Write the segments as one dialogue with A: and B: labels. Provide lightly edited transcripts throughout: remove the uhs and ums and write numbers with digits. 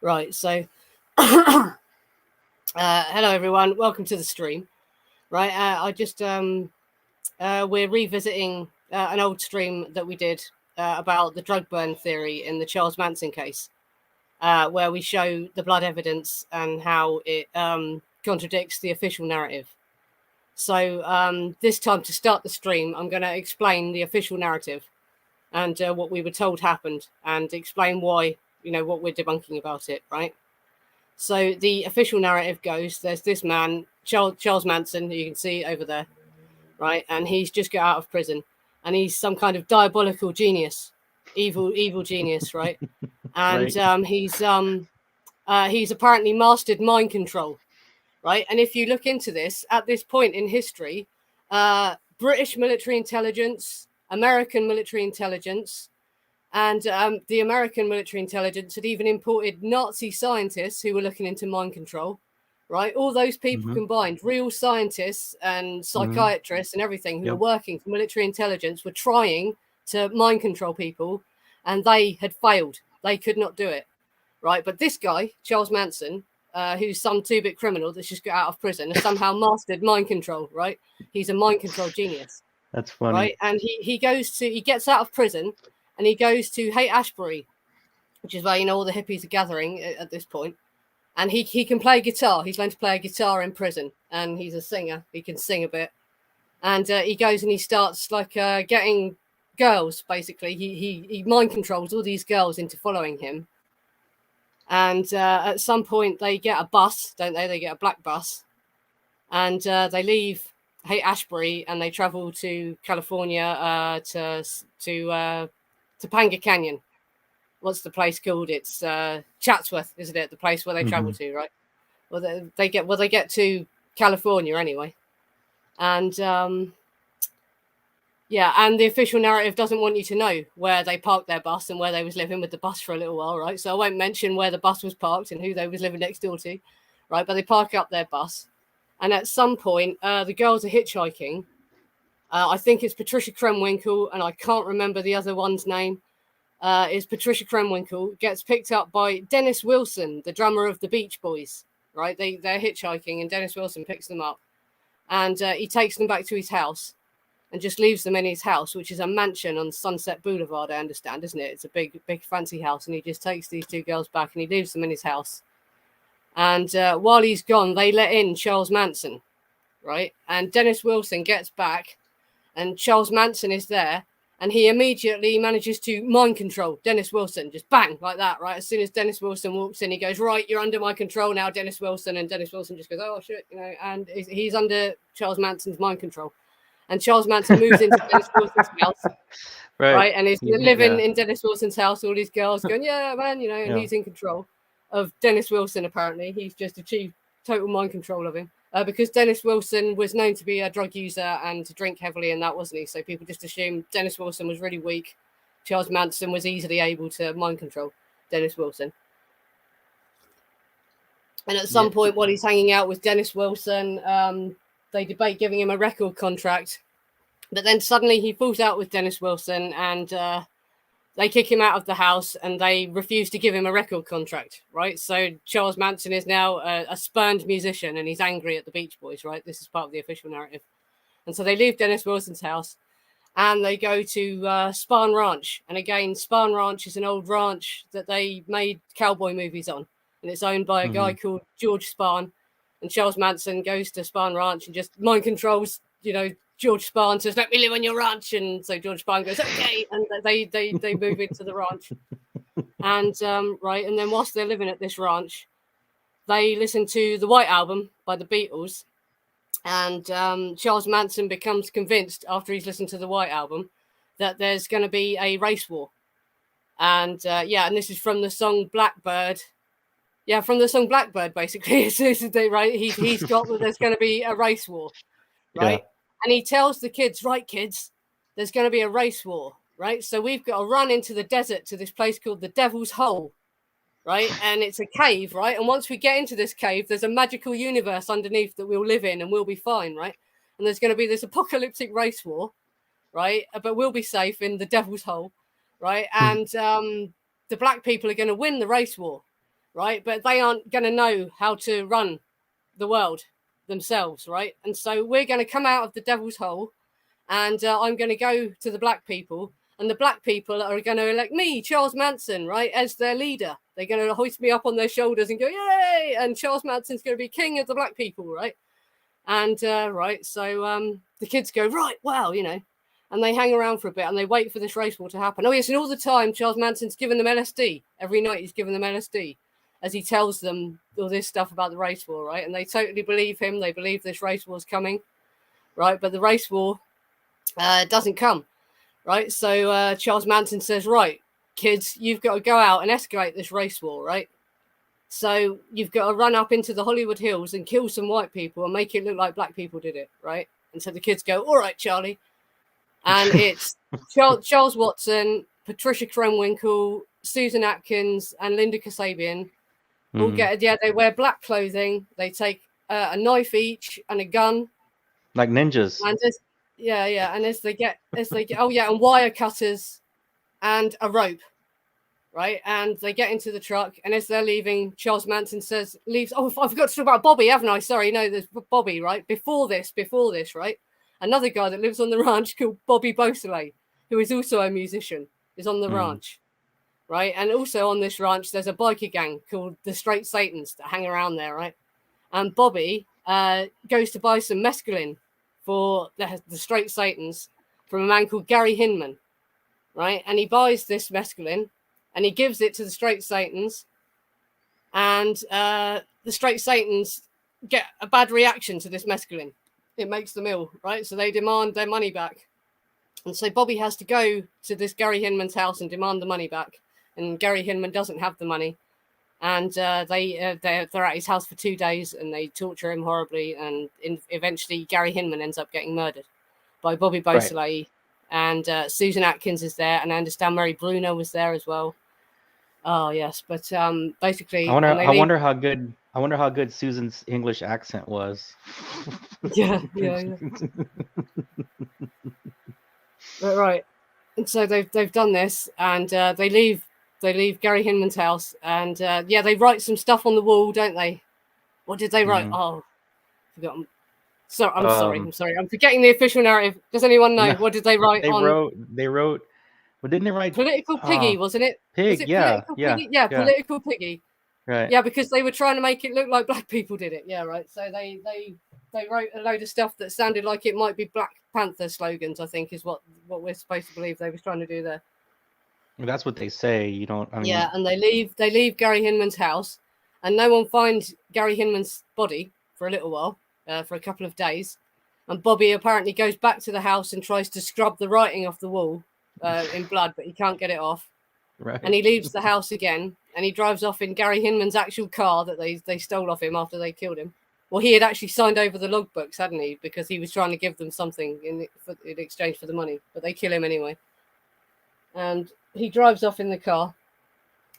A: Right, so hello everyone, welcome to the stream. Right, we're revisiting an old stream that we did about the drug burn theory in the Charles Manson case, where we show the blood evidence and how it contradicts the official narrative. So this time, to start the stream, I'm going to explain the official narrative and what we were told happened, and explain why, what we're debunking about it, right? So the official narrative goes, there's this man, Charles Manson, who you can see over there, right? And he's just got out of prison, and he's some kind of diabolical genius, evil genius, right? And he's apparently mastered mind control, right? And if you look into this, at this point in history, British military intelligence, American military intelligence, and the American military intelligence had even imported Nazi scientists who were looking into mind control, right? All those people combined, real scientists and psychiatrists and everything who were working for military intelligence, were trying to mind control people, and they had failed. They could not do it, right? But this guy, Charles Manson, who's some two-bit criminal that's just got out of prison, has somehow mastered mind control, right? He's a mind control genius.
B: That's funny.
A: Right? And he gets out of prison, and he goes to Haight-Ashbury, which is where, all the hippies are gathering at this point. And he can play guitar. He's learned to play a guitar in prison, and he's a singer. He can sing a bit. And he goes and he starts getting girls, basically. He mind controls all these girls into following him. And at some point they get a bus, don't they? They get a black bus, and they leave Haight-Ashbury and they travel to California to Topanga Canyon. What's the place called? It's Chatsworth, isn't it? The place where they travel to, right? Well, they get to California anyway, and and the official narrative doesn't want you to know where they parked their bus and where they was living with the bus for a little while, right? So I won't mention where the bus was parked and who they was living next door to, right? But they park up their bus, and at some point, the girls are hitchhiking. I think it's Patricia Krenwinkel, and I can't remember the other one's name. Is Patricia Krenwinkel gets picked up by Dennis Wilson, the drummer of the Beach Boys, right? They're hitchhiking, and Dennis Wilson picks them up, and he takes them back to his house and just leaves them in his house, which is a mansion on Sunset Boulevard, I understand, isn't it? It's a big fancy house, and he just takes these two girls back and he leaves them in his house. And while he's gone, they let in Charles Manson, right? And Dennis Wilson gets back, and Charles Manson is there, and he immediately manages to mind control Dennis Wilson, just bang, like that, right? As soon as Dennis Wilson walks in, he goes, right, you're under my control now, Dennis Wilson. And Dennis Wilson just goes, oh, shit, and he's under Charles Manson's mind control. And Charles Manson moves into Dennis Wilson's house, right? And he's living in Dennis Wilson's house, all these girls going, yeah, man, and he's in control of Dennis Wilson, apparently. He's just achieved total mind control of him. Because Dennis Wilson was known to be a drug user and to drink heavily, and that wasn't he. So people just assumed Dennis Wilson was really weak. Charles Manson was easily able to mind control Dennis Wilson. And at some point, while he's hanging out with Dennis Wilson, they debate giving him a record contract. But then suddenly he falls out with Dennis Wilson, and they kick him out of the house, and they refuse to give him a record contract, right? So Charles Manson is now a spurned musician, and he's angry at the Beach Boys, right? This is part of the official narrative. And so they leave Dennis Wilson's house, and they go to Spahn Ranch. And again, Spahn Ranch is an old ranch that they made cowboy movies on, and it's owned by a guy called George Spahn. And Charles Manson goes to Spahn Ranch and just mind controls, George Spahn says, let me live on your ranch. And so George Spahn goes, okay. And they move into the ranch. And, and then whilst they're living at this ranch, they listen to the White Album by the Beatles. And Charles Manson becomes convinced, after he's listened to the White Album, that there's going to be a race war. And, and this is from the song Blackbird. Yeah, from the song Blackbird, basically. Right? He's got that there's going to be a race war, right? Yeah. And he tells the kids, right, kids, there's going to be a race war, right? So we've got to run into the desert to this place called the Devil's Hole, right? And it's a cave, right? And once we get into this cave, there's a magical universe underneath that we'll live in, and we'll be fine, right? And there's going to be this apocalyptic race war, right? But we'll be safe in the Devil's Hole, right? And the black people are going to win the race war, right? But they aren't going to know how to run the world themselves, right? And so we're going to come out of the devil's hole, and I'm going to go to the black people, and the black people are going to elect me, Charles Manson, right, as their leader. They're going to hoist me up on their shoulders and go, yay! And Charles Manson's going to be king of the black people, right? And right, so the kids go, right, wow, you know, and they hang around for a bit and they wait for this race war to happen. Oh yes, and all the time Charles Manson's giving them LSD. Every night he's giving them LSD as he tells them all this stuff about the race war, right? And they totally believe him. They believe this race war's coming, right? But the race war doesn't come, right? So Charles Manson says, right, kids, you've got to go out and escalate this race war, right? So you've got to run up into the Hollywood Hills and kill some white people and make it look like black people did it, right? And so the kids go, all right, Charlie. And it's Charles Watson, Patricia Krenwinkel, Susan Atkins, and Linda Kasabian. All they wear black clothing. They take a knife each and a gun,
B: like ninjas.
A: And and as they get, and wire cutters and a rope. Right, and they get into the truck, and as they're leaving, Charles Manson leaves. Oh, I forgot to talk about Bobby, haven't I? Sorry, no, there's Bobby, right? Before this, right? Another guy that lives on the ranch called Bobby Beausoleil, who is also a musician, is on the ranch, right? And also on this ranch, there's a biker gang called the Straight Satans that hang around there, right? And Bobby goes to buy some mescaline for the Straight Satans from a man called Gary Hinman, right? And he buys this mescaline, and he gives it to the Straight Satans, and the Straight Satans get a bad reaction to this mescaline. It makes them ill, right? So they demand their money back. And so Bobby has to go to this Gary Hinman's house and demand the money back. And Gary Hinman doesn't have the money. And they're at his house for 2 days, and they torture him horribly. And eventually Gary Hinman ends up getting murdered by Bobby Beausoleil. Right. And Susan Atkins is there, and I understand Mary Bruno was there as well. Oh yes, but basically,
B: I wonder how good Susan's English accent was.
A: Yeah. Right, and so they've done this, and they leave Gary Hinman's house, and they write some stuff on the wall, don't they? What did they write? Oh, forgotten. So I'm sorry. I'm forgetting the official narrative. Does anyone know? What did they write on?
B: They wrote. Well, didn't they write
A: Political Piggy? Wasn't it?
B: Pig?
A: Was it
B: Political
A: Piggy? Yeah, Political Piggy.
B: Right.
A: Yeah, because they were trying to make it look like black people did it. Yeah, right. So they wrote a load of stuff that sounded like it might be Black Panther slogans, I think, is what we're supposed to believe they were trying to do there.
B: Well, that's what they say. You don't. I mean...
A: Yeah, and they leave Gary Hinman's house, and no one finds Gary Hinman's body for a little while, for a couple of days. And Bobby apparently goes back to the house and tries to scrub the writing off the wall in blood, but he can't get it off.
B: Right.
A: And he leaves the house again, and he drives off in Gary Hinman's actual car that they stole off him after they killed him. Well, he had actually signed over the logbooks, hadn't he? Because he was trying to give them something in exchange for the money, but they kill him anyway. And he drives off in the car,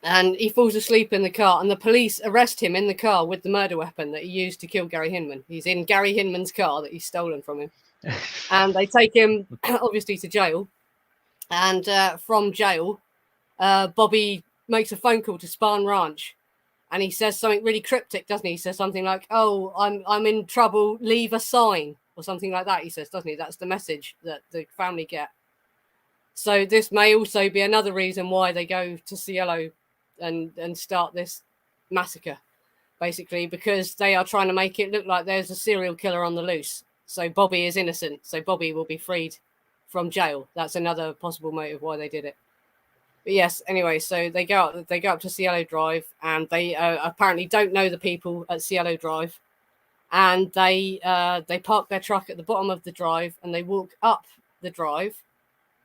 A: and he falls asleep in the car, and the police arrest him in the car with the murder weapon that he used to kill Gary Hinman. He's in Gary Hinman's car that he's stolen from him. And they take him, obviously, to jail. And from jail, Bobby makes a phone call to Spahn Ranch, and he says something really cryptic, doesn't he? He says something like, "Oh, I'm in trouble, leave a sign," or something like that, he says, doesn't he? That's the message that the family get. So this may also be another reason why they go to Cielo and start this massacre, basically, because they are trying to make it look like there's a serial killer on the loose. So Bobby is innocent. So Bobby will be freed from jail. That's another possible motive why they did it. But yes, anyway, so they go up to Cielo Drive, and they apparently don't know the people at Cielo Drive, and they park their truck at the bottom of the drive, and they walk up the drive,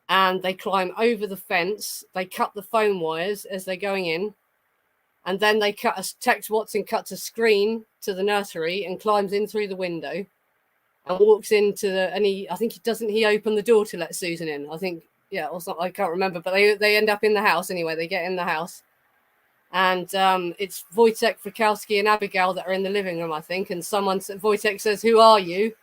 A: and they climb over the fence. They cut the phone wires as they're going in, and then they Tex Watson cuts a screen to the nursery and climbs in through the window and walks into he open the door to let Susan in, I think. Yeah, or something, I can't remember, but they end up in the house anyway. They get in the house, and it's Wojtek, Frykowski, and Abigail that are in the living room, I think. And Wojtek says, "Who are you?"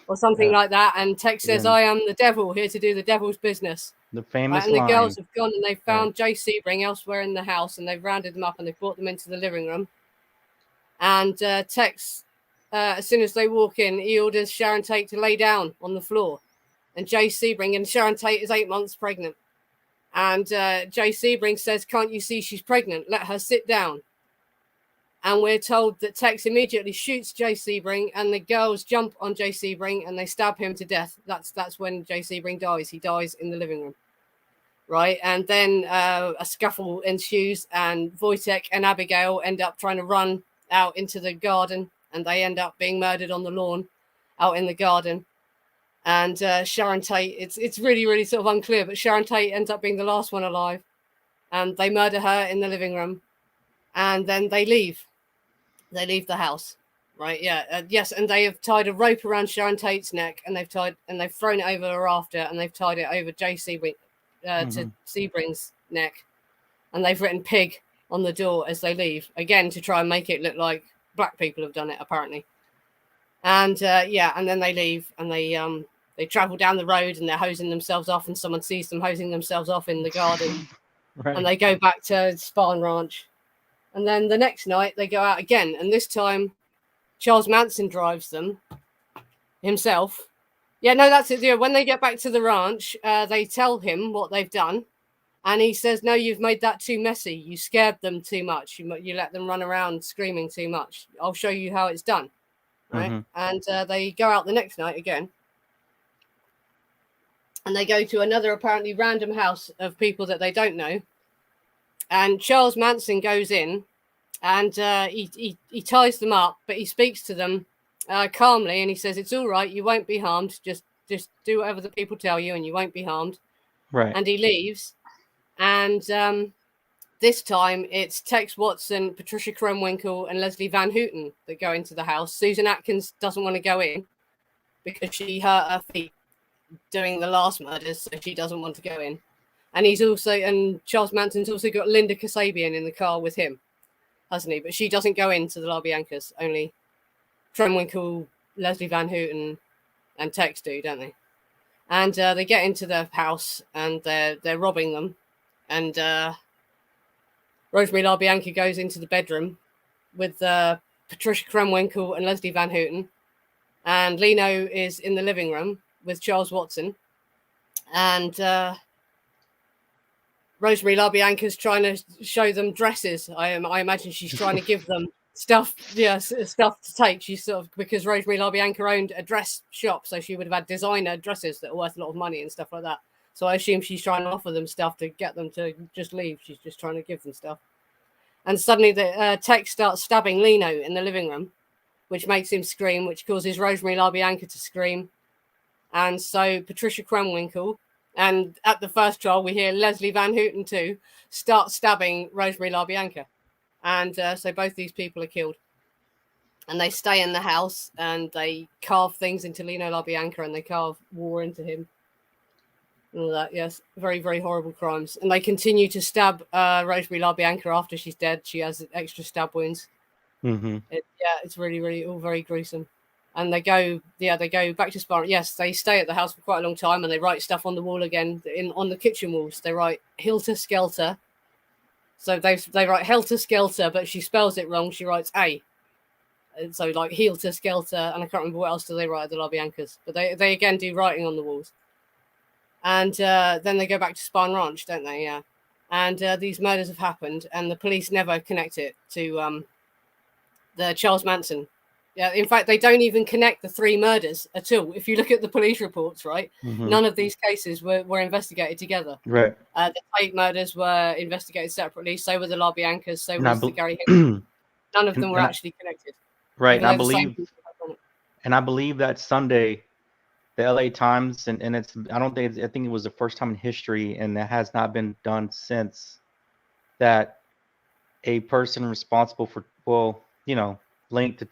A: or something like that. And Tex says, "I am the devil, here to do the devil's business."
B: The
A: Right,
B: famous
A: and the
B: line.
A: girls have gone and they've found Jay Sebring elsewhere in the house, and they've rounded them up and they've brought them into the living room. And Tex, as soon as they walk in, he orders Sharon Tate to lay down on the floor. And Jay Sebring, and Sharon Tate is 8 months pregnant. And Jay Sebring says, "Can't you see she's pregnant? Let her sit down." And we're told that Tex immediately shoots Jay Sebring, and the girls jump on Jay Sebring and they stab him to death. That's when Jay Sebring dies. He dies in the living room. Right. And then a scuffle ensues, and Wojtek and Abigail end up trying to run out into the garden, and they end up being murdered on the lawn out in the garden. And Sharon Tate, it's really, really sort of unclear, but Sharon Tate ends up being the last one alive. And they murder her in the living room. And then they leave. They leave the house. Right, yeah. Yes, and they have tied a rope around Sharon Tate's neck, and they've thrown it over a rafter, and they've tied it over Jay Sebring, to Sebring's neck. And they've written "pig" on the door as they leave, again to try and make it look like black people have done it, apparently. And and then they leave, and they travel down the road, and they're hosing themselves off, and someone sees them hosing themselves off in the garden.
B: Right.
A: And they go back to Spahn Ranch. And then the next night they go out again, and this time Charles Manson drives them himself. Yeah, no, that's it. Yeah, when they get back to the ranch, they tell him what they've done. And he says, "No, you've made that too messy. You scared them too much. You let them run around screaming too much. I'll show you how it's done." Right. And they go out the next night again. And they go to another apparently random house of people that they don't know. And Charles Manson goes in, and he ties them up, but he speaks to them calmly, and he says, "It's all right. You won't be harmed. Just do whatever the people tell you, and you won't be harmed."
B: Right.
A: And he leaves. And this time it's Tex Watson, Patricia Krenwinkel, and Leslie Van Houten that go into the house. Susan Atkins doesn't want to go in because she hurt her feet doing the last murders, so she doesn't want to go in. And Charles Manson's also got Linda Kasabian in the car with him, hasn't he? But she doesn't go into the LaBiancas. Only Krenwinkel, Leslie Van Houten, and Tex do, don't they? And they get into the house, and they're robbing them. And Rosemary LaBianca goes into the bedroom with Patricia Krenwinkel and Leslie Van Houten. And Lino is in the living room with Charles Watson. And Rosemary LaBianca's trying to show them dresses. I imagine she's trying to give them stuff to take. She's sort of, because Rosemary LaBianca owned a dress shop, so she would have had designer dresses that are worth a lot of money and stuff like that. So I assume she's trying to offer them stuff to get them to just leave. She's just trying to give them stuff. And suddenly the Tex starts stabbing Lino in the living room, which makes him scream, which causes Rosemary LaBianca to scream. And so Patricia Krenwinkel, and at the first trial, we hear Leslie Van Houten too, start stabbing Rosemary LaBianca. And so both these people are killed. And they stay in the house, and they carve things into Lino LaBianca, and they carve war into him. And all that, yes. Very, very horrible crimes. And they continue to stab Rosemary LaBianca after she's dead. She has extra stab wounds. It's really, really all very gruesome. And they go back to Spartan. Yes, they stay at the house for quite a long time, and they write stuff on the wall again. On the kitchen walls, they write "Hilter Skelter." So they write "Helter Skelter," but she spells it wrong. She writes "A." And so like "Hilter Skelter," and I can't remember what else do they write at the LaBiancas. But they again do writing on the walls. And then they go back to Spahn Ranch, don't they? Yeah. And these murders have happened, and the police never connect it to the Charles Manson. Yeah, in fact, they don't even connect the three murders at all. If you look at the police reports, right, none of these cases were investigated together.
B: Right.
A: The Tate murders were investigated separately. So were the LaBiancas. So was the Gary Hinton. None of them were actually connected.
B: Right. I believe that Sunday, the LA Times, and I think it was the first time in history, and that has not been done since, that a person responsible for, linked to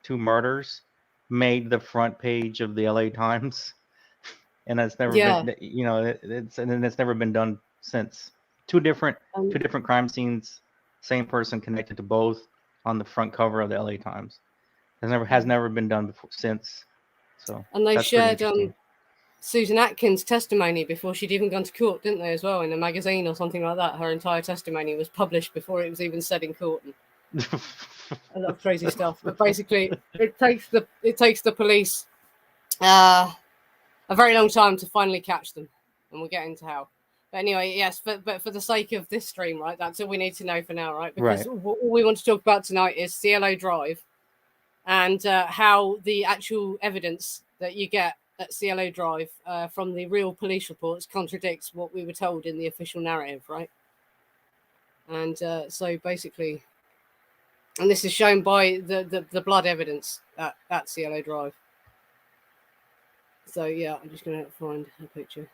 B: two murders made the front page of the LA Times, and that's never been, it's never been done since. Two different crime scenes, same person connected to both on the front cover of the LA Times. Has never been done before since. So
A: and they shared Susan Atkins' testimony before she'd even gone to court, didn't they, as well, in a magazine or something like that? Her entire testimony was published before it was even said in court. And a lot of crazy stuff. But basically, it takes the police a very long time to finally catch them, and we'll get into how. But anyway, yes, but for the sake of this stream, right, that's all we need to know for now, right? Because all we want to talk about tonight is Cielo Drive and how the actual evidence that you get at Cielo Drive from the real police reports contradicts what we were told in the official narrative, right? And so basically, and this is shown by the blood evidence at Cielo Drive. So yeah, I'm just going to find a picture.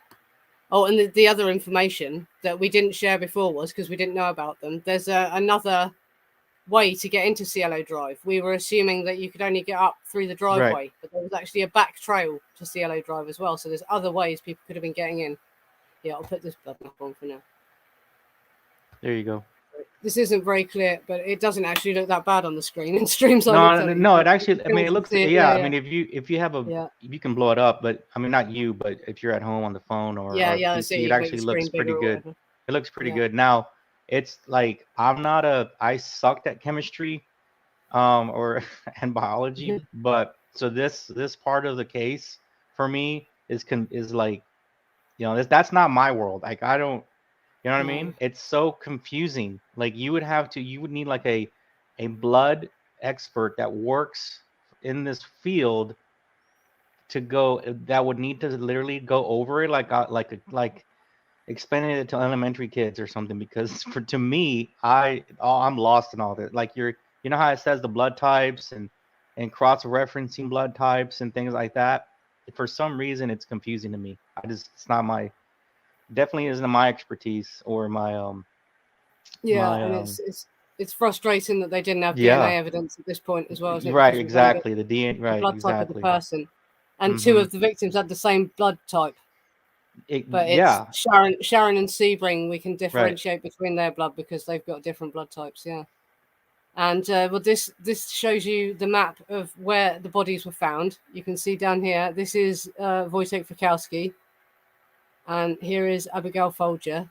A: Oh, and the other information that we didn't share before was because we didn't know about them. There's another way to get into Cielo Drive. We were assuming that you could only get up through the driveway, but there was actually a back trail to Cielo Drive as well. So there's other ways people could have been getting in. Yeah, I'll put this blood map on for now.
B: There you go.
A: This isn't very clear, but it doesn't actually look that bad on the screen in streams.
B: No, it actually. I mean, it looks. Yeah, I mean, if you have you can blow it up, but I mean, not you, but if you're at home on the phone or PC, it actually looks pretty good. It looks pretty good. Now, it's like I sucked at chemistry, and biology, but so this part of the case for me is like, that's not my world. Like I don't. You know what I mean? It's so confusing. Like you would need like a blood expert that works in this field that would need to literally go over it like explaining it to elementary kids or something, because to me, I'm lost in all this. Like you know how it says the blood types and cross-referencing blood types and things like that. For some reason, it's confusing to me. It's not definitely isn't my expertise or my
A: and it's frustrating that they didn't have DNA evidence at this point as well, isn't it?
B: Right, exactly. The DNA,
A: the blood type of the person, and two of the victims had the same blood type. But it's Sharon and Sebring. We can differentiate between their blood because they've got different blood types. Yeah, and well, this shows you the map of where the bodies were found. You can see down here. This is Wojciech Fikowski. And here is Abigail Folger.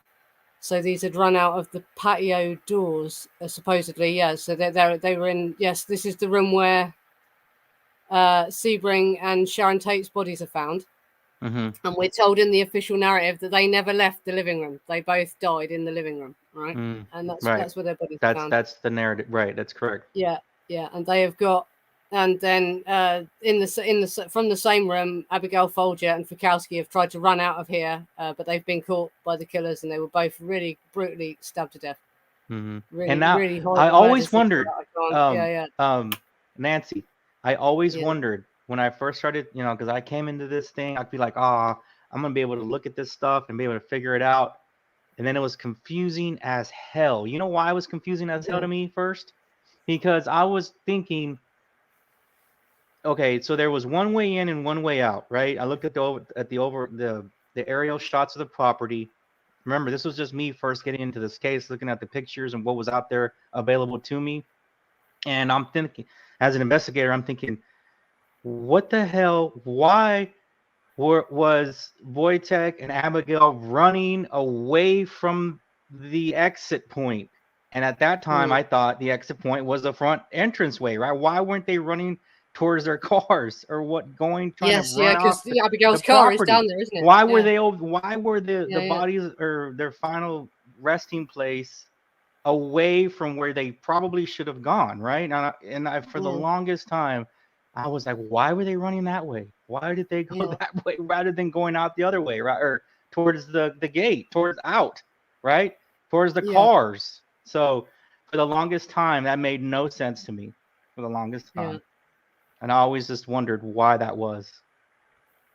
A: So these had run out of the patio doors, supposedly. Yeah, so they were in. Yes, this is the room where Sebring and Sharon Tate's bodies are found. And we're told in the official narrative that they never left the living room. They both died in the living room, right? And that's where their bodies are found.
B: That's the narrative, right? That's correct.
A: Yeah, and they have got. And then from the same room, Abigail Folger and Fikowski have tried to run out of here, but they've been caught by the killers, and they were both really brutally stabbed to death. Really,
B: and now
A: really
B: I always wondered,
A: Nancy,
B: I always wondered when I first started, because I came into this thing, I'd be like, I'm gonna be able to look at this stuff and be able to figure it out, and then it was confusing as hell. You know why it was confusing as hell to me first? Because I was thinking, okay, so there was one way in and one way out, right? I looked at the aerial shots of the property. Remember, this was just me first getting into this case, looking at the pictures and what was out there available to me. And I'm thinking, as an investigator, I'm thinking, what the hell? Why was Wojtek and Abigail running away from the exit point? And at that time, I thought the exit point was the front entranceway, right? Why weren't they running towards their cars or trying to run off
A: Abigail's car is down there, isn't it?
B: Why were the bodies or their final resting place away from where they probably should have gone, right? And for the longest time, I was like, why were they running that way? Why did they go that way rather than going out the other way, right? Or towards the gate, towards the cars. So for the longest time, that made no sense to me. For the longest time. And I always just wondered why that was.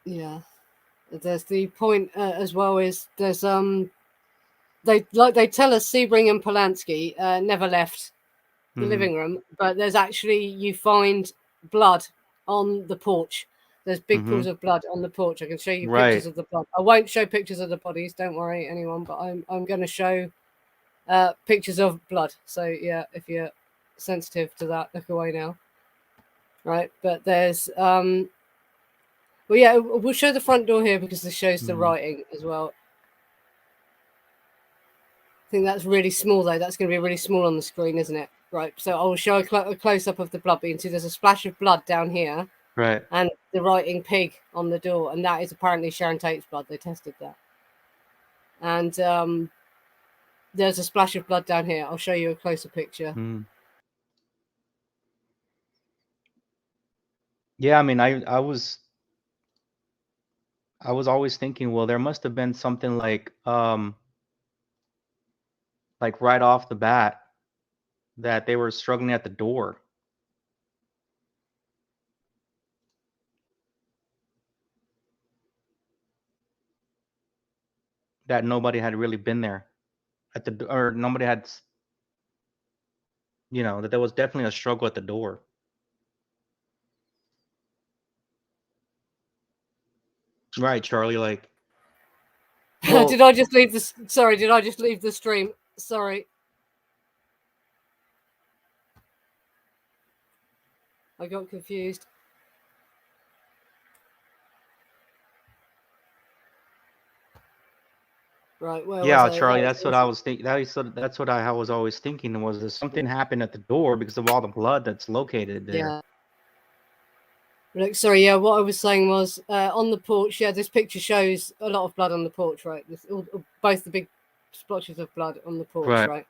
A: Yeah. There's the point as well is there's they tell us Sebring and Polanski never left the living room, but there's actually, you find blood on the porch. There's big pools of blood on the porch. I can show you pictures of the blood. I won't show pictures of the bodies, don't worry anyone, but I'm going to show pictures of blood. So yeah, if you're sensitive to that, look away now. Right, but there's Well, yeah, we'll show the front door here because this shows the
B: Mhm.
A: writing as well. I think that's really small, though. That's going to be really small on the screen, isn't it? Right. So I will show a close-up of the blood. But you can see there's a splash of blood down here.
B: Right.
A: And the writing pig on the door. And that is apparently Sharon Tate's blood. They tested that. And there's a splash of blood down here. I'll show you a closer picture.
B: Mm. Yeah, I mean, I was always thinking, well, there must have been something like right off the bat that they were struggling at the door. That nobody had really been there at the or nobody had, that there was definitely a struggle at the door. Right, Charlie, like well,
A: Did I just leave this? Sorry, did I just leave the stream? Sorry. I got confused. Right, well,
B: yeah, Charlie, that's what I was thinking. That's what I was always thinking, was there something happened at the door because of all the blood that's located there.
A: Yeah. Look, sorry, yeah, what I was saying was on the porch, yeah, this picture shows a lot of blood on the porch, right? Both the big splotches of blood on the porch, right?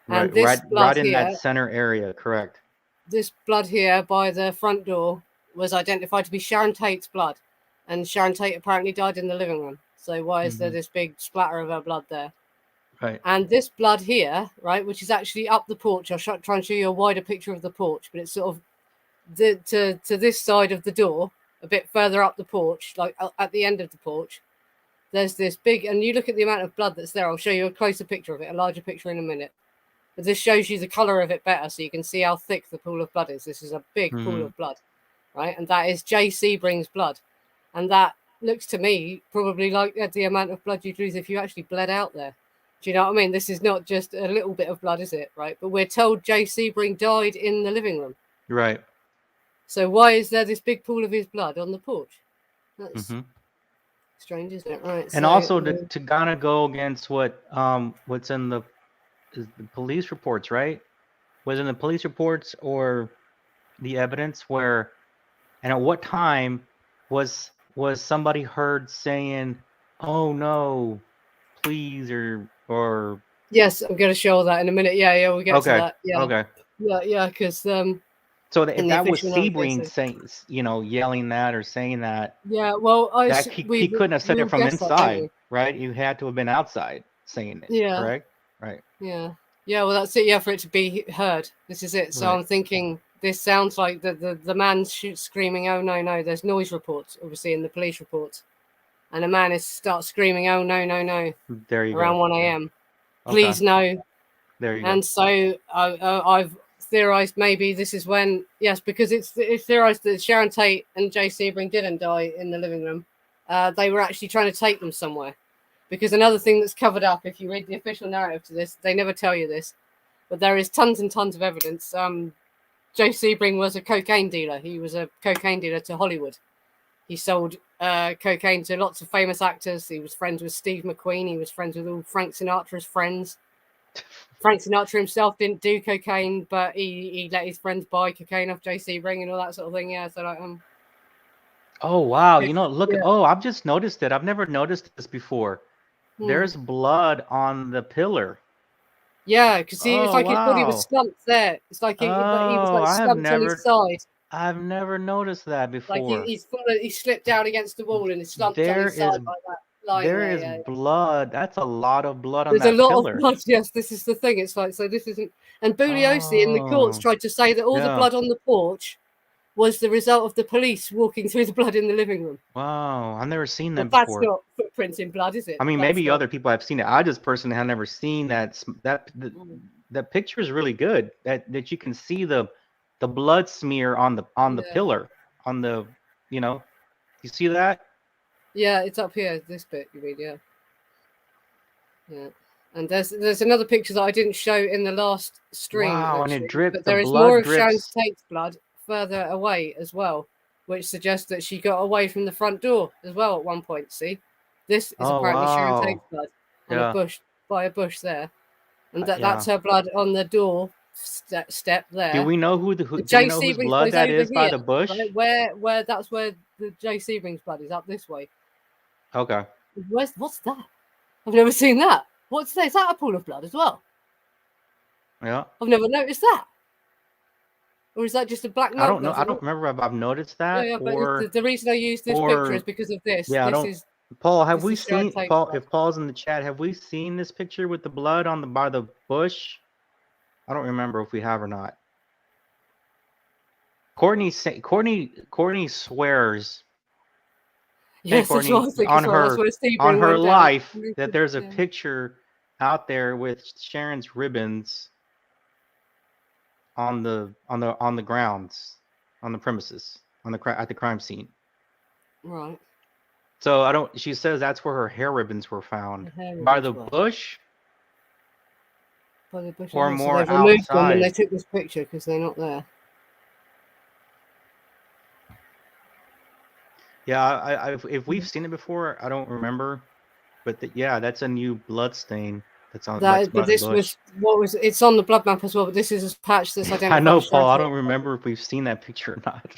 A: And this blood
B: right in
A: here,
B: that center area, correct.
A: This blood here by the front door was identified to be Sharon Tate's blood. And Sharon Tate apparently died in the living room. So why is there this big splatter of her blood there?
B: Right.
A: And this blood here, right, which is actually up the porch. I'll try and show you a wider picture of the porch, but it's sort of to this side of the door, a bit further up the porch, like at the end of the porch. There's this big, and you look at the amount of blood that's there. I'll show you a closer picture of it, a larger picture in a minute. But this shows you the color of it better, so you can see how thick the pool of blood is. This is a big pool of blood, right? And that is J. Sebring's blood. And that looks to me probably like the amount of blood you'd lose if you actually bled out there. Do you know what I mean? This is not just a little bit of blood, is it? Right? But we're told J. Sebring died in the living room.
B: Right.
A: So why is there this big pool of his blood on the porch? That's strange, isn't it? Right.
B: And so, also to kind of go against what's in the police reports, right? Was in the police reports or the evidence where, and at what time was somebody heard saying, "Oh no, please," or
A: yes, I'm going to show that in a minute. Yeah, we'll get to that. Yeah.
B: Okay.
A: Yeah, because
B: so if that was Sebring saying, yelling that or saying that,
A: yeah, well,
B: he couldn't have said it from inside, right? You had to have been outside saying it. Yeah. Correct. Right.
A: Yeah. Well, that's it. Yeah, for it to be heard. This is it. So I'm thinking this sounds like the man screaming, "Oh no!" There's noise reports, obviously, in the police reports, and a man starts screaming, "Oh no!"
B: There you
A: around
B: go.
A: 1 a.m. Please no.
B: There you go.
A: And so I've theorized maybe this is when, yes, because it's theorized that Sharon Tate and J. Sebring didn't die in the living room. They were actually trying to take them somewhere. Because another thing that's covered up, if you read the official narrative to this, they never tell you this, but there is tons and tons of evidence. J. Sebring was a cocaine dealer. He was a cocaine dealer to Hollywood. He sold cocaine to lots of famous actors. He was friends with Steve McQueen. He was friends with all Frank Sinatra's friends. Frank Sinatra himself didn't do cocaine, but he let his friends buy cocaine off J. Sebring and all that sort of thing. Yeah, so like
B: Oh wow! Look. Yeah. Oh, I've just noticed it. I've never noticed this before. There's blood on the pillar.
A: Yeah, because it's like his body was slumped there. It's like he was like slumped on his side.
B: I've never noticed that before.
A: Like he slipped down against the wall and he slumped on his side like that.
B: There is blood. That's a lot of blood on
A: that
B: pillar.
A: There's a lot of blood. Yes, this is the thing. It's like, so this isn't. And Bugliosi in the courts tried to say that all the blood on the porch was the result of the police walking through the blood in the living room.
B: Wow, I've never seen that before.
A: That's not footprints in blood, is it?
B: I mean, maybe other people have seen it. I just personally have never seen that. That picture is really good. That you can see the blood smear on the pillar, on the, you see that?
A: Yeah, it's up here. This bit, you mean? Yeah. And there's another picture that I didn't show in the last stream.
B: Wow,
A: actually,
B: and it drips.
A: But there is more of Sharon Tate's blood further away as well. which suggests that she got away from the front door as well at one point. See, this is apparently Sharon Tate's blood on a bush, by a bush there, and that's her blood on the door step there.
B: Do we know who do we know whose blood that is by the bush?
A: Right? Where that's where the J. Sebring's blood is, up this way.
B: Okay.
A: What's that? I've never seen that. What's that? Is that a pool of blood as well?
B: Yeah.
A: I've never noticed that. Or is that just a black mark?
B: I don't know. I don't remember if I've noticed that.
A: Yeah, but the reason I use this picture is because of this.
B: Yeah,
A: this is
B: Paul, have we seen Paul? If Paul's in the chat, have we seen this picture with the blood on by the bush? I don't remember if we have or not. Courtney swears.
A: Yes,
B: Courtney, on her life that there's a picture out there with Sharon's ribbons on the grounds, on the premises, at the crime scene.
A: Right.
B: So she says that's where her hair ribbons were found. By the bush?
A: By the bush.
B: Or more
A: outside. They removed them when they took this picture because they're not there.
B: Yeah, if we've seen it before, I don't remember. But that's a new blood stain. It's on
A: it's on the blood map as well, but this is a patch that's identified.
B: I know, Paul. I don't remember if we've seen that picture or not.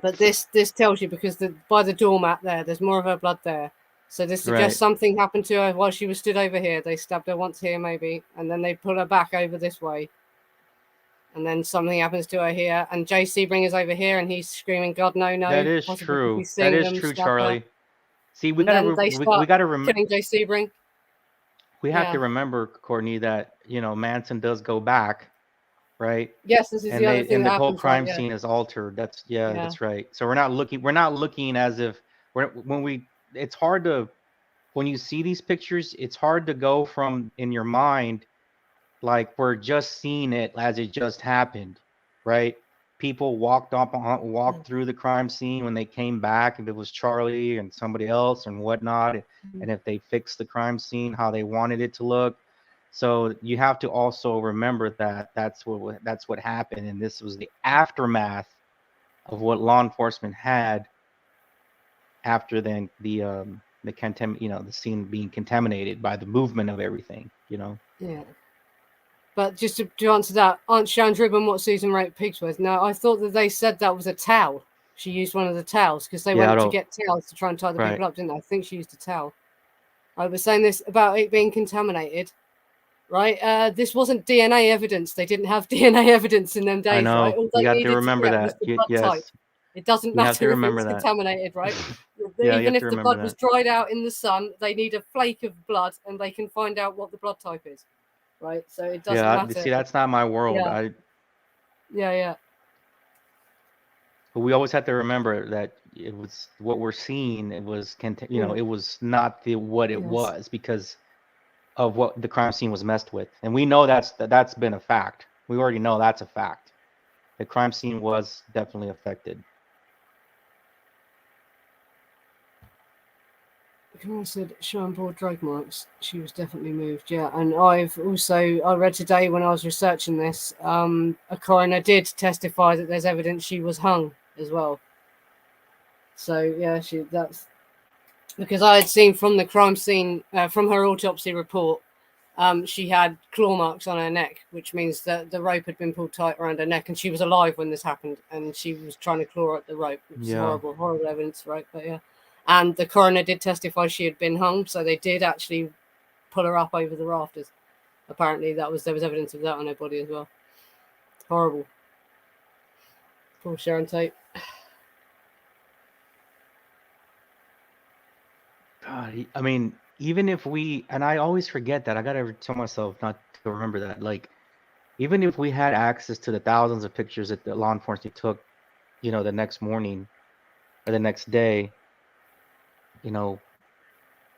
A: But this tells you, because by the doormat there's more of her blood there. So this suggests something happened to her while she was stood over here. They stabbed her once here, maybe, and then they pull her back over this way. And then something happens to her here, and J. Sebring is over here, and he's screaming, "God, no, no!"
B: That is true. That is true, Charlie.
A: Her.
B: See, we gotta remember
A: killing J. Sebring.
B: We have to remember, Courtney, that Manson does go back, right?
A: Yes, this is the other thing.
B: And the whole crime scene is altered. That's right. So we're not looking as if it's hard to, when you see these pictures, it's hard to go from in your mind like we're just seeing it as it just happened, right? People walked through the crime scene when they came back, if it was Charlie and somebody else and whatnot, and if they fixed the crime scene how they wanted it to look. So you have to also remember that that's what happened, and this was the aftermath of what law enforcement had after then the scene being contaminated by the movement of everything,
A: Yeah. But just to answer that, Aunt Sharon's ribbon, what Susan wrote pigs with. No, I thought that they said that was a towel. She used one of the towels because they went to get towels to try and tie the people up, didn't they? I think she used a towel. I was saying this about it being contaminated, right? This wasn't DNA evidence. They didn't have DNA evidence in them days,
B: I know.
A: right? All
B: you have to remember that.
A: Type. It doesn't matter if it's contaminated, right? Even if the blood was dried out in the sun, they need a flake of blood, and they can find out what the blood type is. Right, so it doesn't matter.
B: See, that's not my world.
A: Yeah.
B: But we always have to remember that it was what we're seeing. It was, it was not what it was because of what the crime scene was messed with, and we know that's been a fact. We already know that's a fact. The crime scene was definitely affected.
A: I said Sharon bore drug marks. She was definitely moved, and I read today when I was researching this, a coroner did testify that there's evidence she was hung as well. So that's because I had seen from the crime scene, from her autopsy report, she had claw marks on her neck, which means that the rope had been pulled tight around her neck, and she was alive when this happened, and she was trying to claw at the rope, which is horrible evidence, right? But and the coroner did testify she had been hung, so they did actually pull her up over the rafters. Apparently, there was evidence of that on her body as well. Horrible. Poor Sharon Tate.
B: God, I mean, even if and I always forget that. I gotta tell myself not to remember that. Like, even if we had access to the thousands of pictures that the law enforcement took, the next morning or the next day,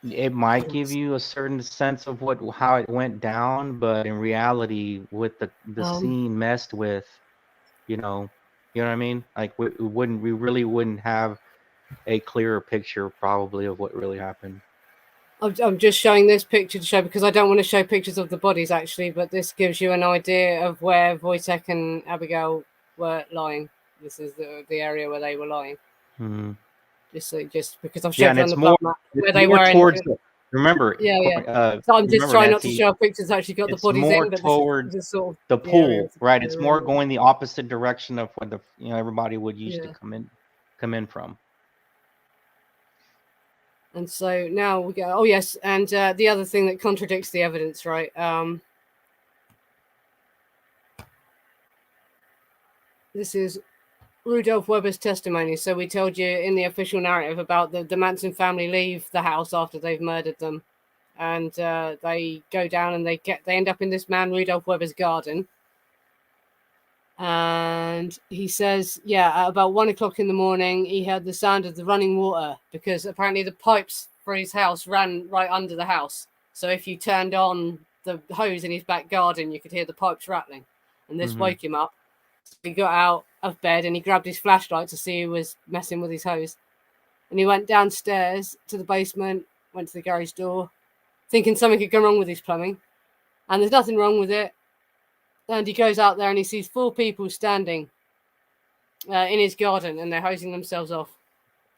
B: it might give you a certain sense of how it went down, but in reality, with the scene messed with, you know what I mean? Like we really wouldn't have a clearer picture probably of what really happened.
A: I'm just showing this picture to show, because I don't want to show pictures of the bodies actually, but this gives you an idea of where Wojtek and Abigail were lying. This is the area where they were lying.
B: Mm-hmm.
A: Just because I've
B: Yeah,
A: showed
B: and
A: you on the blood map where they were
B: towards
A: in.
B: remember,
A: Yeah. So I'm just
B: remember,
A: trying not to
B: Nancy,
A: show pictures actually got the
B: it's
A: bodies
B: more
A: in, but this
B: toward
A: is sort of
B: the
A: area
B: pool,
A: of
B: right? It's more
A: area.
B: going the opposite direction of where everybody would usually
A: Yeah.
B: come in from.
A: And so now we go. Oh yes, and the other thing that contradicts the evidence, right? This is Rudolph Weber's testimony. So we told you in the official narrative about the Manson family leave the house after they've murdered them, and they go down and they end up in this man Rudolph Weber's garden. And he says, at about 1 o'clock in the morning, he heard the sound of the running water because apparently the pipes for his house ran right under the house. So if you turned on the hose in his back garden, you could hear the pipes rattling. And this woke him up. So he got out of bed and he grabbed his flashlight to see who was messing with his hose. And he went downstairs to the basement, went to the garage door, thinking something had gone wrong with his plumbing. And there's nothing wrong with it. And he goes out there and he sees 4 people standing in his garden, and they're hosing themselves off.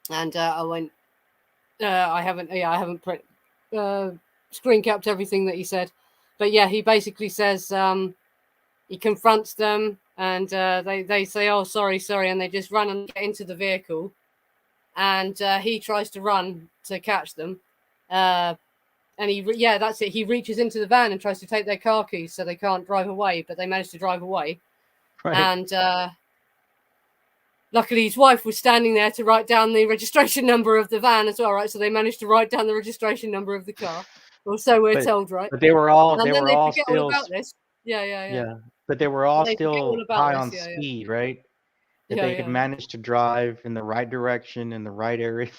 A: And I went, I haven't screen capped everything that he said, but he basically says he confronts them, and they say, "Oh, sorry," and they just run and get into the vehicle, and he tries to run to catch them. And that's it. He reaches into the van and tries to take their car keys so they can't drive away, but they manage to drive away. Right. And luckily his wife was standing there to write down the registration number of the van as well, right? So they managed to write down the registration number of the car. Or so we're told, right?
B: But they were all
A: and
B: they
A: then
B: were
A: they
B: all
A: forget
B: still
A: all about this. Yeah.
B: But they were all
A: they
B: still high on speed, right? That they could manage to drive in the right direction in the right area.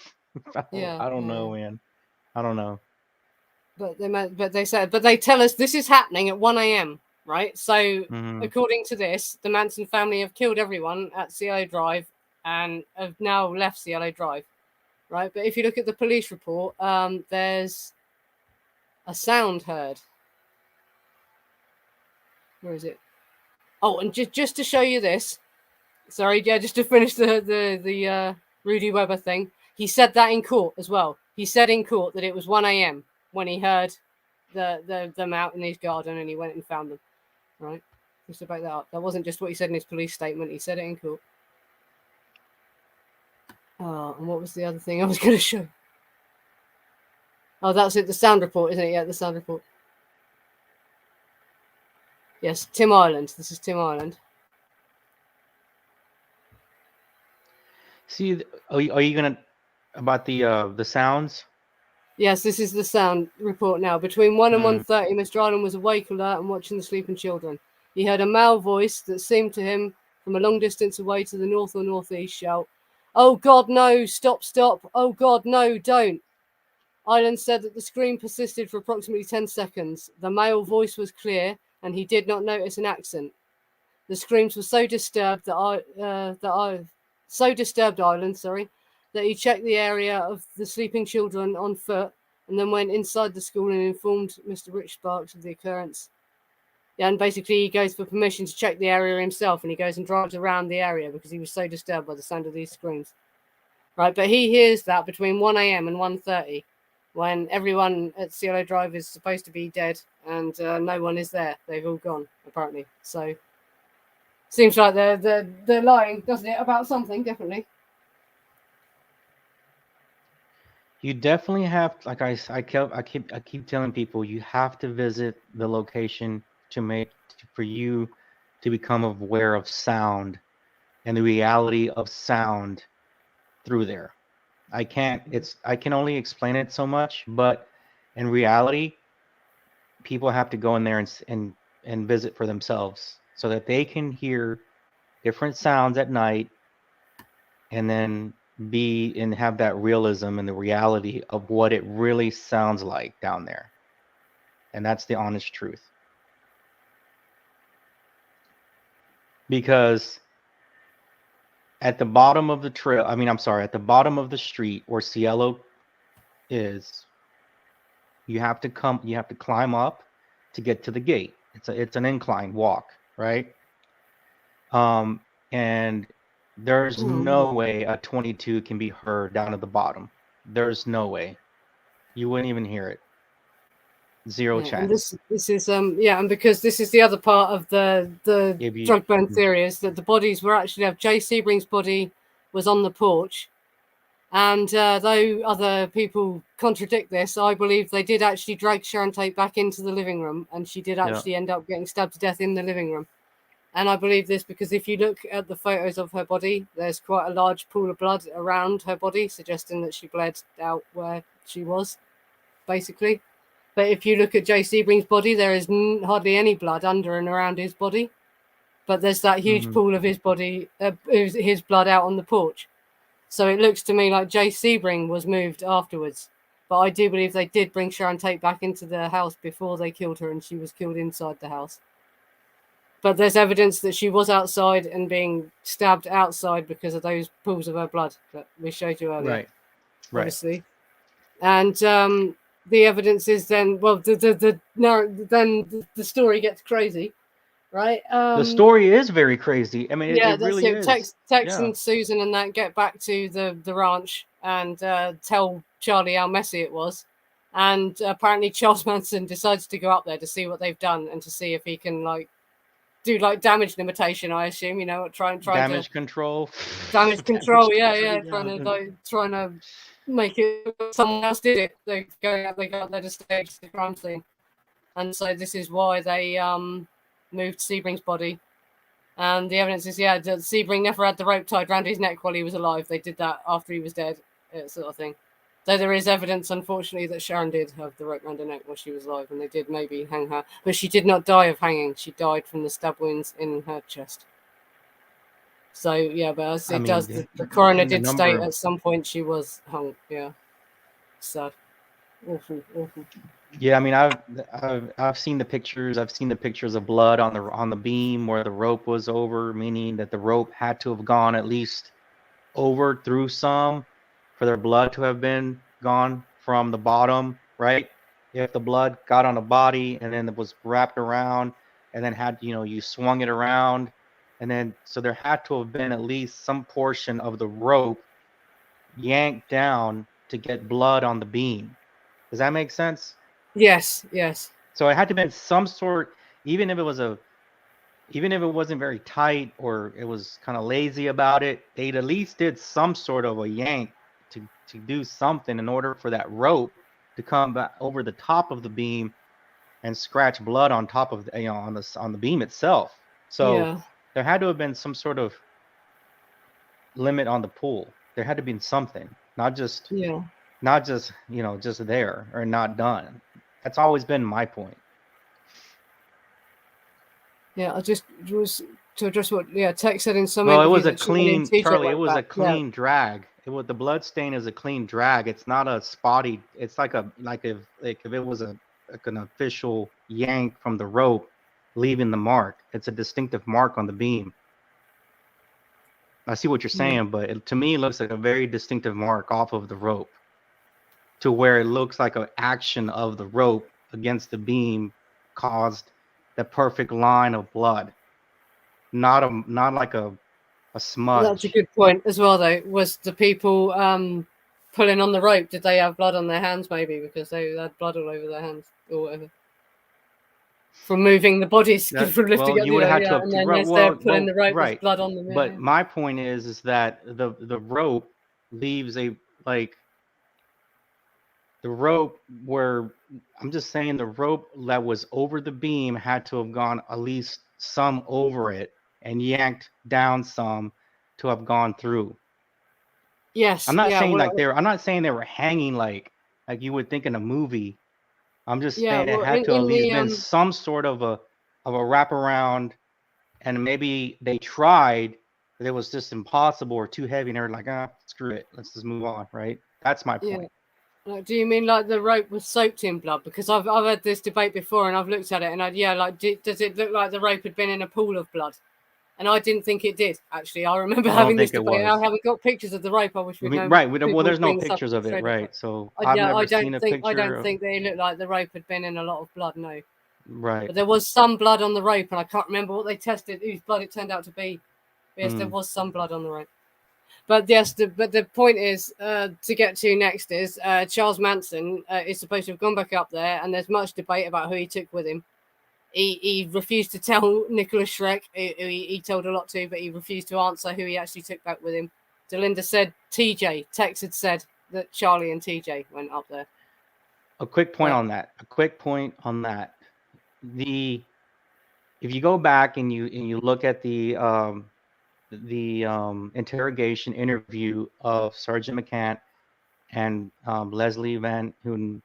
B: I don't know, man. I don't know.
A: But they tell us this is happening at 1 a.m. right? So according to this, the Manson family have killed everyone at Cielo Drive and have now left Cielo Drive, right? But if you look at the police report, there's a sound heard. Where is it? Oh, and just to show you this, sorry, just to finish the Rudy Weber thing. He said that in court as well. He said in court that it was 1 a.m. when he heard them out in his garden, and he went and found them. Right, just to back that up. That wasn't just what he said in his police statement. He said it in court. Oh, and what was the other thing I was going to show? Oh, that's it. The sound report, isn't it? Yeah, the sound report. Yes, Tim Ireland. This is Tim Ireland.
B: See, are you gonna about the sounds?
A: Yes, this is the sound report now. Between 1 and 1:30, Mr. Ireland was awake, alert, and watching the sleeping children. He heard a male voice that seemed to him from a long distance away to the north or northeast shout, "Oh God, no! Stop! Oh God, no! Don't!" Ireland said that the scream persisted for approximately 10 seconds. The male voice was clear, and he did not notice an accent. The screams were so disturbed Ireland, that he checked the area of the sleeping children on foot, and then went inside the school and informed Mr. Rich Sparks of the occurrence. Yeah, and basically he goes for permission to check the area himself, and he goes and drives around the area because he was so disturbed by the sound of these screams. Right, but he hears that between 1 a.m. and 1:30, when everyone at Cielo Drive is supposed to be dead, and no one is there. They've all gone, apparently. So, seems like they're lying, doesn't it, about something, definitely.
B: You definitely have, like I keep telling people, you have to visit the location for you to become aware of sound and the reality of sound through there. I can only explain it so much, but in reality, people have to go in there and visit for themselves so that they can hear different sounds at night and then have that realism and the reality of what it really sounds like down there. And that's the honest truth. Because at the bottom of the at the bottom of the street where Cielo is, you have to climb up to get to the gate. It's an incline walk, right? And There's no way a 22 can be heard down at the bottom. There's no way. You wouldn't even hear it. Zero chance.
A: And this is and because this is the other part of the drug burn theory is that the bodies were actually Jay Sebring's body was on the porch, and though other people contradict this, I believe they did actually drag Sharon Tate back into the living room, and she did actually end up getting stabbed to death in the living room. And I believe this because if you look at the photos of her body, there's quite a large pool of blood around her body, suggesting that she bled out where she was, basically. But if you look at Jay Sebring's body, there is hardly any blood under and around his body. But there's that huge pool of his body, his blood out on the porch. So it looks to me like Jay Sebring was moved afterwards. But I do believe they did bring Sharon Tate back into the house before they killed her, and she was killed inside the house. But there's evidence that she was outside and being stabbed outside because of those pools of her blood that we showed you earlier.
B: Right.
A: Obviously. And the evidence is then, well, then the story gets crazy, right?
B: The story is very crazy. I mean, it really is.
A: Tex and Susan and that get back to the ranch and tell Charlie how messy it was. And apparently Charles Manson decides to go up there to see what they've done and to see if he can, do damage limitation, I assume, trying
B: damage control.
A: Damage control, trying to make it someone else did it. They go out there to stage the crime scene. And so this is why they moved Sebring's body. And the evidence is that Sebring never had the rope tied around his neck while he was alive. They did that after he was dead, sort of thing. Though there is evidence, unfortunately, that Sharon did have the rope around her neck while she was alive, and they did maybe hang her. But she did not die of hanging. She died from the stab wounds in her chest. So, but the coroner did state at some point she was hung. Yeah. Sad. Awful.
B: Yeah, I mean, I've seen the pictures. I've seen the pictures of blood on the beam where the rope was over, meaning that the rope had to have gone at least over through some for their blood to have been gone from the bottom, right? If the blood got on the body and then it was wrapped around and then you swung it around, and then so there had to have been at least some portion of the rope yanked down to get blood on the beam. Does that make sense?
A: Yes.
B: So it had to have been some sort, even if it wasn't very tight or it was kind of lazy about it, they'd at least did some sort of a yank to do something in order for that rope to come back over the top of the beam and scratch blood on top of on the beam itself. So there had to have been some sort of limit on the pull. There had to be something, not just just there or not done. That's always been my point.
A: Yeah, I just was to address what Tex said in some.
B: Well, it was a clean, Charlie. It was a clean drag. The blood stain is a clean drag. It's not a spotty. It's like if it was an official yank from the rope, leaving the mark. It's a distinctive mark on the beam. I see what you're saying, but to me, it looks like a very distinctive mark off of the rope, to where it looks like an action of the rope against the beam caused the perfect line of blood, not like a smudge.
A: That's a good point as well, though. Was the people pulling on the rope, did they have blood on their hands, maybe because they had blood all over their hands or whatever from moving the bodies, from lifting up, and then they're pulling the rope with blood on them.
B: But my point is that the rope leaves the rope where I'm just saying the rope that was over the beam had to have gone at least some over it and yanked down some to have gone through.
A: Yes.
B: I'm not saying I'm not saying they were hanging like you would think in a movie. I'm just saying it had to at least been some sort of a wraparound, and maybe they tried, but it was just impossible or too heavy, and they were like, screw it, let's just move on, right? That's my point.
A: Do you mean like the rope was soaked in blood? Because I've had this debate before, and I've looked at it, and does it look like the rope had been in a pool of blood? And I didn't think it did. Actually, I remember having this debate. I haven't got pictures of the rope. I wish we'd known.
B: Right. Well, there's no pictures of it, right? So I've never seen a picture.
A: I don't think they looked like the rope had been in a lot of blood. No.
B: Right.
A: But there was some blood on the rope, and I can't remember what they tested, whose blood it turned out to be. Yes, there was some blood on the road. But yes, but the point is to get to next is Charles Manson is supposed to have gone back up there, and there's much debate about who he took with him. He refused to tell Nicholas Schreck. He told a lot to, but he refused to answer who he actually took back with him. Delinda said TJ. Tex had said that Charlie and TJ went up there.
B: A quick point on that. If you go back and you look at the interrogation interview of Sergeant McCant and Leslie Van Houten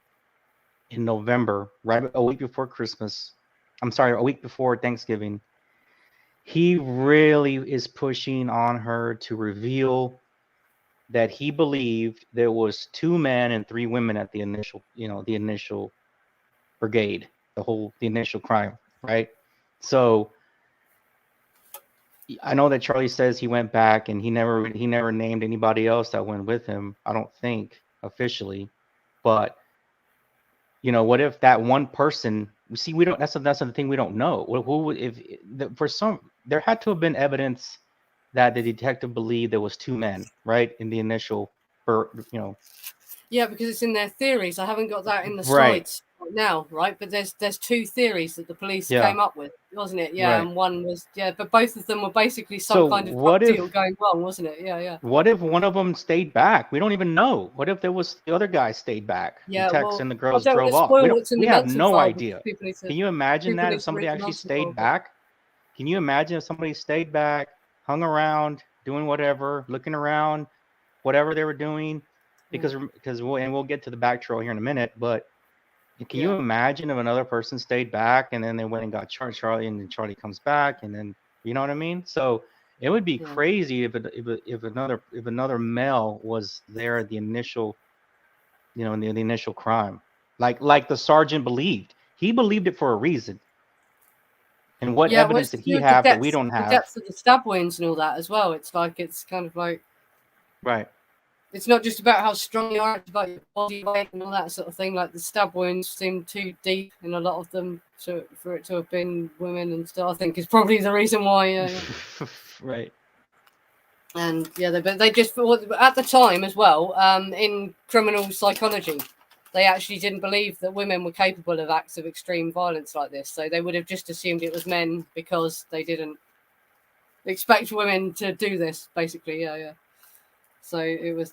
B: in November, right a week before Christmas. I'm sorry, a week before Thanksgiving. He really is pushing on her to reveal that he believed there was 2 men and 3 women at the initial brigade, the initial crime, right? So I know that Charlie says he went back and he never named anybody else that went with him. I don't think officially, but what if that one person? See, we don't. That's the thing we don't know. There had to have been evidence that the detective believed there was 2 men, right, in the initial,
A: Yeah, because it's in their theories. I haven't got that in the slides right now, right? But there's 2 theories that the police came up with, wasn't it? Yeah, right. And one was but both of them were basically some kind of deal going wrong, wasn't it? Yeah.
B: What if one of them stayed back? We don't even know. What if there was the other guy stayed back?
A: Yeah,
B: Tex and the girls drove off. We have no idea. Can you imagine that if somebody actually stayed back? Can you imagine if somebody stayed back, hung around, doing whatever, looking around, whatever they were doing? Because we'll get to the back trail here in a minute, but can you imagine if another person stayed back and then they went and got Charlie, and then Charlie comes back, and then you know what I mean? So it would be crazy if another male was there at the initial, in the initial crime, like the sergeant believed. He believed it for a reason. And what evidence did he have that we don't have?
A: The depth of the stab wounds and all that as well. It's kind of like
B: right.
A: It's not just about how strong you are, it's about your body weight and all that sort of thing. Like the stab wounds seem too deep in a lot of them for it to have been women and stuff. I think is probably the reason why.
B: Right.
A: And they just at the time as well. In criminal psychology, they actually didn't believe that women were capable of acts of extreme violence like this. So they would have just assumed it was men because they didn't expect women to do this. Basically, yeah. So it was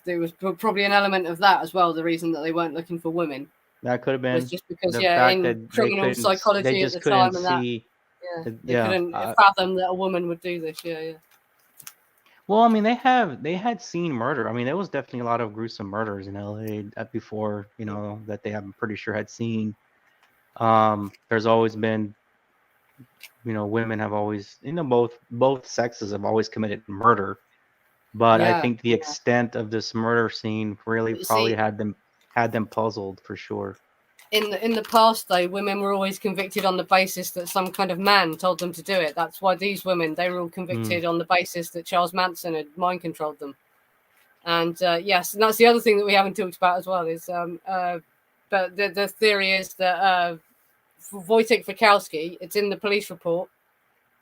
A: probably an element of that as well. The reason that they weren't looking for women.
B: That could have been
A: was just because in criminal psychology at the time and that they couldn't fathom that a woman would do this. Yeah.
B: Well, I mean, they had seen murder. I mean, there was definitely a lot of gruesome murders in LA before, that I'm pretty sure had seen. There's always been, women have always, both sexes have always committed murder. But I think the extent of this murder scene really probably had them puzzled for sure.
A: In the past, though, women were always convicted on the basis that some kind of man told them to do it. That's why these women, they were all convicted on the basis that Charles Manson had mind controlled them. And yes, and that's the other thing that we haven't talked about as well is, but the theory is that Wojciech Wachowski, it's in the police report.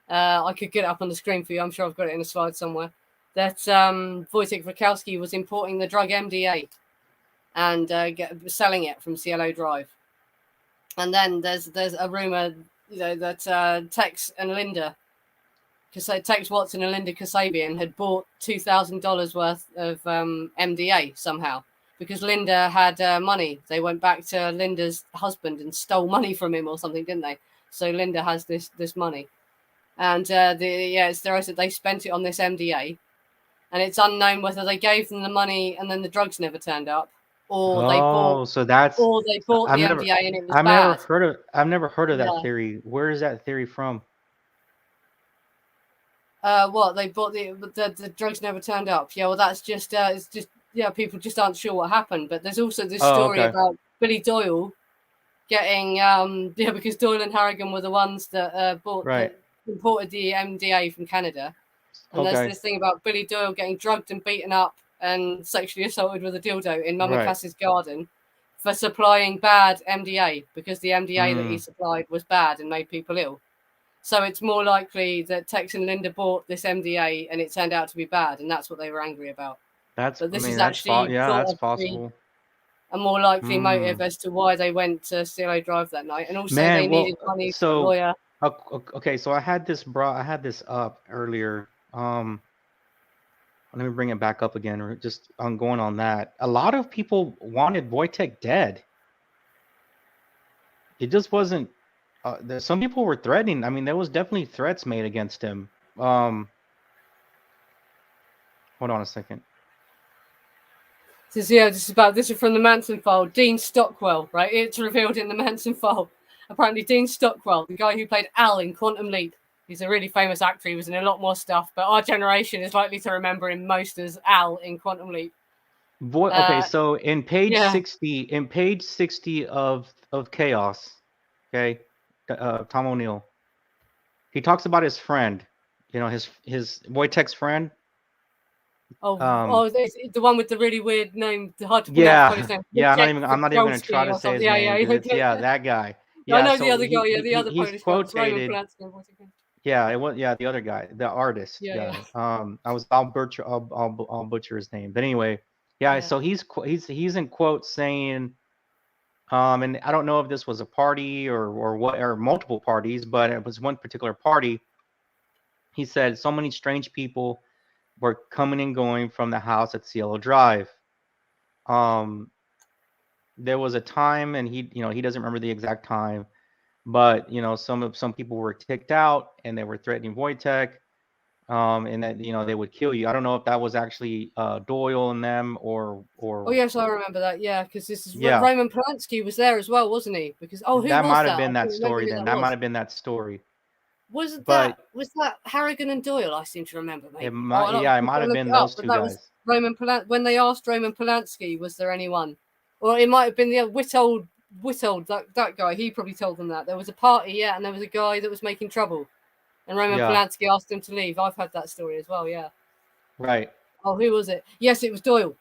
A: I could get it up on the screen for you. I'm sure I've got it in a slide somewhere. That Wojciech Wachowski was importing the drug MDA and selling it from Cielo Drive. And then there's a rumor, that Tex and Linda, Tex Watson and Linda Kasabian had bought $2,000 worth of MDA somehow because Linda had money. They went back to Linda's husband and stole money from him or something, didn't they? So Linda has this money, and it's theorized that they spent it on this MDA. And it's unknown whether they gave them the money and then the drugs never turned up, or they bought the MDA and it was bad.
B: I've never heard of that theory. Where is that theory from?
A: What they bought the drugs never turned up. Yeah, well, that's just people just aren't sure what happened. But there's also this story about Billy Doyle getting because Doyle and Harrigan were the ones that imported the MDA from Canada. And there's this thing about Billy Doyle getting drugged and beaten up and sexually assaulted with a dildo in Mama Cass's garden for supplying bad MDA because the MDA that he supplied was bad and made people ill. So it's more likely that Tex and Linda bought this MDA and it turned out to be bad, and that's what they were angry about.
B: That's,
A: But
B: I
A: this
B: mean,
A: is
B: that's
A: actually
B: yeah,
A: thought
B: that's
A: of to be
B: possible.
A: a more likely motive as to why they went to Cielo Drive that night, and also they needed money for a lawyer.
B: Okay, so I had this up earlier. Let me bring it back up again. Just on going on that. A lot of people wanted Wojtek dead. It just wasn't. Some people were threatening. I mean, there was definitely threats made against him. Hold on a second.
A: This is from the Manson file. Dean Stockwell, right? It's revealed in the Manson file. Apparently, Dean Stockwell, the guy who played Al in Quantum Leap, he's a really famous actor. He was in a lot more stuff, but our generation is likely to remember him most as Al in Quantum Leap.
B: Okay, so in page 60, of Chaos, okay, Tom O'Neill, he talks about his friend, his Wojtek's friend.
A: The one with the really weird name, hard to
B: pronounce. Yeah, I'm not even gonna try to say his name.
A: Yeah,
B: that guy.
A: Yeah, I know the other guy. Yeah, the other Polish guy. Roman Polanski.
B: Yeah, it was. Yeah, the other guy, the artist guy. I'll butcher his name, but anyway, so he's in quotes saying, and I don't know if this was a party or what, or multiple parties, but it was one particular party. He said so many strange people were coming and going from the house at Cielo Drive. There was a time, and he doesn't remember the exact time, but some people were kicked out and they were threatening Wojtek, and that they would kill you. I don't know if that was actually Doyle and them or.
A: Oh yes, I remember that. Yeah, because this is Roman Polanski was there as well, wasn't he? Because
B: that might have been that story. Then that might have been that story.
A: Was that Harrigan and Doyle? I seem to remember. Maybe.
B: It might have been those two guys.
A: Was Roman when they asked Roman Polanski, was there anyone? Or it might have been the Whittold, that guy. He probably told them that there was a party, and there was a guy that was making trouble, and Roman Polanski asked him to leave. I've had that story as well. Yeah.
B: Right.
A: Oh, who was it? Yes, it was Doyle.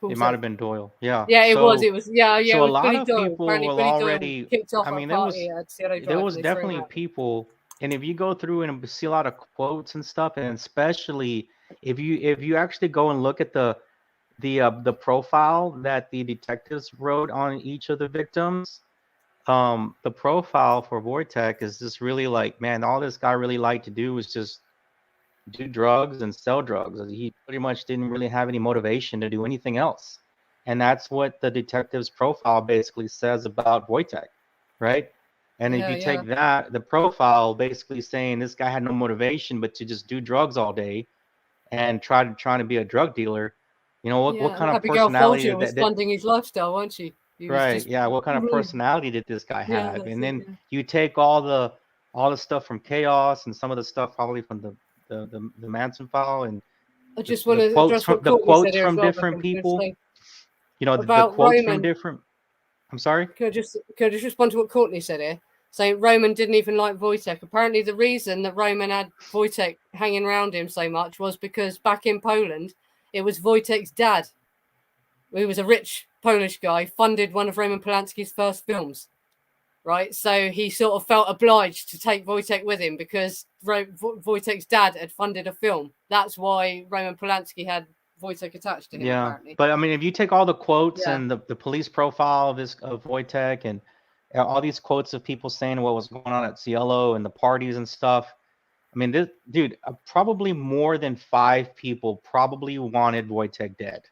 B: It might have been Doyle. Yeah.
A: Yeah, it was. It was. Yeah.
B: So
A: it was
B: a lot
A: Billy
B: of
A: Doyle.
B: people
A: Apparently,
B: will
A: Billy
B: already.
A: Doyle kicked off
B: I mean,
A: a party at Cielo Drive,
B: there was definitely people. And if you go through and see a lot of quotes and stuff, and especially if you actually go and look at the profile that the detectives wrote on each of the victims, the profile for Wojtek is just really like, man, all this guy really liked to do was just do drugs and sell drugs. He pretty much didn't really have any motivation to do anything else, and that's what the detective's profile basically says about Wojtek, right? And if you take that, the profile basically saying this guy had no motivation but to just do drugs all day and trying to be a drug dealer. What kind of personality
A: was funding his lifestyle, wasn't she?
B: Right. What kind of personality did this guy have? And then you take all the stuff from Chaos and some of the stuff probably from the Manson file, and
A: I just want to address
B: the quotes from different people. The quotes from different. I'm sorry.
A: Can I just respond to what Courtney said here? Saying Roman didn't even like Wojtek. Apparently, the reason that Roman had Wojtek hanging around him so much was because back in Poland, it was Wojtek's dad, who was a rich Polish guy, funded one of Roman Polanski's first films. Right, so he sort of felt obliged to take Wojtek with him because Wojtek's dad had funded a film. That's why Roman Polanski had Wojtek attached to him.
B: Yeah,
A: apparently.
B: But I mean, if you take all the quotes and the police profile of Wojtek and all these quotes of people saying what was going on at Cielo and the parties and stuff, I mean, this dude, probably more than 5 people probably wanted Wojtek dead.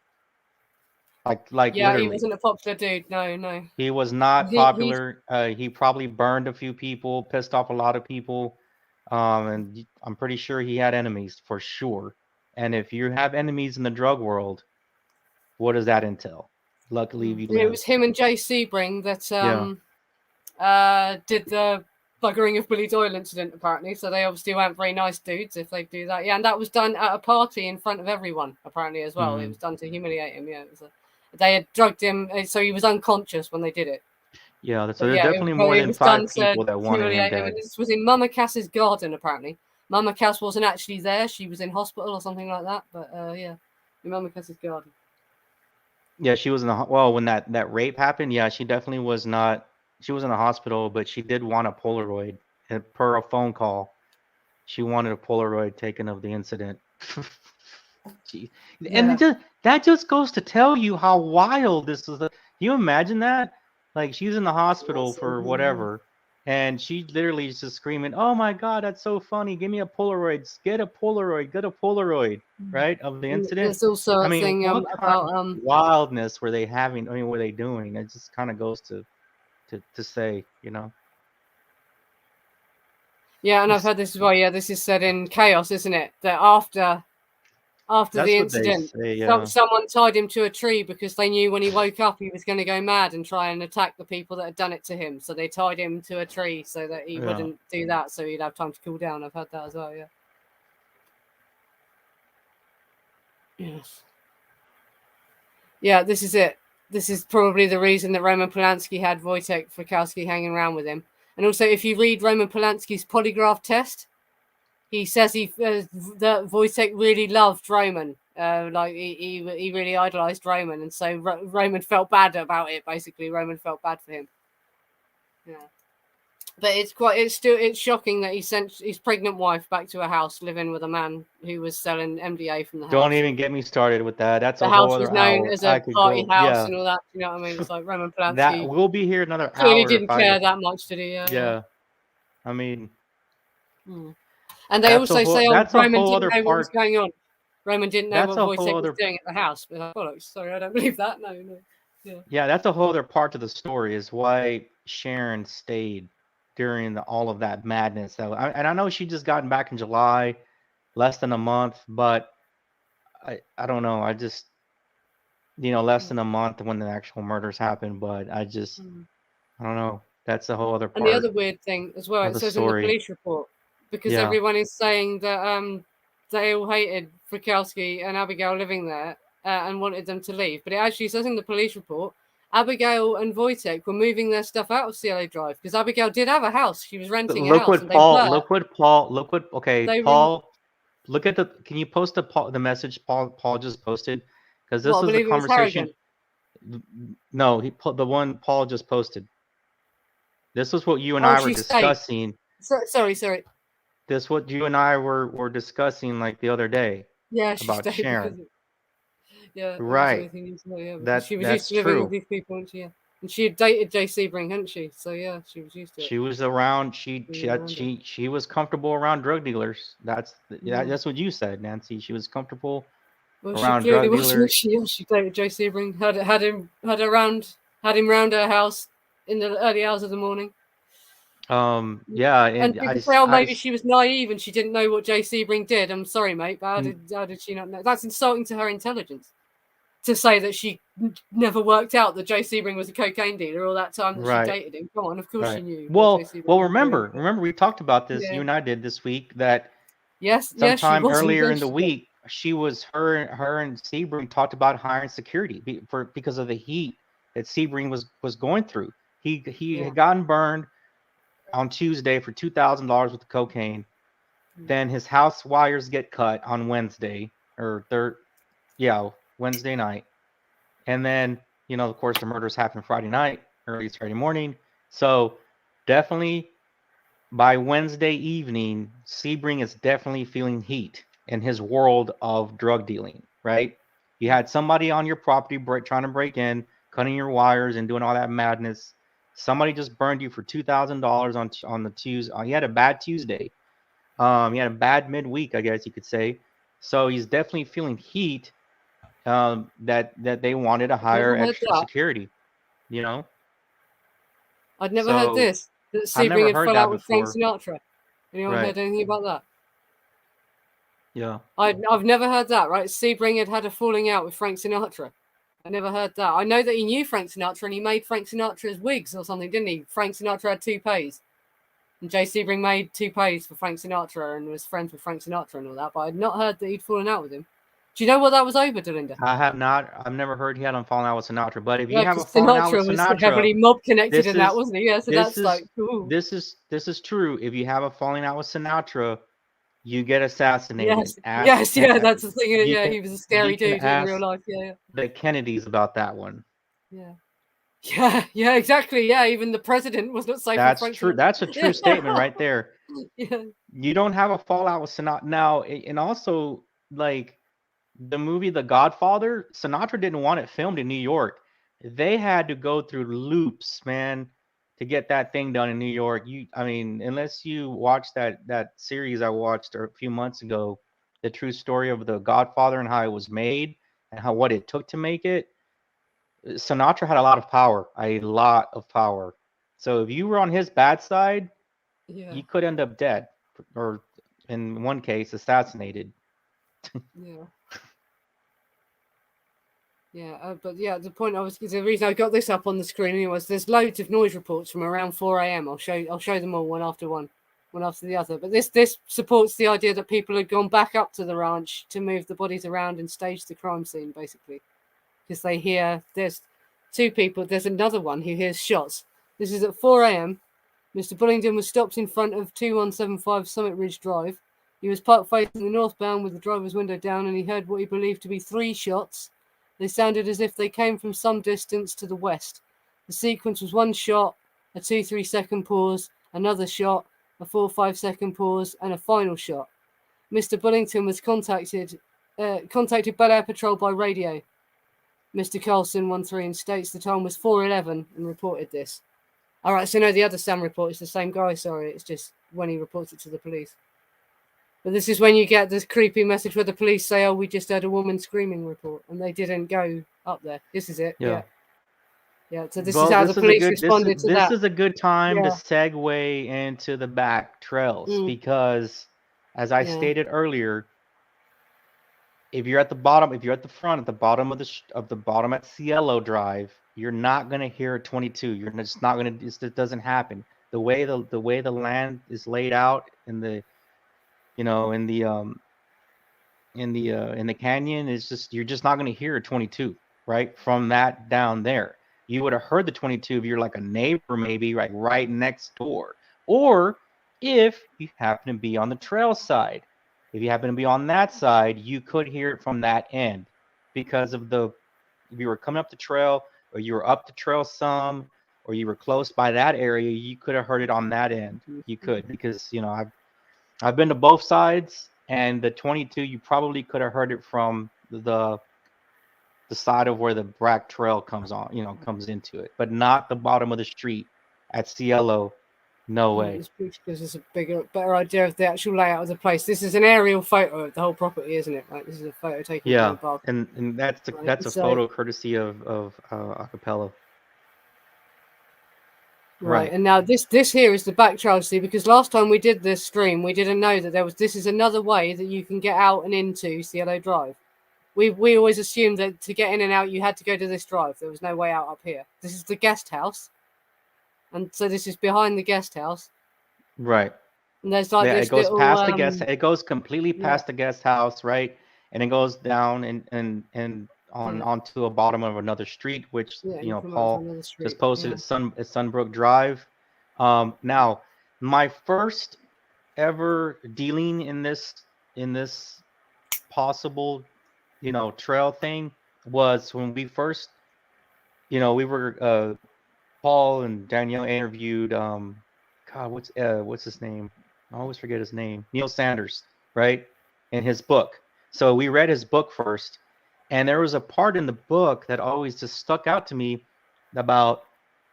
B: Like literally.
A: He wasn't a popular dude. No.
B: He was not popular. He probably burned a few people, pissed off a lot of people, and I'm pretty sure he had enemies for sure. And if you have enemies in the drug world, what does that entail? Luckily,
A: it was him and Jay Sebring that did the buggering of Billy Doyle incident, apparently. So they obviously weren't very nice dudes if they do that. Yeah, and that was done at a party in front of everyone, apparently, as well. It was done to humiliate him. Yeah, they had drugged him, so he was unconscious when they did it.
B: Yeah, so there's definitely more than 5 people that wanted him dead.
A: This was in Mama Cass's garden, apparently. Mama Cass wasn't actually there. She was in hospital or something like that. But in Mama Cass's garden.
B: Yeah, she was in the when that rape happened. Yeah, she definitely was not. She was in the hospital, but she did want a Polaroid, per a phone call. She wanted a Polaroid taken of the incident. And that just goes to tell you how wild this is. You imagine that? Like, she's in the hospital for whatever, and she literally is just screaming, "Oh my God, that's so funny! Give me a Polaroid! Get a Polaroid, right, of the incident."
A: There's also
B: I
A: a
B: mean,
A: thing
B: what kind
A: about
B: of wildness were they having? I mean, what are they doing? It just kind of goes to say,
A: Yeah, and I've heard this as well. Yeah, this is said in Chaos, isn't it? That after
B: That's
A: the
B: what they
A: incident,
B: say. Yeah.
A: someone tied him to a tree because they knew when he woke up he was going to go mad and try and attack the people that had done it to him. So they tied him to a tree so that he wouldn't do that, so he'd have time to cool down. I've heard that as well. Yeah. Yes. Yeah, this is it. This is probably the reason that Roman Polanski had Wojtek Frykowski hanging around with him. And also, if you read Roman Polanski's polygraph test, he says that Wojtek really loved Roman. Like he really idolized Roman, and so Roman felt bad about it. Basically, Roman felt bad for him. Yeah. But it's shocking that he sent his pregnant wife back to a house living with a man who was selling MDA from the house.
B: Don't even get me started with that. That's
A: the
B: a whole
A: house
B: other
A: was known
B: hour.
A: as a party house
B: Yeah.
A: and all that. You know what I mean? It's like Roman Polanski.
B: That we'll be here another
A: clearly
B: hour.
A: Didn't care that much, did he?
B: Yeah. I mean,
A: and they also say,
B: that's
A: Roman
B: a whole
A: didn't
B: other
A: know what was
B: part.
A: going on. Roman didn't know
B: That's
A: what
B: a whole
A: Wojtek
B: other
A: was doing at the house. But bollocks, sorry, I don't believe that. No. Yeah.
B: Yeah, that's a whole other part to the story, is why Sharon stayed during all of that madness. And I know she just gotten back in July, less than a month, but I don't know. I just, less than a month when the actual murders happened, but I just, I don't know. That's a whole other part.
A: And the other weird thing as well, it says in the police report, because everyone is saying that they all hated Frykowski and Abigail living there and wanted them to leave. But it actually says in the police report, Abigail and Wojtek were moving their stuff out of Cielo Drive because Abigail did have a house. She was renting a house.
B: Paul, look at can you post the message Paul just posted? Because this is the conversation. No, the one Paul just posted. This was what you and I were discussing.
A: Sorry.
B: This is what you and I were discussing like the other day.
A: Yeah,
B: about Sharon.
A: Right. She was used to living with these people, and she had dated Jay Sebring, hadn't she? So yeah, she was used to it.
B: She was around. She was comfortable around drug dealers. That's what you said, Nancy. She was comfortable around drug dealers.
A: She dated Jay Sebring. Had him round her house in the early hours of the morning.
B: Yeah,
A: and people say, maybe she was naive and she didn't know what Jay Sebring did. I'm sorry, mate, but how did she not know? That's insulting to her intelligence to say that she never worked out that Jay Sebring was a cocaine dealer all that time that she dated him. Come on, of course she knew.
B: Well, remember we talked about this. You and I did this week that sometime earlier in the week her and Sebring talked about hiring security because of the heat that Sebring was going through. He had gotten burned on Tuesday for $2,000 with the cocaine. Then his house wires get cut on Wednesday Wednesday night. And then, of course, the murders happened Friday night, early Friday morning. So definitely by Wednesday evening, Sebring is definitely feeling heat in his world of drug dealing, right? You had somebody on your property trying to break in, cutting your wires and doing all that madness. Somebody just burned you for $2,000 on the Tuesday. He had a bad Tuesday. He had a bad midweek, I guess you could say. So he's definitely feeling heat that they wanted to hire extra security.
A: I'd never heard this. That Sebring had fell out with Frank Sinatra. Anyone heard anything about that?
B: Yeah.
A: I've never heard that, right? Sebring had a falling out with Frank Sinatra. I never heard that. I know that he knew Frank Sinatra and he made Frank Sinatra's wigs or something, didn't he? Frank Sinatra had toupees. And Jay Sebring made toupees for Frank Sinatra and was friends with Frank Sinatra and all that, but I'd not heard that he'd fallen out with him. Do you know what that was over, Delinda?
B: I have not. I've never heard he had fallen out with Sinatra. But if you have a falling out with Sinatra,
A: was heavily mob connected in that, wasn't he? Yeah, so that's cool.
B: This is true. If you have a falling out with Sinatra, you get assassinated.
A: Yes, that's the thing. Yeah, he was a scary dude in real life. Yeah.
B: The Kennedys about that one.
A: Yeah. Yeah, exactly. Yeah, even the president was not safe.
B: That's true. That's a true statement right there.
A: Yeah.
B: You don't have a fallout with Sinatra now, and also like the movie The Godfather. Sinatra didn't want it filmed in New York. They had to go through loops, man, to get that thing done in New York. I mean, unless you watch that series I watched a few months ago, the true story of The Godfather and how it was made and what it took to make it. Sinatra had a lot of power, a lot of power. So if you were on his bad side,
A: Yeah.
B: you could end up dead, or in one case, assassinated.
A: Yeah. Yeah, but yeah, the point the reason I got this up on the screen anyway was there's loads of noise reports from around 4 a.m. I'll show them all one after the other. But this supports the idea that people had gone back up to the ranch to move the bodies around and stage the crime scene, basically, because they hear there's two people. There's another one who hears shots. This is at 4 a.m. Mr. Bullingdon was stopped in front of 2175 Summit Ridge Drive. He was parked facing the northbound with the driver's window down, and he heard what he believed to be 3 shots. They sounded as if they came from some distance to the west. The sequence was 1 shot, a 2-3 second pause, another shot, a 4-5 second pause, and a final shot. Mr. Bullingdon was contacted Bel Air Patrol by radio. Mr. Carlson 13 states the time was 4:11 and reported this. All right, so no, the other Sam report is the same guy. Sorry, it's just when he reports it to the police. But this is when you get this creepy message where the police say, "Oh, we just heard a woman screaming report," and they didn't go up there. This is it. Yeah. So this is how the police responded to that.
B: This is a good time to segue into the back trails because, as I stated earlier, if you're at the bottom, if you're at the front, at the bottom of the bottom at Cielo Drive, you're not gonna hear a 22. You're just not gonna. It doesn't happen. The way the land is laid out in the, in the canyon is just, you're just not gonna hear a 22 right from that down there. You would have heard the 22 if you're like a neighbor, maybe like right next door, or if you happen to be on the trail side. If you happen to be on that side, you could hear it from that end because of if you were coming up the trail or you were up the trail some, or you were close by that area, you could have heard it on that end. You could, because, I've been to both sides, and the 22, you probably could have heard it from the side of where the Brack Trail comes into it, but not the bottom of the street at Cielo. No way.
A: This gives us a better idea of the actual layout of the place. This is an aerial photo of the whole property, isn't it? Right. This is a photo taken from above.
B: and that's a photo courtesy of Acapella.
A: Right. And now this here is the back trail, see, because last time we did this stream, we didn't know that this is another way that you can get out and into Cielo Drive. We always assumed that to get in and out, you had to go to this drive. There was no way out up here. This is the guest house. And so this is behind the guest house.
B: Right.
A: And there's like this
B: it goes
A: little,
B: past the guest. It goes completely past the guest house, right? And it goes down and onto a bottom of another street, which Paul just posted at Sunbrook Drive. Now, my first ever dealing in this possible trail thing was when we first, we were Paul and Danielle interviewed God, what's his name? I always forget his name. Neil Sanders, right? In his book. So we read his book first, and there was a part in the book that always just stuck out to me about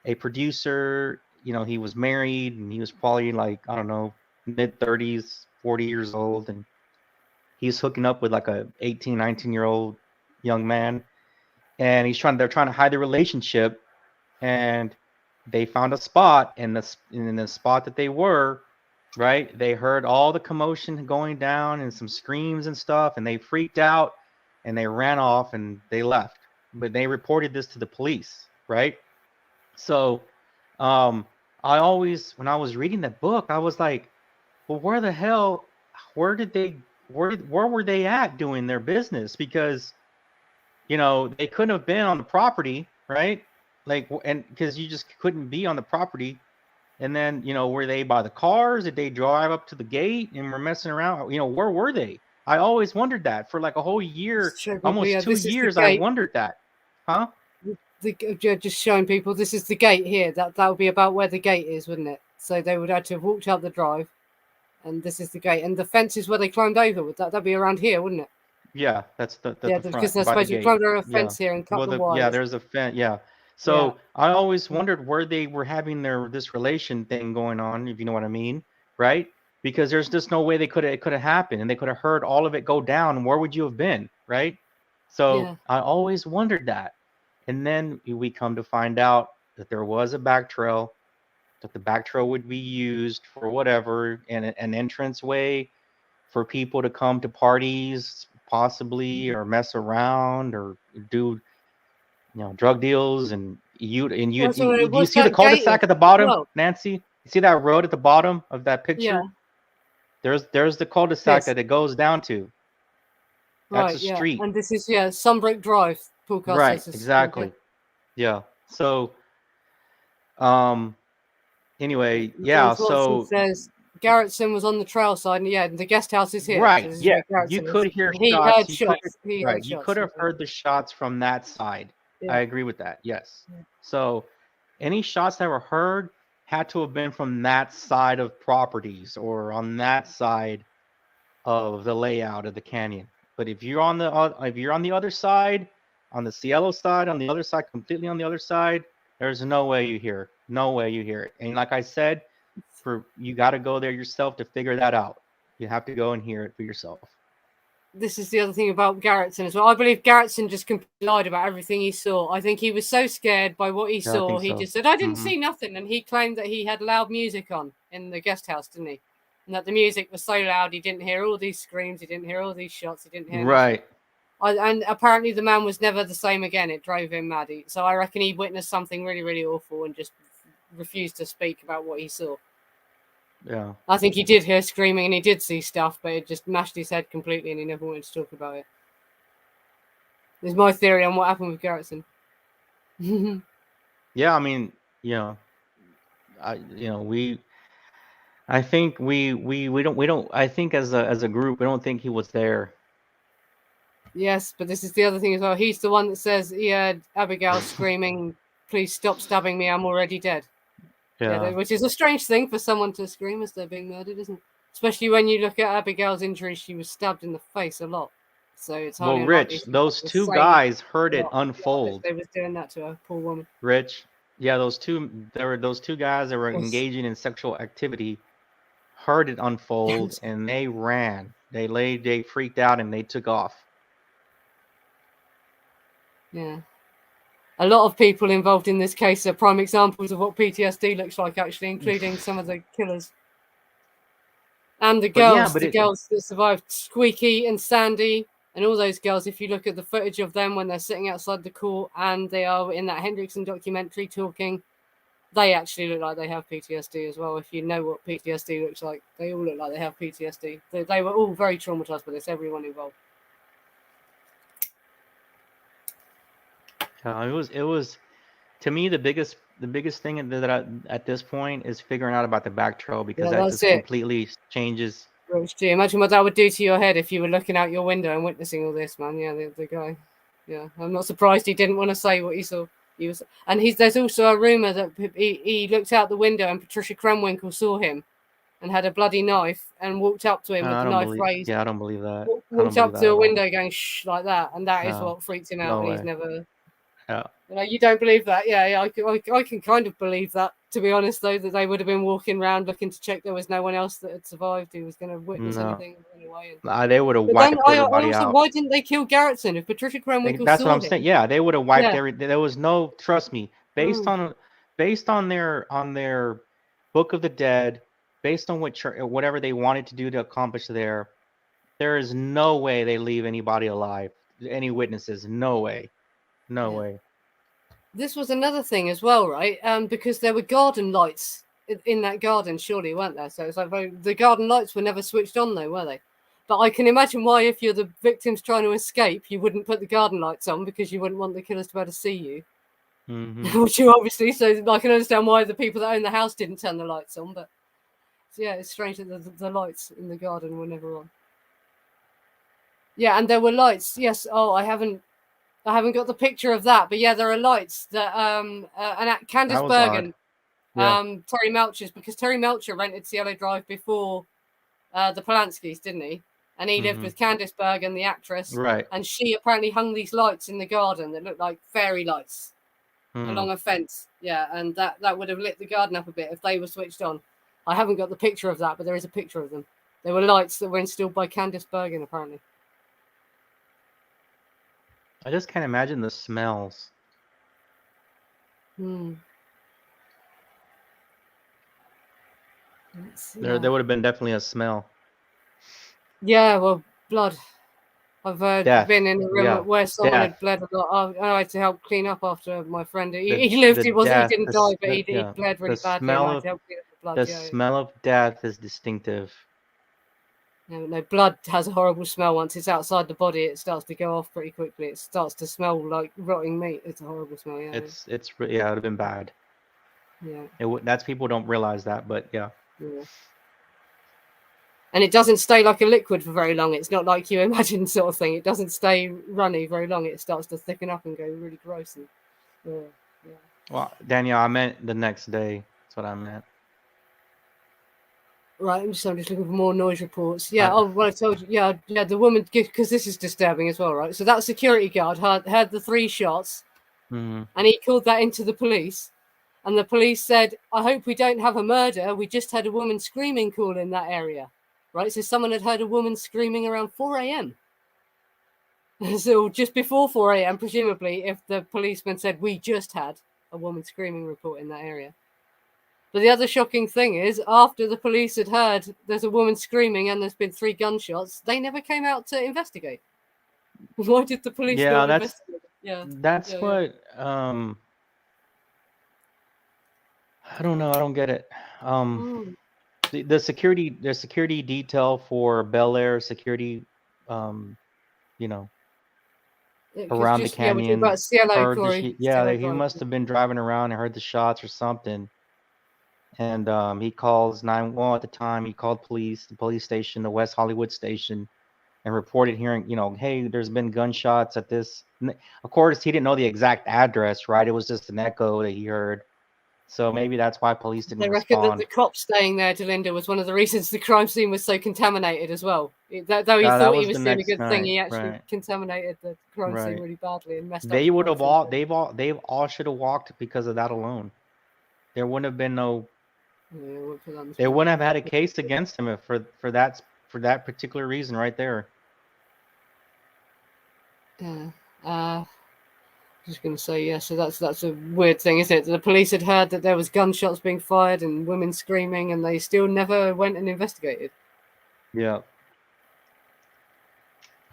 B: a producer. He was married, and he was probably like, I don't know, mid-30s, 40 years old, and he's hooking up with like a 18, 19-year-old young man, and they're trying to hide the relationship, and they found a spot, and in the spot that they were, right, they heard all the commotion going down and some screams and stuff, and they freaked out, and they ran off, and they left. But they reported this to the police, right? So I always, when I was reading that book, I was like, well, where were they at doing their business? Because they couldn't have been on the property, right? Like, and because you just couldn't be on the property. And then, were they by the cars? Did they drive up to the gate and were messing around? Where were they? I always wondered that for like a whole year, almost 2 years. I wondered that. Huh?
A: just showing people this is the gate here. That would be about where the gate is, wouldn't it? So they would have to have walked up the drive, and this is the gate, and the fence is where they climbed over. That'd be around here, wouldn't it?
B: Yeah, that's the
A: Because
B: front
A: they're
B: by the
A: supposed to
B: gate.
A: climb over a
B: Yeah.
A: fence here and cut
B: Well,
A: the
B: yeah,
A: wires.
B: there's a fence. Yeah.
A: Yeah.
B: So I always wondered where they were having this relation thing going on, if you know what I mean, right? Because there's just no way it could have happened, and they could have heard all of it go down. Where would you have been, right? So I always wondered that, and then we come to find out that there was a back trail, that the back trail would be used for whatever, and an entrance way for people to come to parties, possibly, or mess around, or do drug deals, and you do you see the cul-de-sac at the bottom, Nancy? You see that road at the bottom of that picture? Yeah. There's the cul-de-sac that it goes down to. That's a street.
A: And this is Sunbrick Drive.
B: Right, exactly. Yeah. So anyway, yeah. So
A: says Garrettson was on the trail side, and the guest house is here.
B: Right.
A: So
B: yeah. You could hear shots. You could have heard the shots from that side. I agree with that. Yes. Yeah. So any shots that were heard had to have been from that side of properties, or on that side of the layout of the canyon. But if you're on the other side, on the Cielo side, on the other side, completely on the other side, there's no way you hear. No way you hear it. And like I said, you got to go there yourself to figure that out. You have to go and hear it for yourself.
A: This is the other thing about Garrettson as well. I believe Garrettson just completely lied about everything he saw. I think he was so scared by what he saw. He just said, I didn't see nothing. And he claimed that he had loud music on in the guest house, didn't he? And that the music was so loud, he didn't hear all these screams. He didn't hear all these shots. He didn't hear
B: right.
A: And apparently the man was never the same again. It drove him mad. So I reckon he witnessed something really, really awful and just refused to speak about what he saw.
B: Yeah.
A: I think he did hear screaming and he did see stuff, but it just mashed his head completely and he never wanted to talk about it. There's my theory on what happened with Garrettson.
B: Yeah, I mean, I think we don't I think as a group we don't think he was there.
A: Yes, but this is the other thing as well. He's the one that says he heard Abigail screaming, "Please stop stabbing me, I'm already dead." Yeah, which is a strange thing for someone to scream as they're being murdered, isn't it? Especially when you look at Abigail's injuries, she was stabbed in the face a lot. So it's hardly
B: Rich, those two guys heard it unfold.
A: They was doing that to a poor woman.
B: Rich, yeah, those two guys that were engaging in sexual activity heard it unfold and they ran. They freaked out and they took off.
A: Yeah. A lot of people involved in this case are prime examples of what PTSD looks like, actually, including some of the killers. And the girls, girls that survived, Squeaky and Sandy, and all those girls, if you look at the footage of them when they're sitting outside the court and they are in that Hendrickson documentary talking, they actually look like they have PTSD as well. If you know what PTSD looks like, they all look like they have PTSD. They were all very traumatized by this, everyone involved.
B: It was to me the biggest thing that at this point is figuring out about the back trail, because that just completely changes.
A: Imagine what that would do to your head if you were looking out your window and witnessing all this, man. Yeah, the guy. Yeah, I'm not surprised he didn't want to say what he saw. There's also a rumor that he looked out the window and Patricia Krenwinkel saw him and had a bloody knife and walked up to him with the knife raised.
B: Yeah, I don't believe that.
A: Walked up to a window going shh like that, and that is what freaked him out. And he's never.
B: Yeah.
A: You don't believe that? Yeah, I can kind of believe that, to be honest, though, that they would have been walking around looking to check there was no one else that had survived who was going to witness anything.
B: They would have wiped everybody out.
A: Why didn't they kill Garrettson if Patricia Krenwinkel
B: That's what I'm saying. Yeah, they would have wiped everything. There was no, trust me, based on their Book of the Dead, based on whatever they wanted to do to accomplish there is no way they leave anybody alive, any witnesses. No way. No way.
A: This was another thing as well, right? Because there were garden lights in that garden, surely, weren't there? So it's like the garden lights were never switched on, though, were they? But I can imagine why, if you're the victims trying to escape, you wouldn't put the garden lights on, because you wouldn't want the killers to be able to see you. Mm-hmm. Which you obviously, so I can understand why the people that own the house didn't turn the lights on. But yeah, it's strange that the lights in the garden were never on. Yeah, and there were lights. Yes. Oh, I haven't I haven't got the picture of that, but yeah, there are lights that and Candice
B: That was
A: Bergen,
B: odd. Yeah.
A: Terry Melcher's, because Terry Melcher rented Cielo Drive before the Polanskis, didn't he? And he lived with Candice Bergen, the actress,
B: Right.
A: and she apparently hung these lights in the garden that looked like fairy lights along a fence. Yeah, and that would have lit the garden up a bit if they were switched on. I haven't got the picture of that, but there is a picture of them. There were lights that were installed by Candice Bergen, apparently.
B: I just can't imagine the smells.
A: There
B: There would have been definitely a smell.
A: Yeah, well, blood. I've been in a room where someone had bled a lot. I had to help clean up after my friend. He lived. He didn't die, but he bled really badly. And I had to help clean up the blood.
B: The smell of death is distinctive.
A: No, blood has a horrible smell. Once it's outside the body, it starts to go off pretty quickly. It starts to smell like rotting meat. It's a horrible smell. Yeah,
B: it would have been bad.
A: Yeah,
B: that's people don't realize that, but yeah.
A: And it doesn't stay like a liquid for very long. It's not like you imagine, sort of thing. It doesn't stay runny very long. It starts to thicken up and go really gross. And,
B: Well, Danielle, I meant the next day. That's what I meant.
A: Right, I'm just looking for more noise reports. Yeah, I told you. Yeah, the woman, because this is disturbing as well, right? So that security guard had the 3 shots, and he called that into the police. And the police said, I hope we don't have a murder. We just had a woman screaming call in that area. Right, so someone had heard a woman screaming around 4 a.m. So just before 4 a.m., presumably, if the policeman said, we just had a woman screaming report in that area. But the other shocking thing is, after the police had heard there's a woman screaming and there's been 3 gunshots, they never came out to investigate. Why did the police not investigate?
B: That's what, I don't know. I don't get it. The security detail for Bel Air security, around the canyon.
A: About Cielo,
B: he must have been driving around and heard the shots or something. And he calls 911 at the time. He called the police station, the West Hollywood station, and reported hearing, hey, there's been gunshots at this. Of course, he didn't know the exact address, right? It was just an echo that he heard. So maybe that's why police didn't respond.
A: They reckon that the cops staying there, Delinda, was one of the reasons the crime scene was so contaminated as well. Though he thought he was doing a good thing, he actually contaminated the crime scene really badly and messed up.
B: They would have all, they've all should have walked because of that alone. There wouldn't have been no. They wouldn't have had a case against him for that particular reason right there.
A: Yeah. Just going to say, so that's a weird thing, isn't it? The police had heard that there was gunshots being fired and women screaming, and they still never went and investigated.
B: Yeah.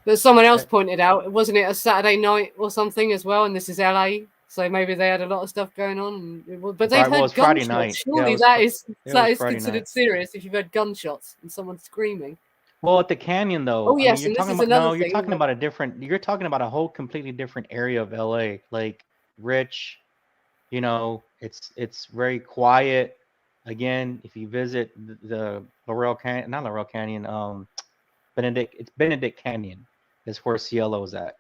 A: But someone else pointed out, wasn't it a Saturday night or something as well? And this is LA, so maybe they had a lot of stuff going on. But they've heard gunshots. Surely that is considered serious if you've heard gunshots and someone screaming.
B: Well, at the canyon, though.
A: Oh yes,
B: you're talking about You're talking about a whole completely different area of LA, like rich. It's very quiet. Again, if you visit the Benedict Canyon is where Cielo's at.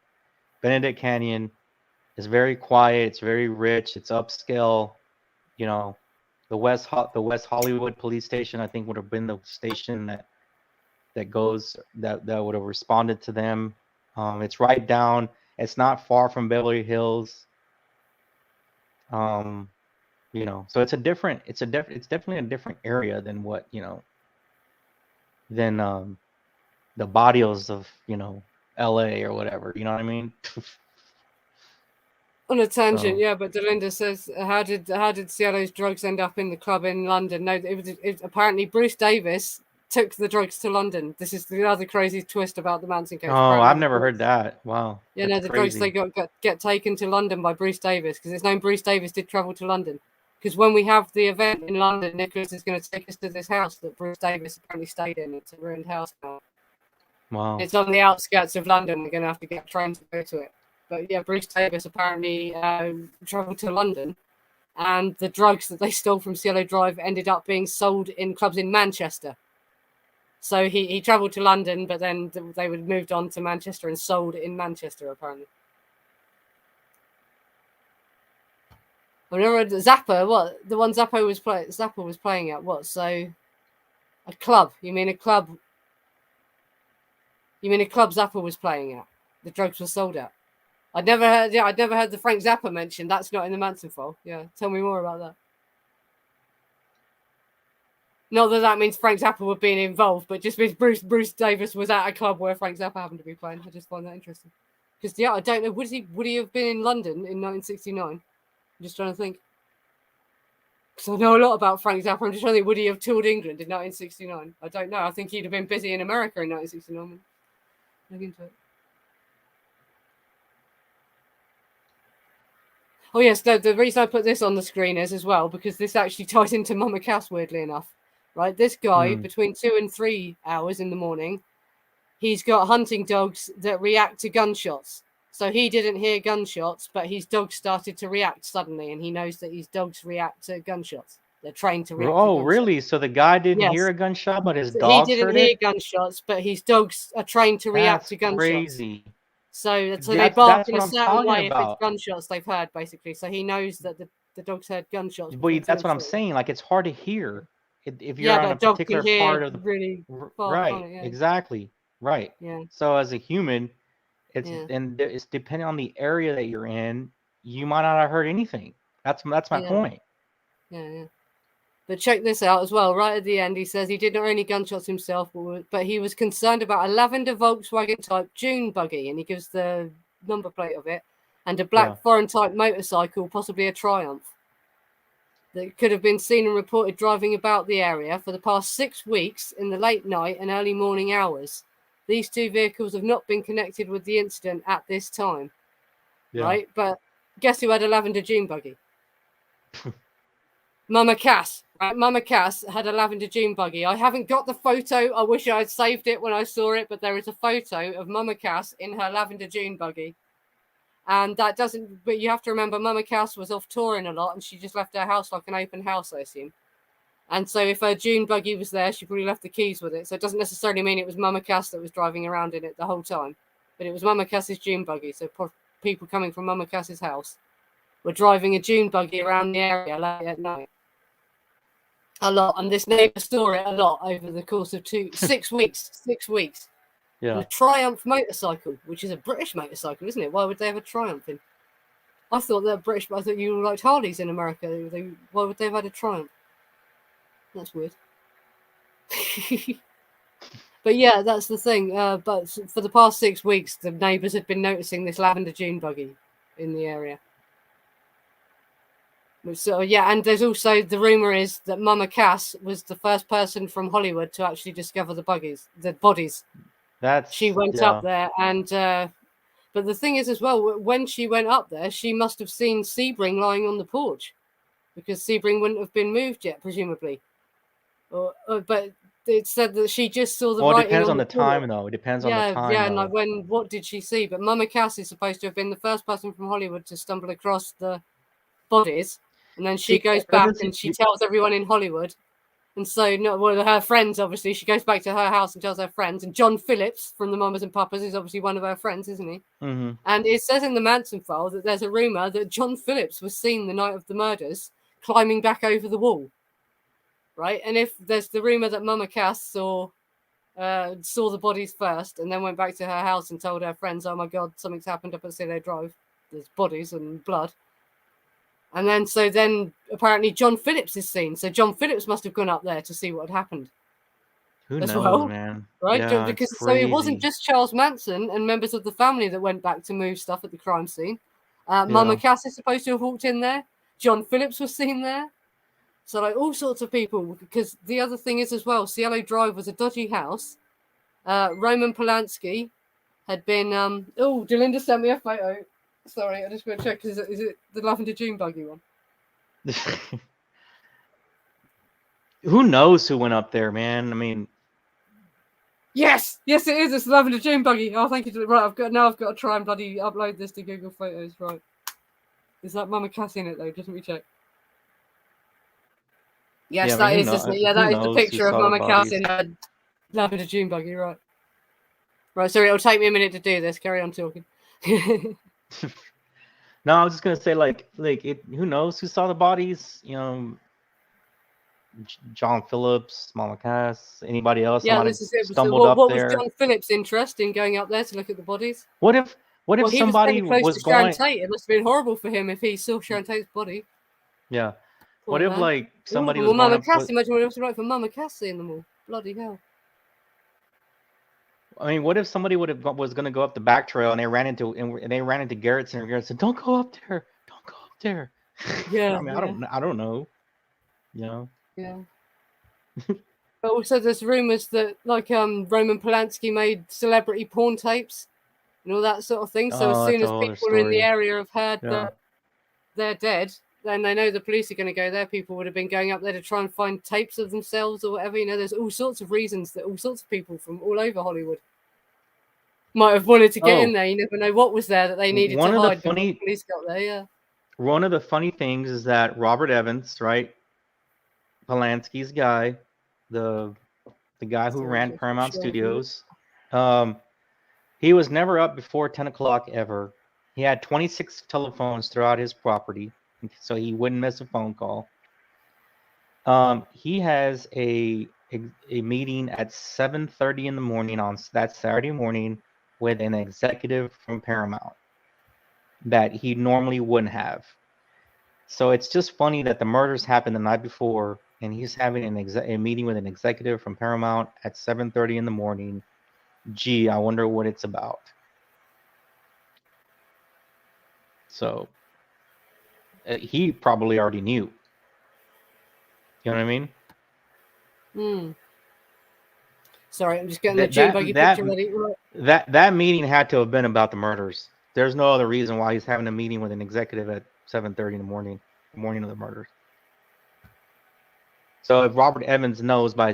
B: Benedict Canyon is very quiet. It's very rich. It's upscale. The West Hollywood police station, I think, would have been the station that would have responded to them. It's right down. It's not far from Beverly Hills. So it's definitely a different area than what than the barrios of LA or whatever. You know what I mean?
A: On a tangent, but Delinda says, how did Cielo's drugs end up in the club in London? No, it apparently Bruce Davis took the drugs to London. This is the other crazy twist about the Manson case.
B: Oh, I've never heard that. Wow.
A: Yeah, the drugs they get taken to London by Bruce Davis, because it's known Bruce Davis did travel to London. Because when we have the event in London, Nicholas is going to take us to this house that Bruce Davis apparently stayed in. It's a ruined house now.
B: Wow.
A: It's on the outskirts of London. We're going to have to get a train to go to it. But yeah, Bruce Davis apparently traveled to London, and the drugs that they stole from Cielo Drive ended up being sold in clubs in Manchester. So he travelled to London, but then they would moved on to Manchester and sold in Manchester, apparently. I've never heard Zappa. What the one Zappa was playing at? What? So a club? You mean a club? You mean a club Zappa was playing at? The drugs were sold at. I'd never heard. Yeah, I'd never heard the Frank Zappa mentioned. That's not in the Manson file. Yeah, tell me more about that. Not that that means Frank Zappa would be involved, but just means Bruce Davis was at a club where Frank Zappa happened to be playing. I just find that interesting. Because yeah, I don't know. Would he have been in London in 1969? I'm just trying to think. Because I know a lot about Frank Zappa. I'm just trying to think. Would he have toured England in 1969? I don't know. I think he'd have been busy in America in 1969. Look into it. Oh yes, the reason I put this on the screen is as well because this actually ties into Mama Cass, weirdly enough. Right, this guy between 2 and 3 hours in the morning, he's got hunting dogs that react to gunshots. So he didn't hear gunshots, but his dogs started to react suddenly, and he knows that his dogs react to gunshots. They're trained to react.
B: Oh, really? So the guy didn't hear a gunshot, but his dogs heard it?
A: He didn't hear gunshots, but his dogs are trained to react to gunshots.
B: Crazy.
A: So they bark in a certain way if it's gunshots they've heard, basically. So he knows that the dogs heard gunshots.
B: But that's what I'm saying. Like, it's hard to hear if you're on a particular part of the
A: really far,
B: right. Exactly. Right.
A: Yeah.
B: So as a human, it's depending on the area that you're in. You might not have heard anything. That's my point.
A: Yeah. But check this out as well. Right at the end, he says he did not hear any gunshots himself, but he was concerned about a lavender Volkswagen type Dune buggy, and he gives the number plate of it, and a black foreign type motorcycle, possibly a Triumph, that could have been seen and reported driving about the area for the past 6 weeks in the late night and early morning hours. These two vehicles have not been connected with the incident at this time. Yeah. Right? But guess who had a lavender Dune buggy? Mama Cass. Right? Mama Cass had a lavender Dune buggy. I haven't got the photo. I wish I had saved it when I saw it, but there is a photo of Mama Cass in her lavender Dune buggy. And that doesn't, but you have to remember Mama Cass was off touring a lot and she just left her house like an open house, I assume. And so if her Dune buggy was there, she probably left the keys with it. So it doesn't necessarily mean it was Mama Cass that was driving around in it the whole time. But it was Mama Cass's Dune buggy. So people coming from Mama Cass's house were driving a Dune buggy around the area late at night. A lot. And this neighbour saw it a lot over the course of 6 weeks. 6 weeks. Yeah. And a Triumph motorcycle, which is a British motorcycle, isn't it? Why would they have a Triumph in? I thought they're British, but I thought you liked Harleys in America. Why would they have had a Triumph? That's weird. But yeah, that's the thing. But for the past 6 weeks, the neighbours had been noticing this lavender Dune buggy in the area. So yeah, and there's also the rumor is that Mama Cass was the first person from Hollywood to actually discover the bodies. She went up there, and but the thing is as well, when she went up there, she must have seen Sebring lying on the porch, because Sebring wouldn't have been moved yet, presumably. But it said that she just saw the.
B: Well, it depends on the time, though. It depends on the time.
A: Yeah, and like what did she see? But Mama Cass is supposed to have been the first person from Hollywood to stumble across the bodies, and then she goes back and she tells everyone in Hollywood. And so, one of her friends, obviously, she goes back to her house and tells her friends. And John Phillips from the Mamas and Papas is obviously one of her friends, isn't he? Mm-hmm. And it says in the Manson file that there's a rumor that John Phillips was seen the night of the murders climbing back over the wall. Right? And if there's the rumor that Mama Cass saw the bodies first and then went back to her house and told her friends, oh my God, something's happened up at Cielo Drive. There's bodies and blood. And then apparently John Phillips is seen. So John Phillips must have gone up there to see what had happened.
B: Who knows, man?
A: Right?
B: Yeah,
A: because so it wasn't just Charles Manson and members of the family that went back to move stuff at the crime scene. Mama Cass is supposed to have walked in there. John Phillips was seen there. So like all sorts of people. Because the other thing is as well, Cielo Drive was a dodgy house. Roman Polanski had been. Delinda sent me a photo. Sorry, I just want to check. Is it the lavender Dune buggy one?
B: Who knows who went up there, man? I mean,
A: yes, it is. It's the lavender Dune buggy. Oh, thank you. Right, I've got to try and bloody upload this to Google Photos. Right, is that Mama Cass in it though? Just let me check. Yes, that is, isn't it? Yeah, that is the picture of Mama Cass in her lavender Dune buggy. Right. Right. Sorry, it'll take me a minute to do this. Carry on talking.
B: No, I was just gonna say like who knows who saw the bodies? John Phillips, Mama Cass, anybody else that
A: Yeah,
B: might have
A: this is it. So
B: stumbled up
A: what was
B: there.
A: John Phillips' interest in going up there to look at the bodies?
B: What if
A: Well, he was
B: somebody
A: pretty close
B: was
A: to Sharon
B: going?
A: Tate. It must have been horrible for him if he saw Sharon Tate's body.
B: Yeah. What
A: Poor
B: if
A: man.
B: like
A: All of
B: somebody
A: them.
B: was
A: Well,
B: going
A: Mama
B: up
A: Cass.
B: with?
A: Imagine what it was like for Mama Cass seeing them all. Bloody hell.
B: I mean, what if somebody was going to go up the back trail and they ran into Garrettson and Garrett said, "Don't go up there, don't go up there."
A: Yeah,
B: I mean,
A: yeah,
B: I don't know, you know.
A: yeah. But also, there's rumors that Roman Polanski made celebrity porn tapes and all that sort of thing. So as
B: Oh,
A: soon
B: that's a
A: as
B: whole other
A: people in the
B: story.
A: area have heard
B: Yeah.
A: that they're dead, then they know the police are going to go there. People would have been going up there to try and find tapes of themselves or whatever. There's all sorts of reasons that all sorts of people from all over Hollywood might have wanted to get in
B: Oh,
A: there. You never know what was there that they needed to hide before the police got there. Yeah.
B: One of the funny things is that Robert Evans, right, Polanski's guy, the guy who ran Paramount Studios, he was never up before 10 o'clock ever. He had 26 telephones throughout his property, so he wouldn't miss a phone call. He has a meeting at 7:30 in the morning on that Saturday morning with an executive from Paramount that he normally wouldn't have. So it's just funny that the murders happened the night before, and he's having a meeting with an executive from Paramount at 7:30 in the morning. Gee, I wonder what it's about. So he probably already knew. You know what I mean?
A: Sorry, I'm just getting the June Buggy picture ready.
B: That meeting had to have been about the murders. There's no other reason why he's having a meeting with an executive at 7:30 in the morning of the murders. So if Robert Evans knows but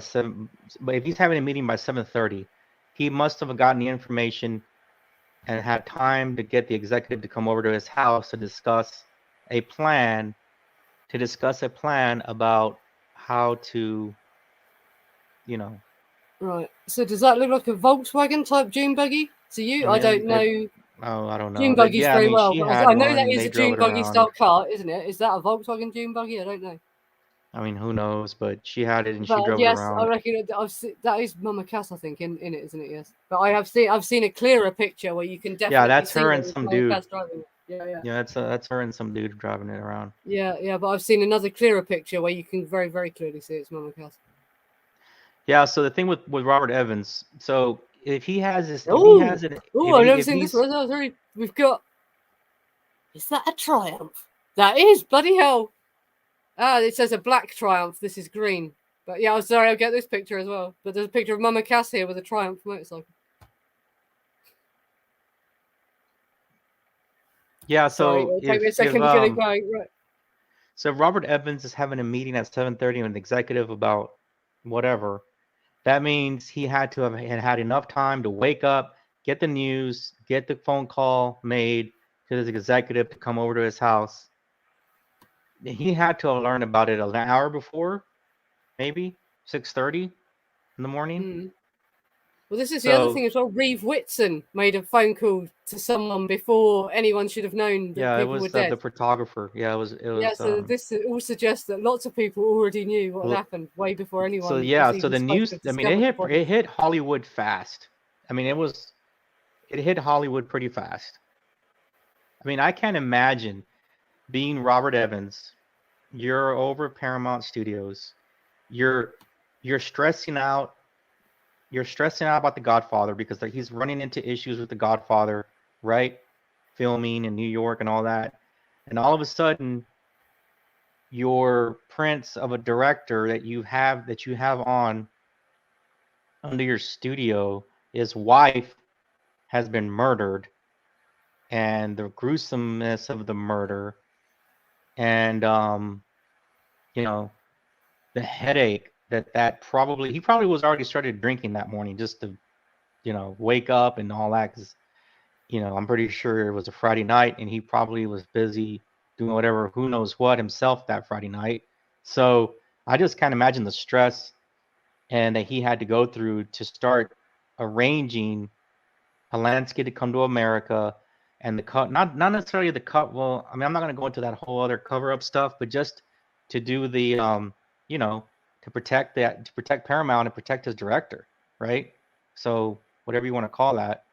B: if he's having a meeting by 7:30, he must have gotten the information and had time to get the executive to come over to his house to discuss a plan about how to,
A: Right. So does that look like a Volkswagen type June Buggy to you? I don't know.
B: Oh, I don't know.
A: Dune Buggies very well,
B: she
A: but
B: had
A: I know
B: one.
A: that is
B: They
A: a
B: drove
A: Dune
B: it
A: Buggy
B: around.
A: style car, isn't it? Is that a Volkswagen Dune Buggy? I don't know.
B: I mean, who knows? But she had it and
A: But
B: she drove
A: yes,
B: it around.
A: I reckon that is Mama Cass, I think, in it, isn't it? Yes. But I've seen a clearer picture where you can definitely
B: that's
A: see
B: her
A: that
B: and
A: it's
B: some
A: Mama
B: dude.
A: Cass driving it. Yeah.
B: Yeah, that's her and some dude driving it around.
A: Yeah. But I've seen another clearer picture where you can very, very clearly see it's Mama Cass.
B: Yeah. So the thing with Robert Evans, so if he has this,
A: I've never seen this one. We've got. Is that a Triumph? That is, bloody hell. Ah, it says a black Triumph. This is green. But yeah, I'm sorry, I'll get this picture as well. But there's a picture of Mama Cass here with a Triumph motorcycle.
B: Yeah,
A: sorry,
B: so
A: it'll take me a second to get it going. Right.
B: So Robert Evans is having a meeting at 7:30 with an executive about whatever. That means he had to have had enough time to wake up, get the news, get the phone call made to his executive to come over to his house. He had to have learned about it an hour before, maybe 6:30 in the morning.
A: Well, this is the other thing as well. Reeve Whitson made a phone call to someone before anyone should have known that people were dead.
B: The photographer. Yeah, it was.
A: Yeah, so this all suggests that lots of people already knew what happened way before anyone.
B: So the news. I mean, it hit Hollywood fast. I mean, it hit Hollywood pretty fast. I mean, I can't imagine being Robert Evans. You're over Paramount Studios. You're stressing out. You're stressing out about The Godfather because he's running into issues with The Godfather, right? Filming in New York and all that. And all of a sudden, your prince of a director that you have on under your studio, his wife has been murdered, and the gruesomeness of the murder, and the headache that probably he probably was already started drinking that morning just to wake up and all that, because I'm pretty sure it was a Friday night and he probably was busy doing whatever, who knows what himself that Friday night. So I just can't imagine the stress and that he had to go through to start arranging Polanski to come to America, and the cut, not necessarily the cut. Well, I mean, I'm not going to go into that whole other cover up stuff, but just to do the you know, to protect Paramount and protect his director, right? So whatever you want to call that.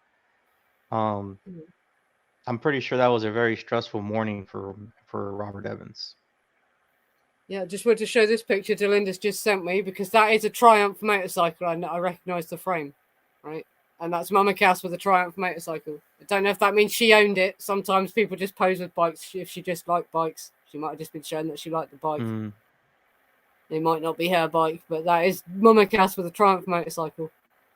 B: I'm pretty sure that was a very stressful morning for Robert Evans.
A: Yeah, just wanted to show this picture Delinda's just sent me because that is a Triumph motorcycle. I recognise the frame, right? And that's Mama Cass with a Triumph motorcycle. I don't know if that means she owned it. Sometimes people just pose with bikes if she just liked bikes. She might have just been shown that she liked the bike. It might not be her bike, but that is Mama Cass with a Triumph motorcycle.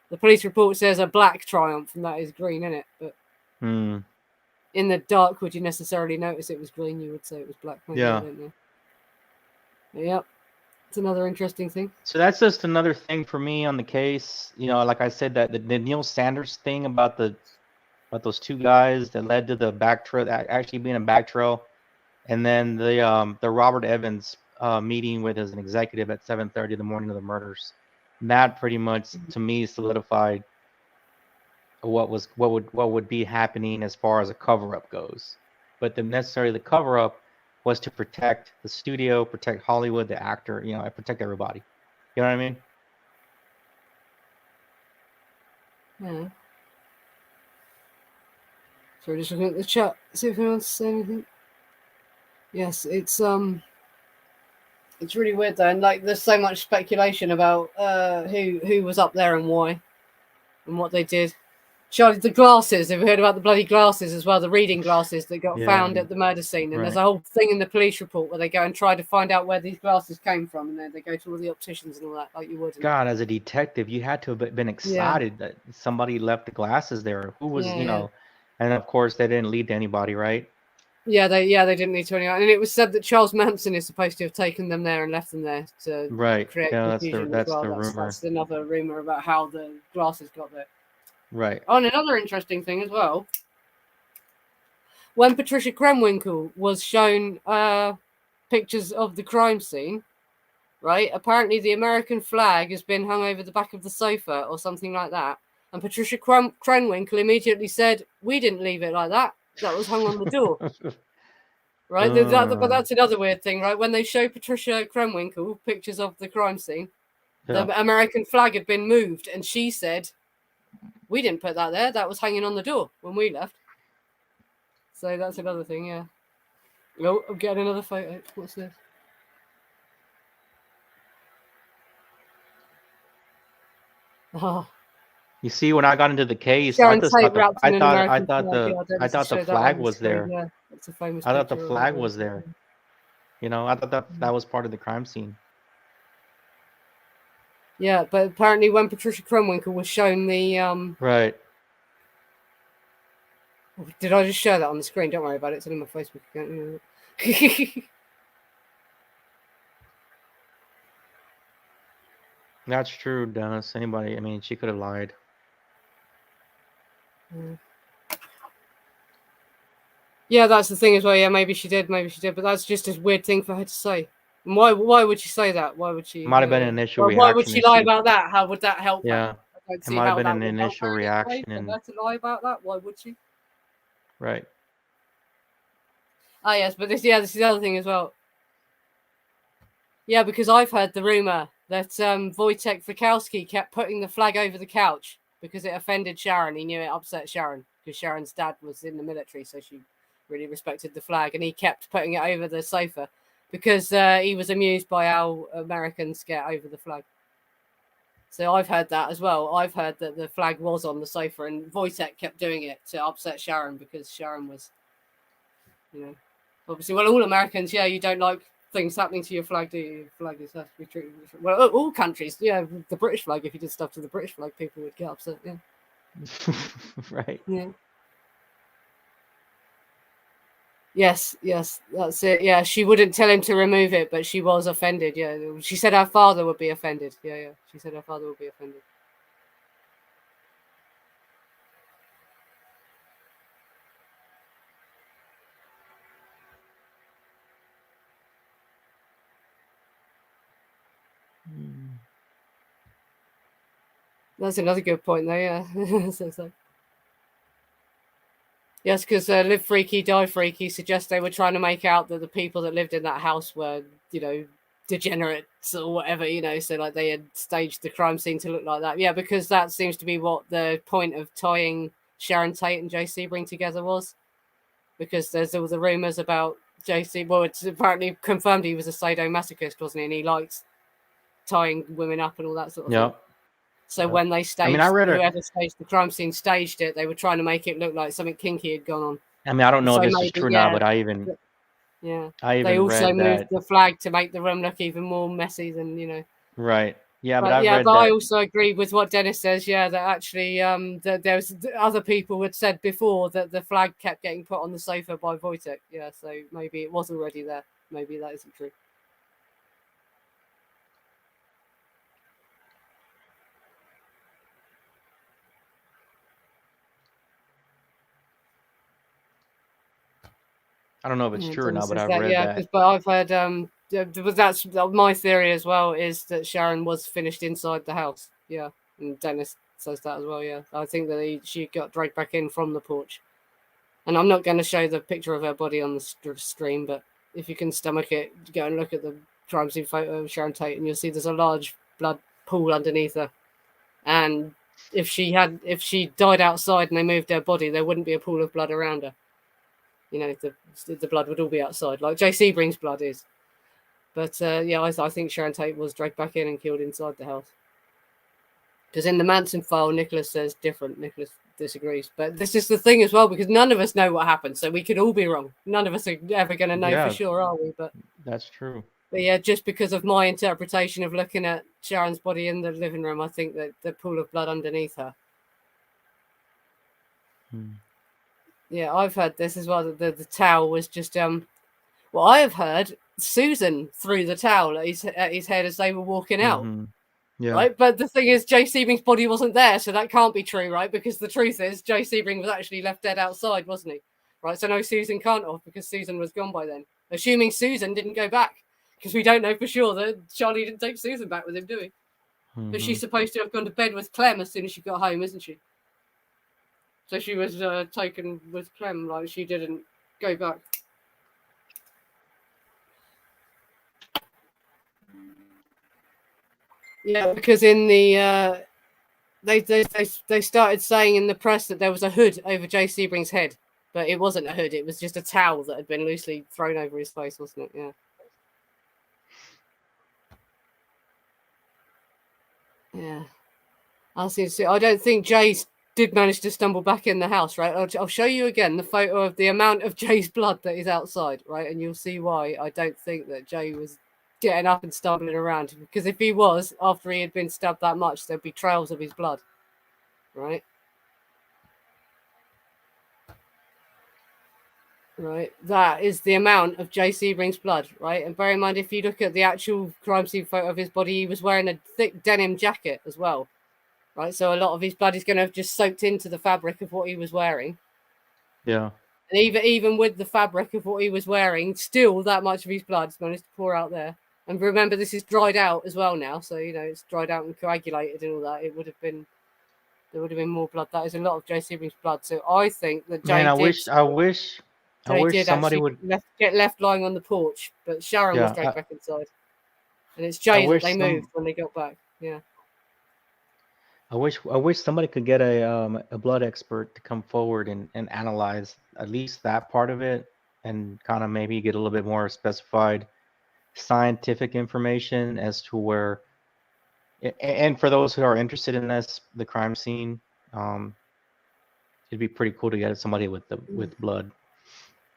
A: The police report says a black Triumph, and that is green in it. But in the dark, would you necessarily notice it was green? You would say it was black. Maybe,
B: yeah.
A: I don't know. Yep. It's another interesting thing.
B: So that's just another thing for me on the case. You know, like I said, that the Neil Sanders thing about those two guys that led to the back trail actually being a back trail, and then the Robert Evans meeting with as an executive at 7:30 in the morning of the murders. That pretty much to me solidified what would be happening as far as a cover up goes. But the cover up was to protect the studio, protect Hollywood, the actor, you know, protect everybody. You know what I mean?
A: Yeah. So we're just looking at the chat, see if anyone wants to say anything. Yes, it's really weird though, and like there's so much speculation about who was up there and why, and what they did. Charlie, the glasses. Have you heard about the bloody glasses as well? The reading glasses that got found at the murder scene. And there's a whole thing in the police report where they go and try to find out where these glasses came from. And then they go to all the opticians and all that, like you would.
B: God, as a detective, you had to have been excited that somebody left the glasses there. Who was, you know, and of course they didn't lead to anybody, right?
A: Yeah, they didn't lead to anyone. And it was said that Charles Manson is supposed to have taken them there and left them there to create confusion as well.
B: The rumor.
A: That's another rumor about how the glasses got there.
B: Right.
A: Oh, and another interesting thing as well. When Patricia Krenwinkel was shown pictures of the crime scene, right? Apparently the American flag has been hung over the back of the sofa or something like that. And Patricia Krenwinkel immediately said, "We didn't leave it like that. That was hung on the door." Right? But that's another weird thing, right? When they show Patricia Krenwinkel pictures of the crime scene, the American flag had been moved, and she said, "We didn't put that there. That was hanging on the door when we left." So that's another thing, yeah. Oh, I'm getting another photo. What's this?
B: Oh. You see, when I got into the case, I thought the flag was there.
A: Yeah, it's a famous.
B: I thought the flag was there. You know, I thought that was part of the crime scene.
A: Yeah, but apparently when Patricia Krenwinkel was shown the
B: right.
A: Did I just share that on the screen? Don't worry about it. It's in my Facebook account.
B: That's true, Dennis. I mean, she could have lied.
A: Yeah, that's the thing as well. Yeah, maybe she did, but that's just a weird thing for her to say. And why would she say that? Why would she?
B: Might have been an initial reaction.
A: Why would she lie about that? How would that help
B: her?
A: It
B: might have been an initial reaction.
A: For her to lie about that? Why would she?
B: Right.
A: Ah, yes, but this is the other thing as well. Yeah, because I've heard the rumor that Wojtek Frykowski kept putting the flag over the couch because it offended Sharon. He knew it upset Sharon because Sharon's dad was in the military, so she really respected the flag, and he kept putting it over the sofa because he was amused by how Americans get over the flag. So I've heard that as well. I've heard that the flag was on the sofa, and Wojtek kept doing it to upset Sharon because Sharon was, obviously, well, all Americans, you don't like things happening to your flag, do you? Flag is has to be treated. Well, all countries, the British flag. If you did stuff to the British flag, people would get upset. Yeah.
B: Right.
A: Yeah. Yes, that's it. Yeah, she wouldn't tell him to remove it, but she was offended. Yeah, she said her father would be offended. Yeah. She said her father would be offended. That's another good point, though. Yeah. So. Yes, because Live Freaky, Die Freaky suggests they were trying to make out that the people that lived in that house were, degenerates or whatever, so like they had staged the crime scene to look like that. Yeah, because that seems to be what the point of tying Sharon Tate and Jay Sebring together was. Because there's all the rumours about JC. Well, it's apparently confirmed he was a sadomasochist, wasn't he? And he likes tying women up and all that sort of thing. So when they staged, whoever staged the crime scene staged it, they were trying to make it look like something kinky had gone on.
B: I mean, I don't know if this is true now, but I even
A: they also moved the flag to make the room look even more messy than.
B: Right. Yeah, but
A: I also agree with what Dennis says. Yeah, that actually, that there was other people had said before that the flag kept getting put on the sofa by Wojtek. Yeah, so maybe it was already there. Maybe that isn't true.
B: I don't know if it's true or not, but I've read that.
A: But I've heard that's my theory as well, is that Sharon was finished inside the house. Yeah, and Dennis says that as well. Yeah, I think that she got dragged back in from the porch. And I'm not going to show the picture of her body on the stream, but if you can stomach it, go and look at the crime scene photo of Sharon Tate, and you'll see there's a large blood pool underneath her. And if she died outside and they moved her body, there wouldn't be a pool of blood around her. The blood would all be outside, like Jay Sebring's blood is. But I think Sharon Tate was dragged back in and killed inside the house. Because in the Manson file, Nicholas says different. Nicholas disagrees. But this is the thing as well, because none of us know what happened, so we could all be wrong. None of us are ever going to know for sure, are we? But
B: that's true.
A: But yeah, just because of my interpretation of looking at Sharon's body in the living room, I think that the pool of blood underneath her. Yeah, I've heard this as well. The towel was just well, I have heard Susan threw the towel at his head as they were walking out.
B: Yeah.
A: Right, but the thing is, Jay Sebring's body wasn't there, so that can't be true, right? Because the truth is, Jay Sebring was actually left dead outside, wasn't he? Right, so no, Susan can't have, because Susan was gone by then. Assuming Susan didn't go back, because we don't know for sure that Charlie didn't take Susan back with him, do we? But she's supposed to have gone to bed with Clem as soon as she got home, isn't she? So she was taken with Clem, like she didn't go back. Yeah, because in the they started saying in the press that there was a hood over Jay Sebring's head, but it wasn't a hood; it was just a towel that had been loosely thrown over his face, wasn't it? Yeah. Yeah. I don't think Jay did manage to stumble back in the house, right? I'll show you again the photo of the amount of Jay's blood that is outside, right? And you'll see why I don't think that Jay was getting up and stumbling around, because if he was, after he had been stabbed that much, there'd be trails of his blood, right? Right, that is the amount of Jay Sebring's blood, right? And bear in mind, if you look at the actual crime scene photo of his body, he was wearing a thick denim jacket as well, right? So a lot of his blood is going to have just soaked into the fabric of what he was wearing.
B: Yeah.
A: And even with the fabric of what he was wearing, still that much of his blood's managed to pour out there. And remember, this is dried out as well now, so it's dried out and coagulated and all that. There would have been more blood. That is a lot of Jay Sebring's blood. So I think that Jay
B: I wish somebody would
A: get left lying on the porch, but Sharon was dragged back inside, and it's Jay that they moved when they got back. Yeah.
B: I wish somebody could get a blood expert to come forward and analyze at least that part of it, and kind of maybe get a little bit more specified scientific information as to where, and for those who are interested in the crime scene, it'd be pretty cool to get somebody with blood.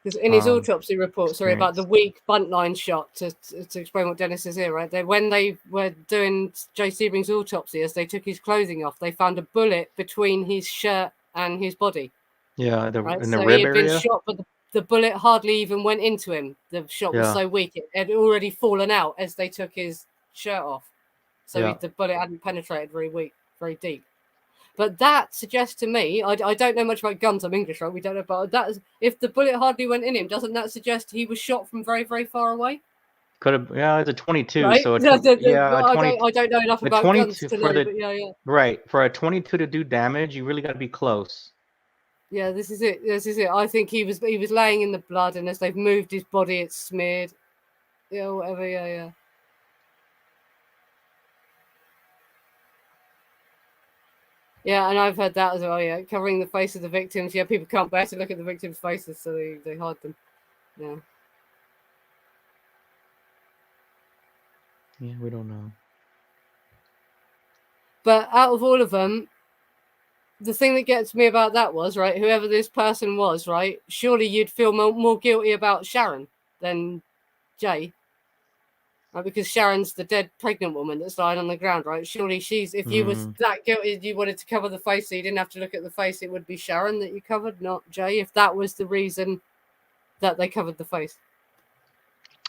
A: Because in his autopsy report, about the weak buntline shot, to explain what Dennis is here, right? When they were doing Jay Sebring's autopsy, as they took his clothing off, they found a bullet between his shirt and his body.
B: Yeah, in the
A: rib
B: area.
A: He had been shot, but the bullet hardly even went into him. The shot was so weak; it had already fallen out as they took his shirt off. So the bullet hadn't penetrated very deep. But that suggests to me, I don't know much about guns. I'm English, right? We don't know about that. If the bullet hardly went in him, doesn't that suggest he was shot from very, very far away?
B: Could have. Yeah, it's a 22.
A: Right?
B: So
A: I don't know enough about guns to know. But
B: Right, for a 22 to do damage, you really got to be close.
A: Yeah, this is it. This is it. I think he was laying in the blood, and as they've moved his body, it's smeared. Yeah, whatever. Yeah, yeah. Yeah, and I've heard that as well. Yeah, covering the face of the victims. Yeah, people can't bear to look at the victims' faces, so they hide them. Yeah.
B: Yeah, we don't know.
A: But out of all of them, the thing that gets me about that was, right, whoever this person was, right, surely you'd feel more guilty about Sharon than Jay. Right, because Sharon's the dead pregnant woman that's lying on the ground, right? Surely she's, if you was that guilty, you wanted to cover the face so you didn't have to look at the face, it would be Sharon that you covered, not Jay, if that was the reason that they covered the face.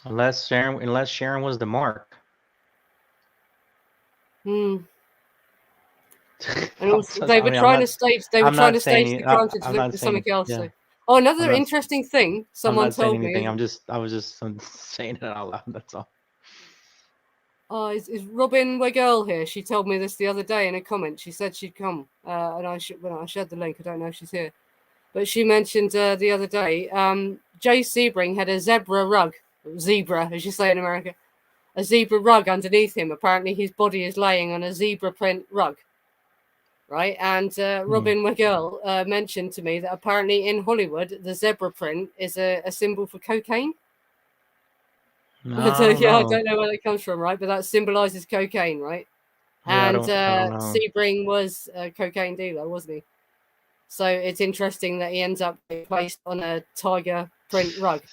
B: Unless Sharon was the mark.
A: And also, they were trying to stage the crime to look for something else.
B: Yeah.
A: So. Oh, another interesting thing someone told me.
B: I was just saying it out loud. That's all.
A: Oh, is Robin Wegirl here? She told me this the other day in a comment. She said she'd come, and I shared the link. I don't know if she's here, but she mentioned the other day. Jay Sebring had a zebra, as you say in America, a zebra rug underneath him. Apparently, his body is laying on a zebra print rug. Right, and Robin Wegirl mentioned to me that apparently in Hollywood, the zebra print is a symbol for cocaine.
B: No,
A: I don't know where that comes from, right? But that symbolizes cocaine, right?
B: Yeah,
A: And
B: I don't know.
A: Sebring was a cocaine dealer, wasn't he? So it's interesting that he ends up being placed on a tiger print rug.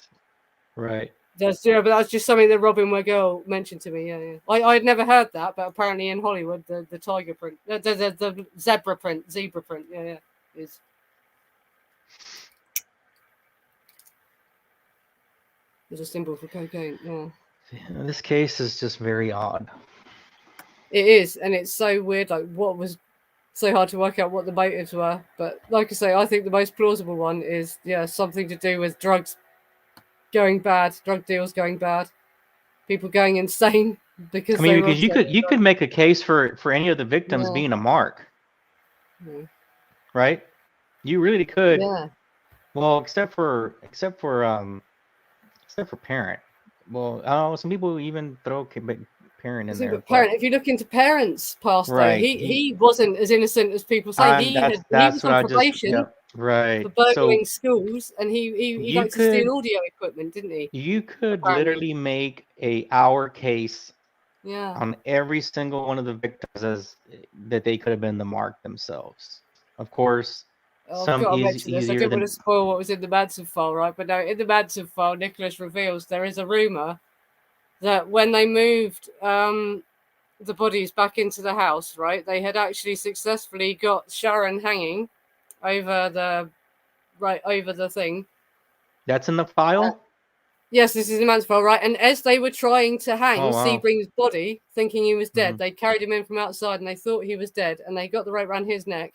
B: Right.
A: But that's just something that Robin Wegirl mentioned to me. Yeah. I had never heard that, but apparently in Hollywood, the tiger print, the zebra print, is. There's a symbol for cocaine. Yeah.
B: This case is just very odd.
A: It is, and it's so weird. Like, what was so hard to work out what the motives were? But like I say, I think the most plausible one is something to do with drugs going bad, drug deals going bad, people going insane because
B: because you could make a case for any of the victims being a mark, right? You really could.
A: Yeah.
B: Well, except for parent. Well, I don't know, some people even throw parent in there.
A: Parent, if you look into parents' past, though, he wasn't as innocent as people say. He was on probation for burgling schools, and he liked to steal audio equipment, didn't he?
B: You could literally make a hour case on every single one of the victims as that they could have been the mark themselves. Of course,
A: I've got to mention this. I didn't want to spoil what was in the Manson file, right? But no, in the Manson file, Nicholas reveals there is a rumor that when they moved the bodies back into the house, right, they had actually successfully got Sharon hanging over the thing.
B: That's in the file?
A: Yes, this is the Manson file, right? And as they were trying to hang Sebring's body, thinking he was dead, they carried him in from outside and they thought he was dead, and they got the rope around his neck.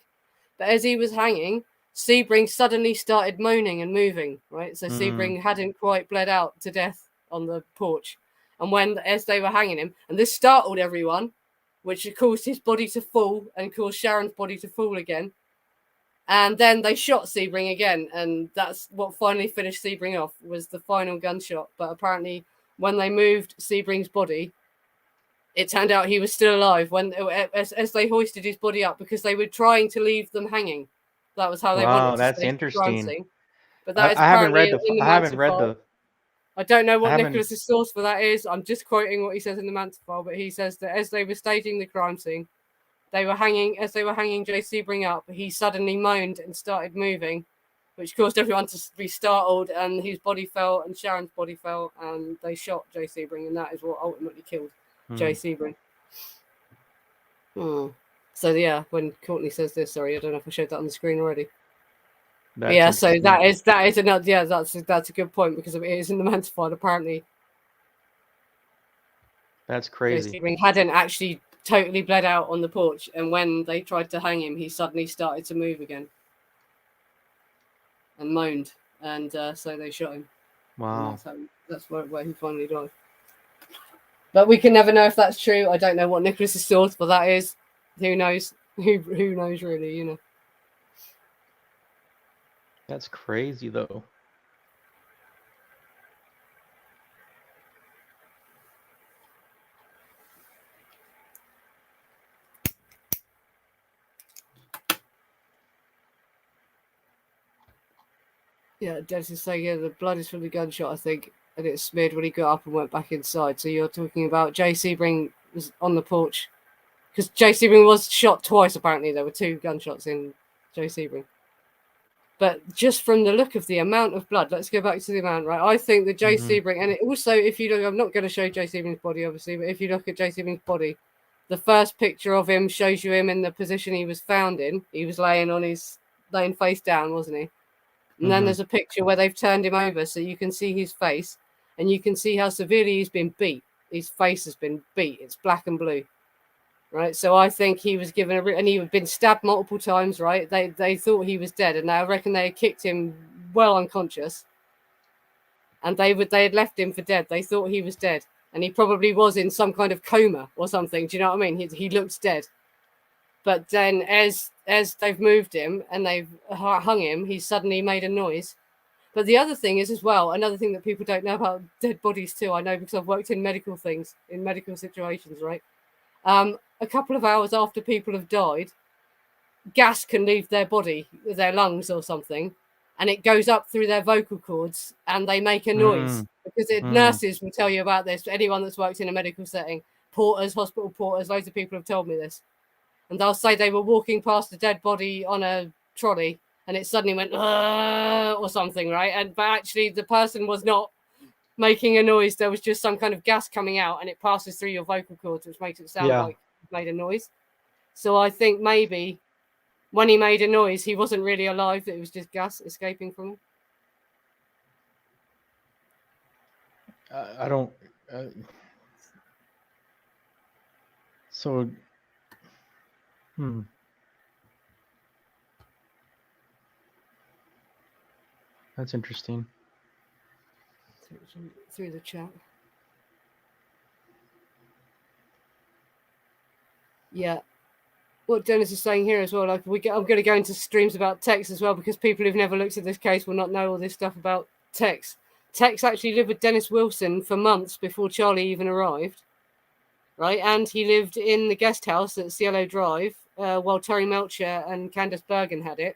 A: But as he was hanging, Sebring suddenly started moaning and moving, right? So Sebring hadn't quite bled out to death on the porch. And as they were hanging him, and this startled everyone, which caused his body to fall and caused Sharon's body to fall again. And then they shot Sebring again, and that's what finally finished Sebring off, was the final gunshot. But apparently, when they moved Sebring's body, it turned out he was still alive as they hoisted his body up, because they were trying to leave them hanging. That was how they wanted to
B: that's interesting.
A: But that is apparently in the Manson file. I don't know what Nicholas's source for that is. I'm just quoting what he says in the Manson file, but he says that as they were staging the crime scene, as they were hanging Jay Sebring up, he suddenly moaned and started moving, which caused everyone to be startled, and his body fell and Sharon's body fell, and they shot Jay Sebring, and that is what ultimately killed Jay Sebring. So yeah, when Courtney says this, sorry, I don't know if I showed that on the screen already. So that is another that's a good point, because it is in the Manson file apparently.
B: That's crazy.
A: Jay Sebring hadn't actually totally bled out on the porch, and when they tried to hang him, he suddenly started to move again and moaned, and so they shot him.
B: Wow.
A: That's where he finally died. But we can never know if that's true. I don't know what Nicholas's source for that is. Who knows? Who knows really?
B: That's crazy, though.
A: Yeah, Dennis is saying, yeah, the blood is from the gunshot, I think, and it smeared when he got up and went back inside. So you're talking about Jay Sebring was on the porch. Because Jay Sebring was shot twice, apparently. There were 2 gunshots in Jay Sebring. But just from the look of the amount of blood, let's go back to the amount, right? I think that Jay Sebring, and also, if you look, I'm not going to show Jay Sebring's body, obviously, but if you look at Jay Sebring's body, the first picture of him shows you him in the position he was found in. He was laying face down, wasn't he? And then there's a picture where they've turned him over so you can see his face and you can see how severely he's been beat. His face has been beat. It's black and blue, right? So I think he was given and he had been stabbed multiple times, right? They thought he was dead, and I reckon they had kicked him well unconscious, and they had left him for dead. They thought he was dead, and he probably was in some kind of coma or something. Do you know what I mean? He looked dead. But then as they've moved him and they've hung him, he's suddenly made a noise. But the other thing is as well, another thing that people don't know about dead bodies too, I know because I've worked in medical things, in medical situations, right? A couple of hours after people have died, gas can leave their body, their lungs or something, and it goes up through their vocal cords and they make a noise. Because nurses will tell you about this, anyone that's worked in a medical setting, porters, hospital porters, loads of people have told me this. And they'll say they were walking past a dead body on a trolley and it suddenly went or something, right? But actually the person was not making a noise. There was just some kind of gas coming out and it passes through your vocal cords, which makes it sound like he made a noise. So I think maybe when he made a noise, he wasn't really alive. It was just gas escaping from him.
B: I don't. So. That's interesting.
A: Through the chat. Yeah. What Dennis is saying here as well, like I'm going to go into streams about Tex as well, because people who've never looked at this case will not know all this stuff about Tex. Tex actually lived with Dennis Wilson for months before Charlie even arrived, right? And he lived in the guest house at Cielo Drive while Terry Melcher and Candace Bergen had it.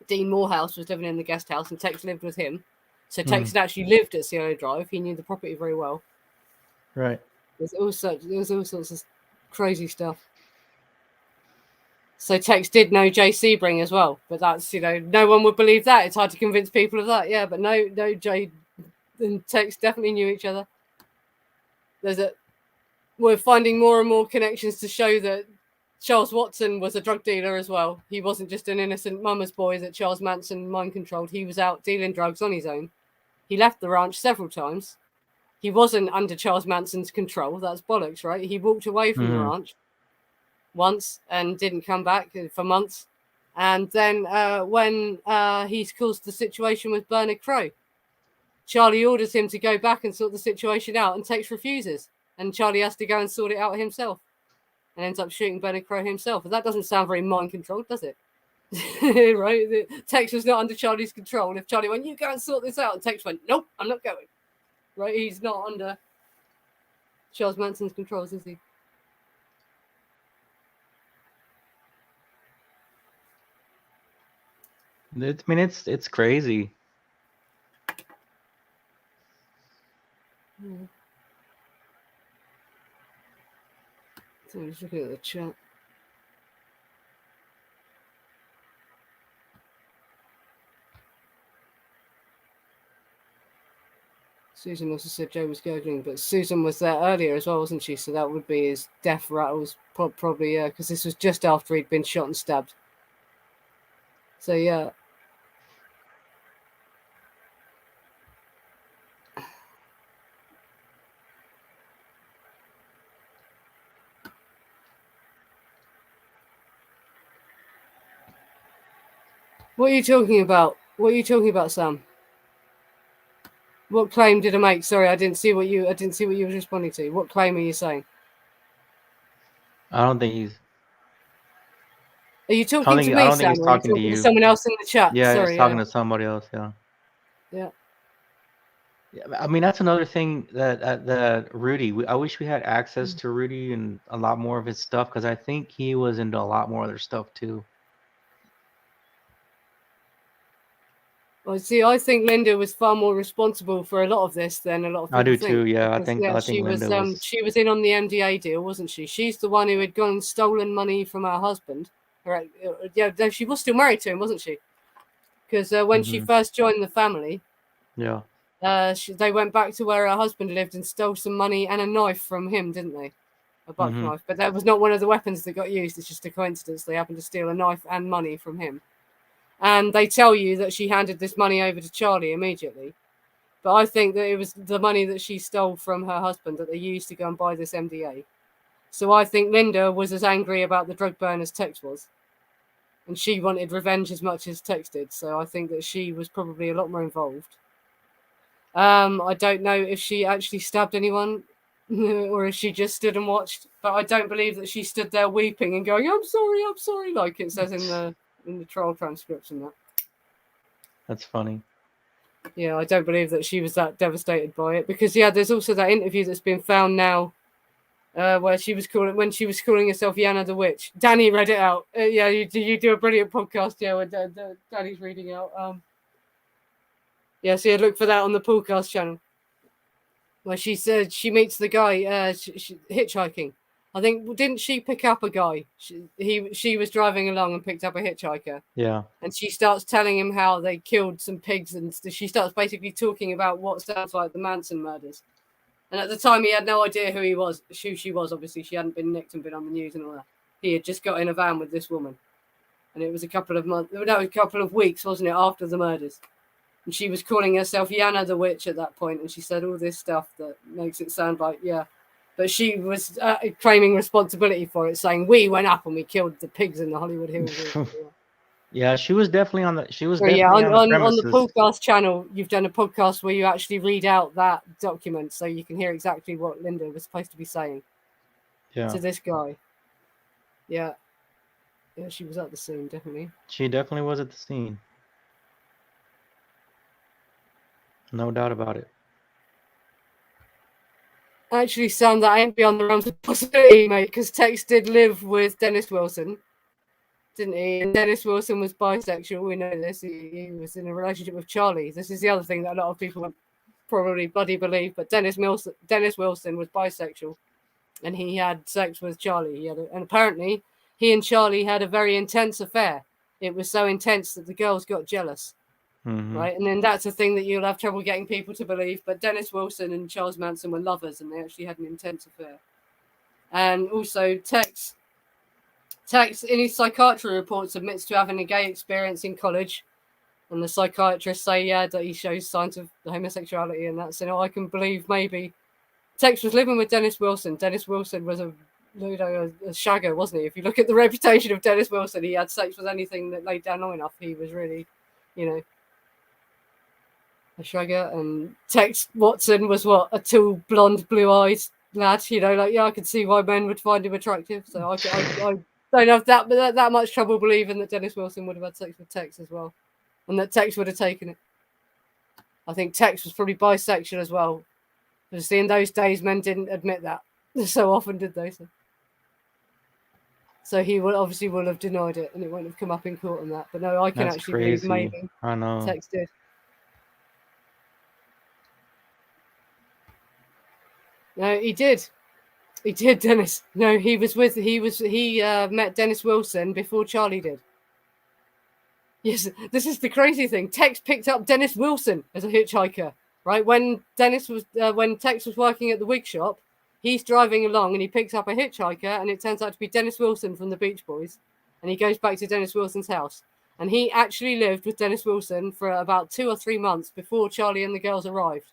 A: Dean Morehouse was living in the guest house and Tex lived with him. So Tex had actually lived at Cielo Drive. He knew the property very well.
B: Right.
A: There was all sorts of crazy stuff. So Tex did know Jay Sebring as well, but that's, no one would believe that. It's hard to convince people of that. Yeah, but no, Jay and Tex definitely knew each other. We're finding more and more connections to show that Charles Watson was a drug dealer as well. He wasn't just an innocent mama's boy that Charles Manson mind controlled. He was out dealing drugs on his own. He left the ranch several times. He wasn't under Charles Manson's control. That's bollocks, right? He walked away from the ranch once and didn't come back for months. And then when he's caused the situation with Bernard Crowe, Charlie orders him to go back and sort the situation out, and Tex refuses. And Charlie has to go and sort it out himself and ends up shooting Bernard Crowe himself. And that doesn't sound very mind-controlled, does it? Right? Tex was not under Charlie's control. If Charlie went, you go and sort this out, and Tex went, nope, I'm not going. Right? He's not under Charles Manson's controls, is he?
B: I mean, it's crazy.
A: Yeah. So I'm just looking at the chat. Susan also said Joe was gurgling, but Susan was there earlier as well, wasn't she? So that would be his death rattles, probably, yeah, because this was just after he'd been shot and stabbed. So, yeah. What are you talking about? What are you talking about, Sam? What claim did I make? Sorry, I didn't see what you were responding to. What claim are you saying?
B: I don't think he's.
A: Are you talking to me,
B: I don't think
A: Sam,
B: he's
A: or are you
B: talking to
A: talking to
B: you.
A: someone else in the chat?
B: Yeah,
A: Sorry,
B: he's talking to somebody else. Yeah.
A: yeah.
B: Yeah, I mean, that's another thing that Rudy. I wish we had access to Rudy and a lot more of his stuff, because I think he was into a lot more other stuff too.
A: Well, see, I think Linda was far more responsible for a lot of this than a lot of people
B: I do
A: think.
B: too. Yeah,
A: Because,
B: I think Linda was.
A: she was in on the MDA deal, wasn't she? She's the one who had gone and stolen money from her husband. Right? Yeah, she was still married to him, wasn't she? Because when she first joined the family,
B: Yeah.
A: they went back to where her husband lived and stole some money and a knife from him, didn't they? A buck knife. But that was not one of the weapons that got used. It's just a coincidence. They happened to steal a knife and money from him. And they tell you that she handed this money over to Charlie immediately. But I think that it was the money that she stole from her husband that they used to go and buy this MDA. So I think Linda was as angry about the drug burn as Tex was. And she wanted revenge as much as Tex did. So I think that she was probably a lot more involved. I don't know if she actually stabbed anyone or if she just stood and watched. But I don't believe that she stood there weeping and going, I'm sorry, like it says in the trial transcripts and that.
B: That's funny.
A: Yeah, I don't believe that she was that devastated by it, because there's also that interview that's been found now, where she was calling herself Yana the Witch. Danny read it out. You do a brilliant podcast, where Danny's reading out. So you look for that on the podcast channel, where she said she meets the guy hitchhiking. I think, didn't she pick up a guy? She was driving along and picked up a hitchhiker.
B: Yeah.
A: And she starts telling him how they killed some pigs, and she starts basically talking about what sounds like the Manson murders. And at the time, he had no idea who she was. Obviously, she hadn't been nicked and been on the news and all that. He had just got in a van with this woman, and it was a couple of weeks, wasn't it, after the murders? And she was calling herself Yana the Witch at that point, and she said all this stuff that makes it sound like, but she was claiming responsibility for it, saying we went up and we killed the pigs in the Hollywood Hills.
B: Yeah, she was definitely on the. She was
A: So
B: definitely on the
A: on the
B: premises.
A: podcast channel, you've done a podcast where you actually read out that document, so you can hear exactly what Linda was supposed to be saying to this guy. Yeah, she was at the scene, definitely.
B: She definitely was at the scene. No doubt about it.
A: Actually, Sam, that ain't beyond the realms of possibility, mate, because Tex did live with Dennis Wilson, didn't he? And Dennis Wilson was bisexual. We know this. He was in a relationship with Charlie. This is the other thing that a lot of people would probably bloody believe. But Dennis Wilson was bisexual, and he had sex with Charlie. And apparently he and Charlie had a very intense affair. It was so intense that the girls got jealous. Right, and then that's a thing that you'll have trouble getting people to believe. But Dennis Wilson and Charles Manson were lovers, and they actually had an intense affair. And also, Tex in his psychiatry reports admits to having a gay experience in college, and the psychiatrists say that he shows signs of homosexuality, and that's, I can believe maybe Tex was living with Dennis Wilson. Dennis Wilson was a shagger, wasn't he? If you look at the reputation of Dennis Wilson, he had sex with anything that laid down long enough. He was really, a shagger. And Tex Watson was a tall, blonde, blue-eyed lad. I could see why men would find him attractive. So I don't have that much trouble believing that Dennis Wilson would have had sex with Tex as well, and that Tex would have taken it. I think Tex was probably bisexual as well. Because in those days, men didn't admit that so often, did they? So he will have denied it, and it won't have come up in court on that. But no, I can actually believe maybe
B: I know.
A: Tex did. No, he did. He did, Dennis. No, he met Dennis Wilson before Charlie did. Yes, this is the crazy thing. Tex picked up Dennis Wilson as a hitchhiker, right? When Tex was working at the wig shop, he's driving along and he picks up a hitchhiker, and it turns out to be Dennis Wilson from the Beach Boys, and he goes back to Dennis Wilson's house. And he actually lived with Dennis Wilson for about 2 or 3 months before Charlie and the girls arrived.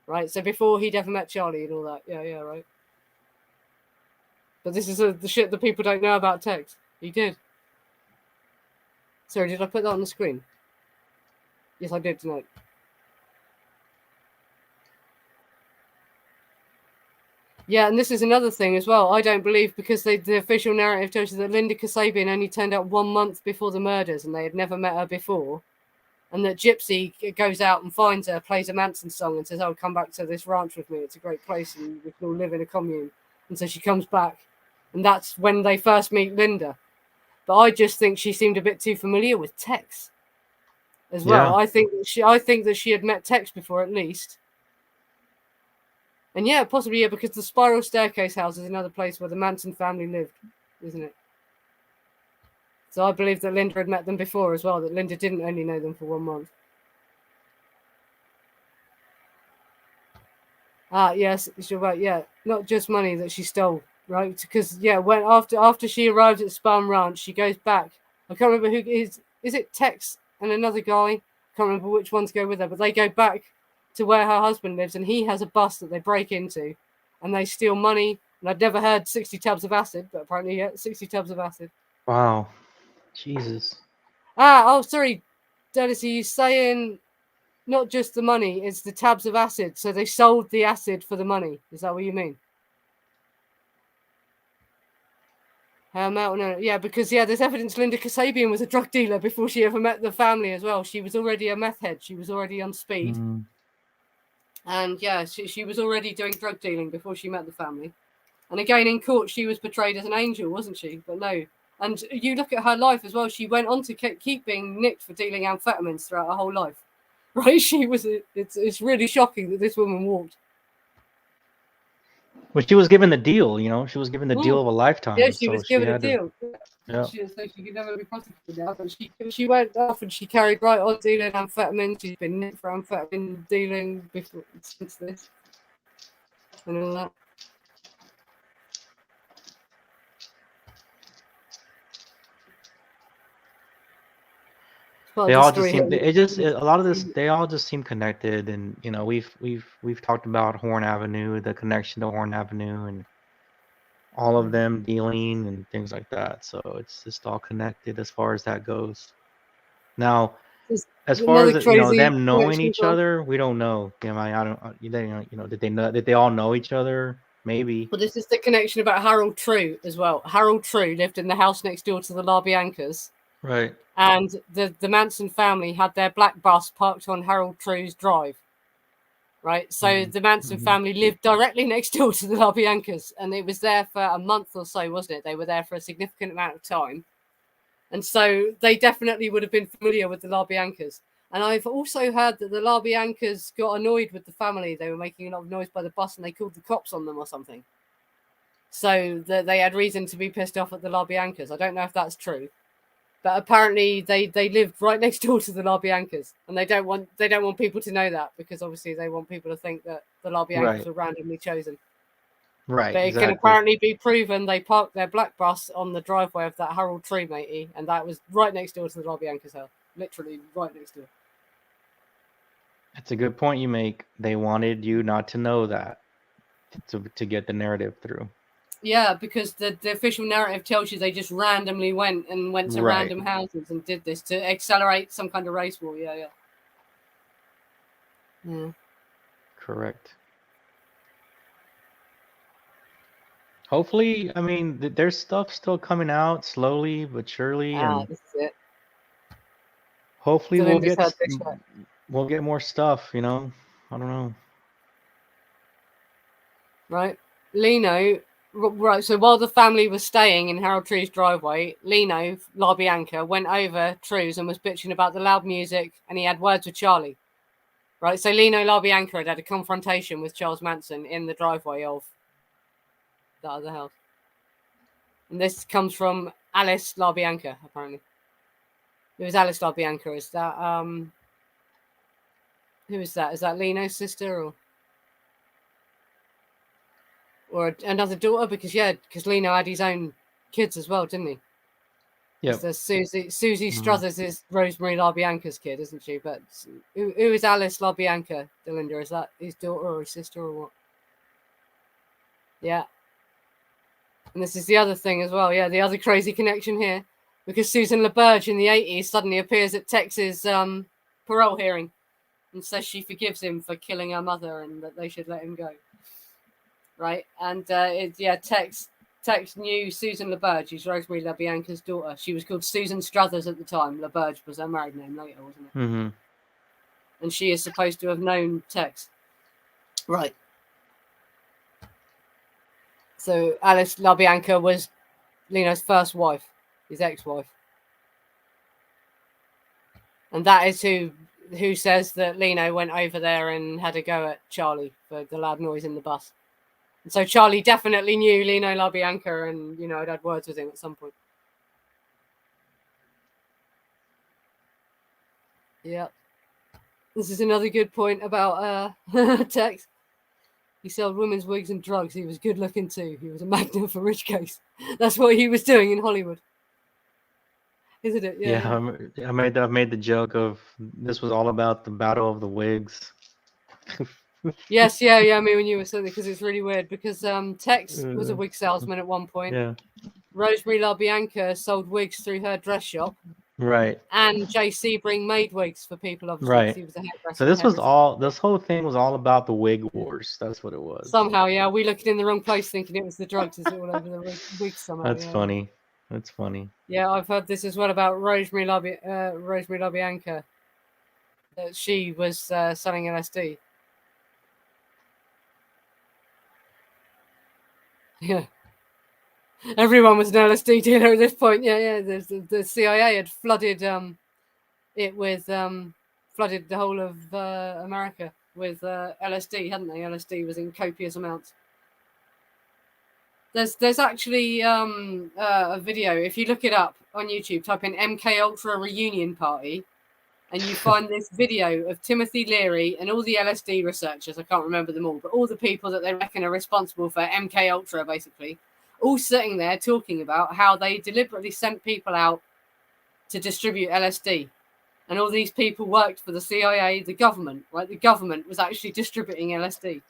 A: Right, so before he'd ever met Charlie and all that. Yeah, right. But this is the shit that people don't know about Tex. He did. Sorry, did I put that on the screen? Yes, I did tonight. Yeah, and this is another thing as well. I don't believe, because the official narrative tells you that Linda Kasabian only turned up 1 month before the murders and they had never met her before. And that Gypsy goes out and finds her, plays a Manson song and says, "Oh, come back to this ranch with me. It's a great place and we can all live in a commune." And so she comes back. And that's when they first meet Linda. But I just think she seemed a bit too familiar with Tex as well.
B: Yeah.
A: I think that she had met Tex before at least. And yeah, possibly, yeah, because the Spiral Staircase house is another place where the Manson family lived, isn't it? So I believe that Linda had met them before as well, that Linda didn't only know them for 1 month. Yes, you're right. Yeah, not just money that she stole, right? Because yeah, when after she arrived at Spam Ranch, she goes back. I can't remember who is. Is it Tex and another guy? I can't remember which ones go with her, but they go back to where her husband lives, and he has a bus that they break into, and they steal money. And I'd never heard 60 tubs of acid, but apparently, yeah, 60 tubs of acid.
B: Wow. Jesus.
A: Sorry, Dennis, are you saying not just the money, it's the tabs of acid? So they sold the acid for the money. Is that what you mean? No, yeah, because yeah, there's evidence Linda Kasabian was a drug dealer before she ever met the family as well. She was already a meth head. She was already on speed.
B: Mm.
A: And yeah, she was already doing drug dealing before she met the family. And again, in court, she was portrayed as an angel, wasn't she? But no. And you look at her life as well. She went on to keep being nicked for dealing amphetamines throughout her whole life. Right? She was. It's really shocking that this woman walked.
B: Well, she was given the deal, you know. She was given the deal of a lifetime.
A: Yeah, she
B: so
A: was given a
B: had
A: deal.
B: Yeah.
A: So she could never be prosecuted now. But she went off and she carried right on dealing amphetamine. She's been nicked for amphetamine dealing before since this and all that.
B: They all just seem. It just a lot of this. They all just seem connected, and you know, we've talked about Horn Avenue, the connection to Horn Avenue, and all of them dealing and things like that. So it's just all connected as far as that goes. Now, as far as them knowing each other, we don't know. I don't. Did they all know each other? Maybe.
A: Well, this is the connection about Harold True as well. Harold True lived in the house next door to the LaBiancas.
B: Right.
A: And the Manson family had their black bus parked on Harold True's drive. Right. So the Manson family lived directly next door to the LaBiancas, and it was there for a month or so, wasn't it? They were there for a significant amount of time. And so they definitely would have been familiar with the LaBiancas. And I've also heard that the LaBiancas got annoyed with the family. They were making a lot of noise by the bus and they called the cops on them or something. So they had reason to be pissed off at the LaBiancas. I don't know if that's true. But apparently they lived right next door to the LaBiancas. And they don't want people to know that, because obviously they want people to think that the LaBiancas were randomly chosen.
B: Right.
A: But it can apparently be proven they parked their black bus on the driveway of that Harold Tree, matey, and that was right next door to the LaBianca's house. Literally right next door.
B: That's a good point you make. They wanted you not to know that to get the narrative through.
A: Yeah, because the official narrative tells you they just randomly went to random houses and did this to accelerate some kind of race war. Yeah.
B: Correct. Hopefully, I mean, there's stuff still coming out slowly but surely, and
A: this is it.
B: Hopefully we'll get more stuff. You know, I don't know.
A: Right, Lino. Right, so while the family was staying in Harold True's driveway, Lino LaBianca went over True's and was bitching about the loud music, and he had words with Charlie. Right, so Lino LaBianca had a confrontation with Charles Manson in the driveway of the other house. And this comes from Alice LaBianca, apparently. It was Alice LaBianca. Is that who is that? Is that Lino's sister or another daughter? Because Lino had his own kids as well, didn't he?
B: Yeah.
A: There's Susie Struthers is Rosemary LaBianca's kid, isn't she? But who is Alice LaBianca, Delinda? Is that his daughter or his sister or what? Yeah. And this is the other thing as well. Yeah, the other crazy connection here. Because Susan LaBerge in the 80s suddenly appears at Tex's parole hearing and says she forgives him for killing her mother and that they should let him go. right? And Tex knew Susan LaBerge, who's Rosemary LaBianca's daughter. She was called Susan Struthers at the time. LaBerge was her married name later, wasn't it?
B: Mm-hmm.
A: And she is supposed to have known Tex. Right. So Alice LaBianca was Lino's first wife, his ex-wife. And that is who says that Lino went over there and had a go at Charlie for the loud noise in the bus. And so Charlie definitely knew Lino LaBianca and, had had words with him at some point. Yeah. This is another good point about Tex. He sold women's wigs and drugs. He was good looking too. He was a magnet for rich case. That's what he was doing in Hollywood. Isn't it?
B: Yeah. I made the joke of this was all about the battle of the wigs.
A: Yes, yeah. I mean, when you were saying it, because it's really weird because Tex was a wig salesman at one point.
B: Yeah.
A: Rosemary LaBianca sold wigs through her dress shop.
B: Right.
A: And Jay Sebring made wigs for people, obviously.
B: Right.
A: He was a hairdresser.
B: So this whole thing was all about the wig wars. That's what it was.
A: Somehow, yeah. We looked in the wrong place thinking it was the drugs. It's all over the wigs somehow.
B: That's funny. That's funny.
A: Yeah, I've heard this as well about Rosemary LaBianca. That she was selling LSD. Yeah. Everyone was an LSD dealer at this point. Yeah. The CIA had flooded it with flooded the whole of America with LSD, hadn't they? LSD was in copious amounts. There's actually a video. If you look it up on YouTube, type in MK Ultra reunion party, and you find this video of Timothy Leary and all the LSD researchers. I can't remember them all, but all the people that they reckon are responsible for MK Ultra, basically, all sitting there talking about how they deliberately sent people out to distribute LSD. And all these people worked for the CIA, the government, right? The government was actually distributing LSD.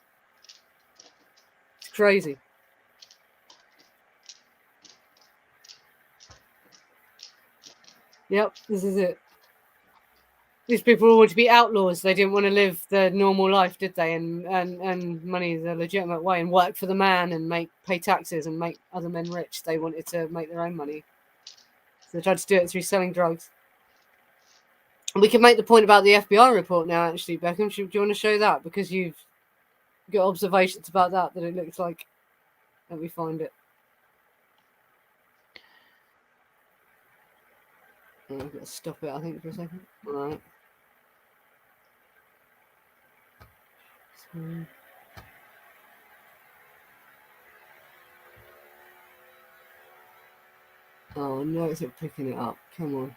A: It's crazy. Yep, this is it. These people all wanted to be outlaws. They didn't want to live the normal life, did they? And money the legitimate way and work for the man and pay taxes and make other men rich. They wanted to make their own money. So they tried to do it through selling drugs. We can make the point about the FBI report now, actually, Beckham. Do you want to show that? Because you've got observations about that it looks like. Let me find it. Oh, I've got to stop it, I think, for a second. All right. Oh, no, it's not picking it up. Come on.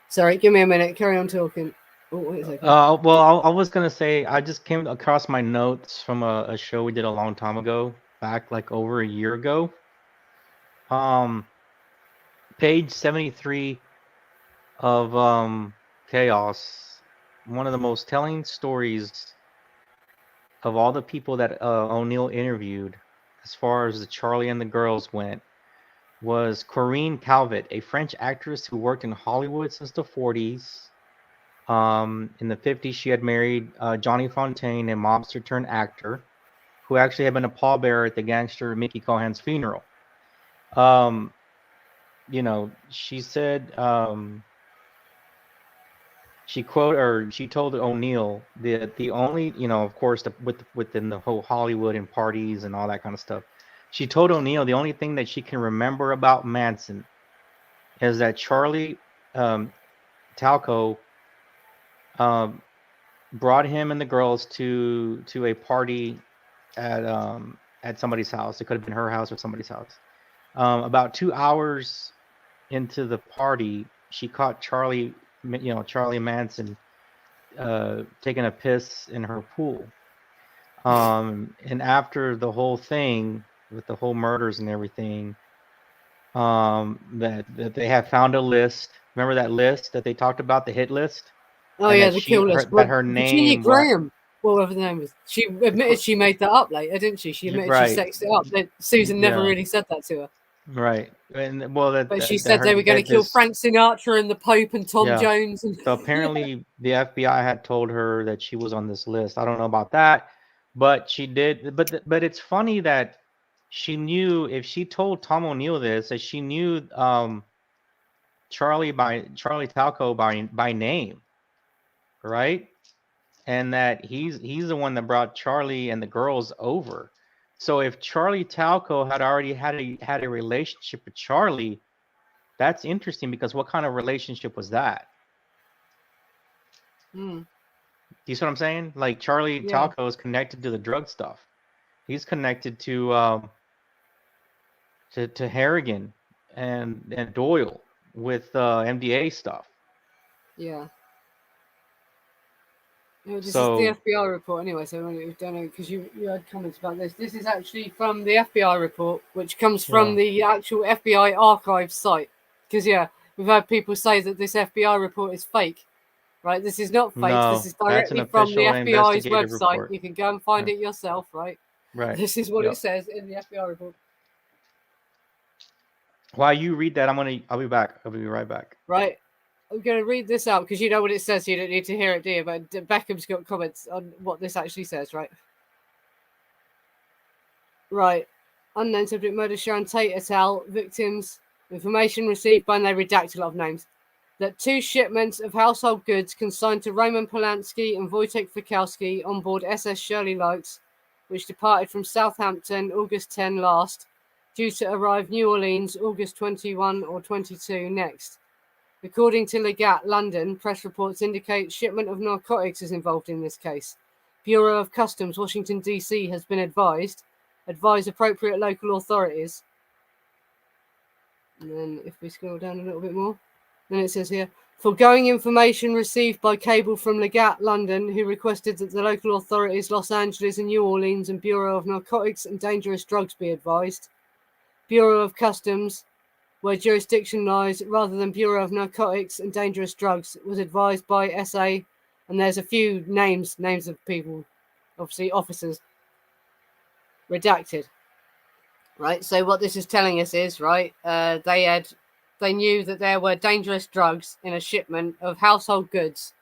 A: Sorry, give me a minute. Carry on talking. Oh, wait a second.
B: Well, I was going to say, I just came across my notes from a show we did a long time ago, back like over a year ago. Page 73 of Chaos, one of the most telling stories of all the people that O'Neill interviewed, as far as the Charlie and the girls went, was Corinne Calvet, a French actress who worked in Hollywood since the 40s. In the 50s, she had married Johnny Fontaine, a mobster turned actor, who actually had been a pallbearer at the gangster Mickey Cohen's funeral. She said she told O'Neill that the only, of course, within the whole Hollywood and parties and all that kind of stuff, she told O'Neill the only thing that she can remember about Manson is that Charlie Talco brought him and the girls to a party at somebody's house. It could have been her house or somebody's house. About 2 hours into the party, she caught Charlie Manson taking a piss in her pool. And after the whole thing with the whole murders and everything, that they have found a list. Remember that list that they talked about, the hit list?
A: Oh, and yeah, the kill list.
B: That her name,
A: Virginia Graham, whatever the name was. She admitted she made that up later, didn't she? She admitted she sexed it up. Susan never really said that to her.
B: Right. And
A: but she said they were going to kill Frank Sinatra and the Pope and Tom Jones.
B: So apparently the FBI had told her that she was on this list. I don't know about that, But she did. But it's funny that she knew, if she told Tom O'Neill this, that she knew Charlie Talco by name, right? And that he's the one that brought Charlie and the girls over. So if Charlie Talco had already had a relationship with Charlie, that's interesting, because what kind of relationship was that?
A: Mm.
B: Do you see what I'm saying? Like, Charlie Talco is connected to the drug stuff. He's connected to Harrigan and Doyle with MDA stuff.
A: Yeah. No, this is the
B: So
A: FBI report anyway, so we don't know, because you had comments about this. This is actually from the FBI report, which comes from the actual FBI archive site. Because, we've had people say that this FBI report is fake. Right, this is not fake.
B: no,
A: This is
B: that's an
A: directly from the
B: official
A: FBI's
B: investigative
A: website.
B: report.
A: You can go and find it yourself, right?
B: Right.
A: This is what it says in the FBI report.
B: While you read that, I'll be back. I'll be right back.
A: Right. I'm going to read this out because you know what it says. So you don't need to hear it, do you? But Beckham's got comments on what this actually says, right? Right. Unknown subject murder, Sharon Tate et al. Victims. Information received by, and they redact a lot of names. That 2 shipments of household goods consigned to Roman Polanski and Wojtek Fikowski on board SS Shirley Likes, which departed from Southampton August 10 last, due to arrive New Orleans August 21 or 22 next. According to Legat, London, press reports indicate shipment of narcotics is involved in this case. Bureau of Customs, Washington, D.C. has been advised appropriate local authorities. And then if we scroll down a little bit more, then it says here, foregoing information received by cable from Legat, London, who requested that the local authorities, Los Angeles and New Orleans, and Bureau of Narcotics and Dangerous Drugs be advised. Bureau of Customs, where jurisdiction lies, rather than Bureau of Narcotics and Dangerous Drugs, was advised by SA, and there's a few names of people, obviously officers, redacted. Right, so what this is telling us is, right, they knew that there were dangerous drugs in a shipment of household goods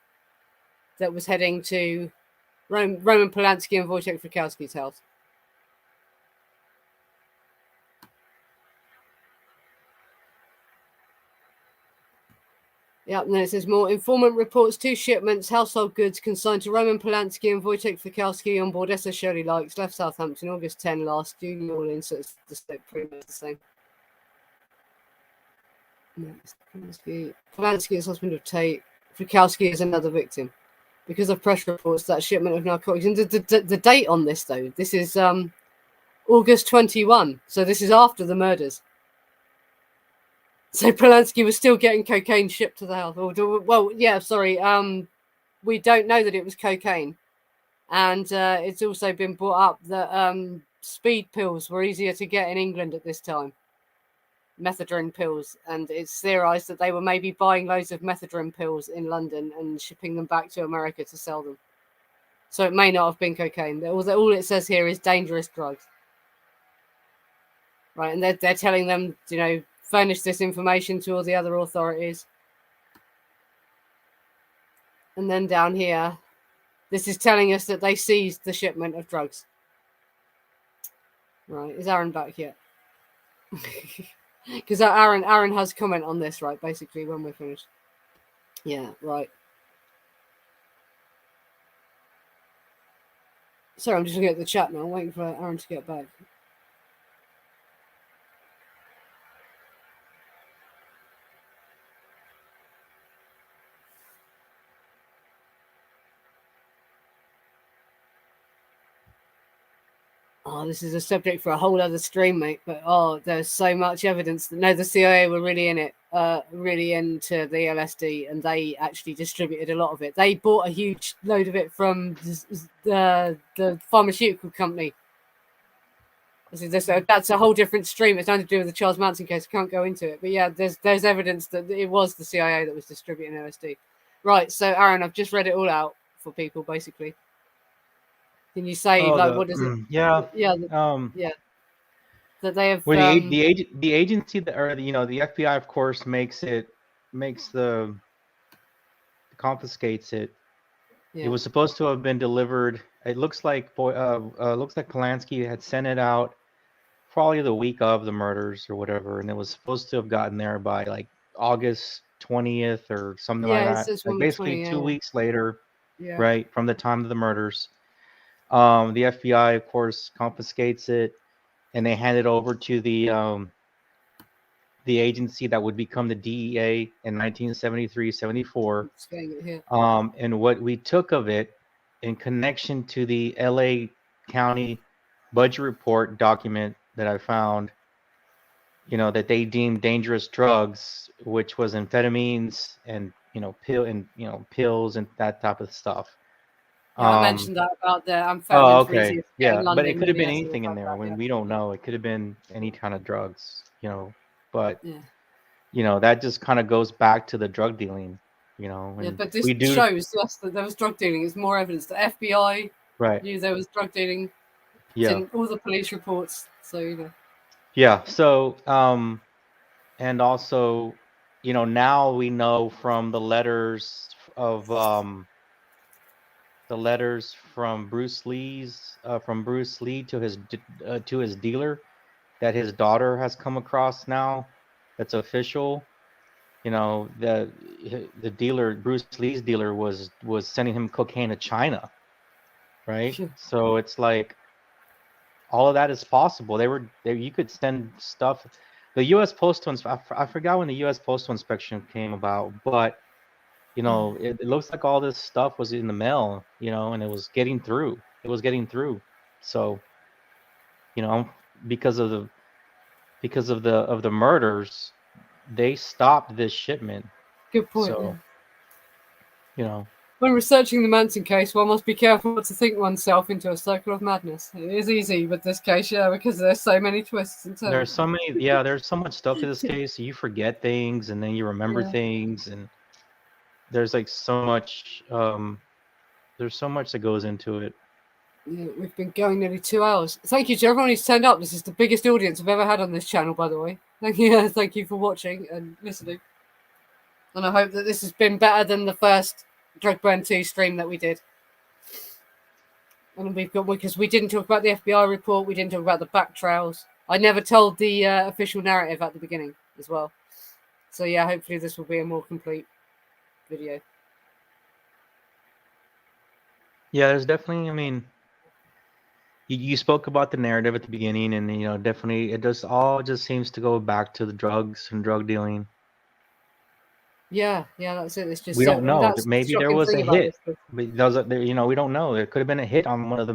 A: that was heading to Roman Polanski and Wojciech Fikowski's house. Yep, and then it says more. Informant reports 2 shipments, household goods consigned to Roman Polanski and Wojciech Fikowski on board SS Shirley Likes, left Southampton August 10 last, due New Orleans, so it's just pretty much the same. Polanski is husband of Tate. Fikowski is another victim. Because of press reports that shipment of narcotics. And the date on this, though, this is August 21, so this is after the murders. So Polanski was still getting cocaine shipped to the house. We don't know that it was cocaine. And it's also been brought up that speed pills were easier to get in England at this time. Methadone pills. And it's theorized that they were maybe buying loads of methadone pills in London and shipping them back to America to sell them. So it may not have been cocaine. All it says here is dangerous drugs. Right, and they're telling them, furnish this information to all the other authorities. And then down here, this is telling us that they seized the shipment of drugs. Right, is Aaron back yet? Because Aaron has comment on this, right, basically, when we're finished. Yeah, right. Sorry, I'm just looking at the chat now. I'm waiting for Aaron to get back. Oh, this is a subject for a whole other stream, mate. But there's so much evidence that the CIA were really in it, really into the LSD, and they actually distributed a lot of it. They bought a huge load of it from the pharmaceutical company. That's a whole different stream. It's nothing to do with the Charles Manson case. I can't go into it, but yeah, there's evidence that it was the CIA that was distributing LSD. Right. So Aaron, I've just read it all out for people, basically. Can you say what is it?
B: Yeah.
A: That they have.
B: Well, the agency that, or the FBI, of course, confiscates it. Yeah. It was supposed to have been delivered it looks like Polanski had sent it out probably the week of the murders or whatever, and it was supposed to have gotten there by like August 20th or something like
A: Yeah, it
B: that.
A: says
B: Like
A: on the
B: basically
A: 20th.
B: 2 weeks later,
A: Yeah.
B: right from the time of the murders. The FBI, of course, confiscates it, and they hand it over to the agency that would become the DEA in 1973-74.
A: Just getting it here.
B: And what we took of it in connection to the LA County budget report document that I found, that they deemed dangerous drugs, which was amphetamines and pills and that type of stuff.
A: Yeah, I mentioned that about the
B: Oh,
A: amphetamines were
B: okay,
A: easier to get
B: yeah,
A: in
B: but it
A: London
B: could
A: than
B: have
A: the
B: been
A: actual
B: anything in there when we don't know. It could have been any kind of drugs, but that just kind of goes back to the drug dealing,
A: Yeah,
B: and
A: but this
B: we do
A: shows us that there was drug dealing. It's more evidence. The FBI
B: right.
A: knew there was drug dealing. It's
B: Yeah.
A: in all the police reports. So,
B: Yeah. So, and also, now we know from the letters from Bruce Lee to his dealer, that his daughter has come across now. That's official. The dealer, Bruce Lee's dealer, was sending him cocaine to China, right?
A: sure.
B: So it's like all of that is possible. You could send stuff. The U.S. Postal I forgot when the U.S. Postal Inspection came about, but it looks like all this stuff was in the mail, and it was getting through. It was getting through. So, because of the murders, they stopped this shipment.
A: Good point.
B: So,
A: When researching the Manson case, one must be careful not to think oneself into a circle of madness. It is easy with this case, because there's so many twists and turns.
B: there's so many. There's so much stuff in this case. You forget things, and then you remember things, and there's like so much. There's so much that goes into it.
A: Yeah, we've been going nearly 2 hours. Thank you to everyone who's turned up. This is the biggest audience I've ever had on this channel, by the way. Thank you for watching and listening. And I hope that this has been better than the first Drug Burn 2 stream that we did. And because we didn't talk about the FBI report, we didn't talk about the back trails. I never told the official narrative at the beginning as well. So yeah, hopefully this will be a more complete video.
B: Yeah, there's definitely. I mean, you spoke about the narrative at the beginning, and definitely it just seems to go back to the drugs and drug dealing.
A: Yeah, that's it. It's just
B: we don't know.
A: That's
B: Maybe
A: the
B: there was a hit,
A: but
B: but we don't know. There could have been a hit on one of the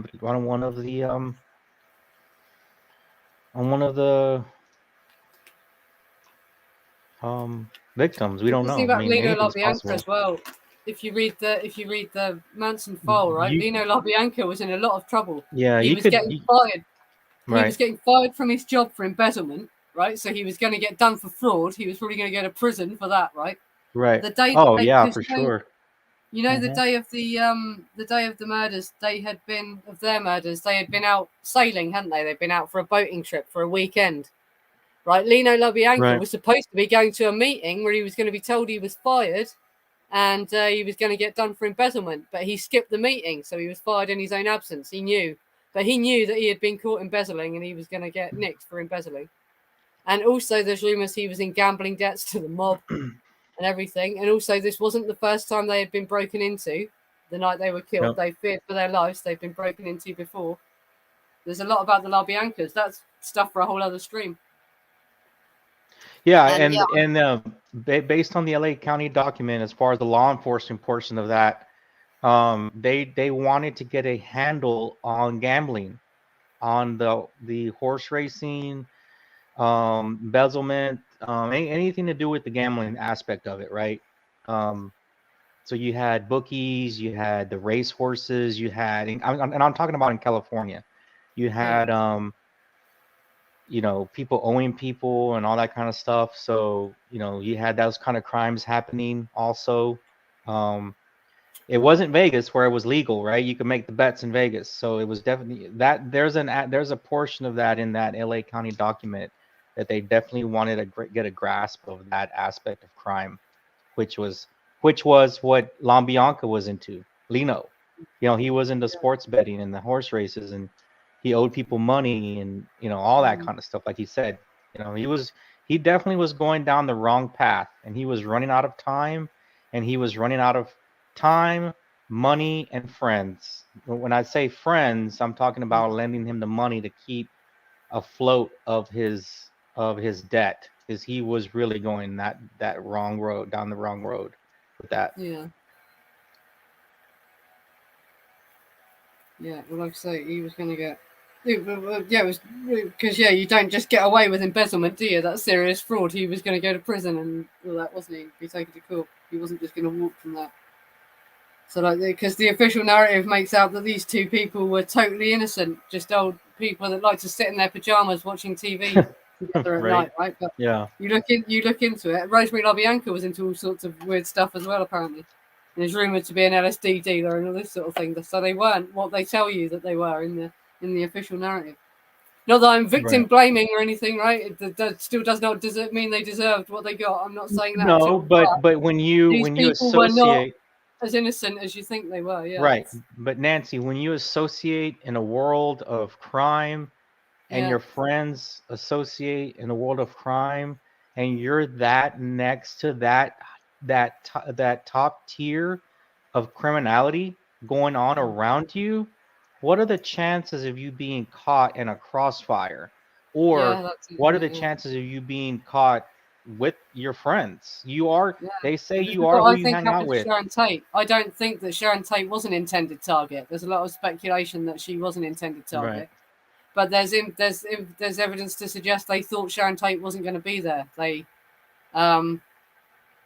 B: victims. We don't
A: the thing
B: know. I
A: about
B: mean,
A: Lino
B: anything's
A: LaBianca
B: possible.
A: as well. If you read the Manson file, right?
B: You,
A: Lino LaBianca was in a lot of trouble.
B: yeah,
A: He
B: you
A: was
B: could.
A: getting fired.
B: Right.
A: He was getting fired from his job for embezzlement, right? So he was going to get done for fraud. He was probably going to go to prison for that, right?
B: Right.
A: The day
B: Oh yeah, for sure.
A: The day of the murders, they had been out sailing, hadn't they? They'd been out for a boating trip for a weekend, right? Lino LaBianca was supposed to be going to a meeting where he was going to be told he was fired, and he was going to get done for embezzlement, but he skipped the meeting, so he was fired in his own absence. He knew that he had been caught embezzling, and he was going to get nicked for embezzling. And also, there's rumors he was in gambling debts to the mob. And everything. And also, this wasn't the first time they had been broken into the night they were killed. Nope. They feared for their lives. They've been broken into before. There's a lot about the LaBiancas. That's stuff for a whole other stream.
B: Yeah, and based on the LA County document, as far as the law enforcement portion of that, they wanted to get a handle on gambling, on the horse racing, embezzlement, anything to do with the gambling aspect of it, right? So you had bookies, you had the race horses, you had, and I'm talking about in California, you had, people owing people and all that kind of stuff. So, you had those kind of crimes happening also. It wasn't Vegas where it was legal, right? You could make the bets in Vegas. So it was definitely that there's a portion of that in that LA County document that they definitely wanted to get a grasp of that aspect of crime, which was what LaBianca was into, Lino. he was into sports betting and the horse races, and he owed people money and all that kind of stuff. Like he said, he definitely was going down the wrong path, and he was running out of time, and he was running out of time, money, and friends. When I say friends, I'm talking about lending him the money to keep afloat of his debt, because he was really going that wrong road, down the wrong road with that.
A: Yeah. Yeah, well, like I say, he was going to get. Yeah, it was because you don't just get away with embezzlement, do you? That's serious fraud. He was going to go to prison and all that, wasn't he? Be taken to court. He wasn't just going to walk from that. So, like, because the official narrative makes out that these two people were totally innocent, just old people that like to sit in their pajamas watching TV together at
B: Right.
A: night, right? But
B: Yeah.
A: you look into it. Rosemary LaBianca was into all sorts of weird stuff as well, apparently. And is rumored to be an LSD dealer and all this sort of thing. So they weren't what they tell you that they were in the official narrative. Not that I'm victim blaming or anything, right? That still does not mean they deserved what they got. I'm not saying that.
B: No, but when you
A: were not
B: associate
A: as innocent as you think they were. Yeah.
B: right, but Nancy, when you associate in a world of crime, and your friends associate in a world of crime, and you're that next to that top tier of criminality going on around you, what are the chances of you being caught in a crossfire? Or what are the chances of you being caught with your friends? They say you are who you hang out with.
A: Sharon Tate. I don't think that Sharon Tate was an intended target. There's a lot of speculation that she was an intended target.
B: Right.
A: But there's evidence to suggest they thought Sharon Tate wasn't going to be there. They rang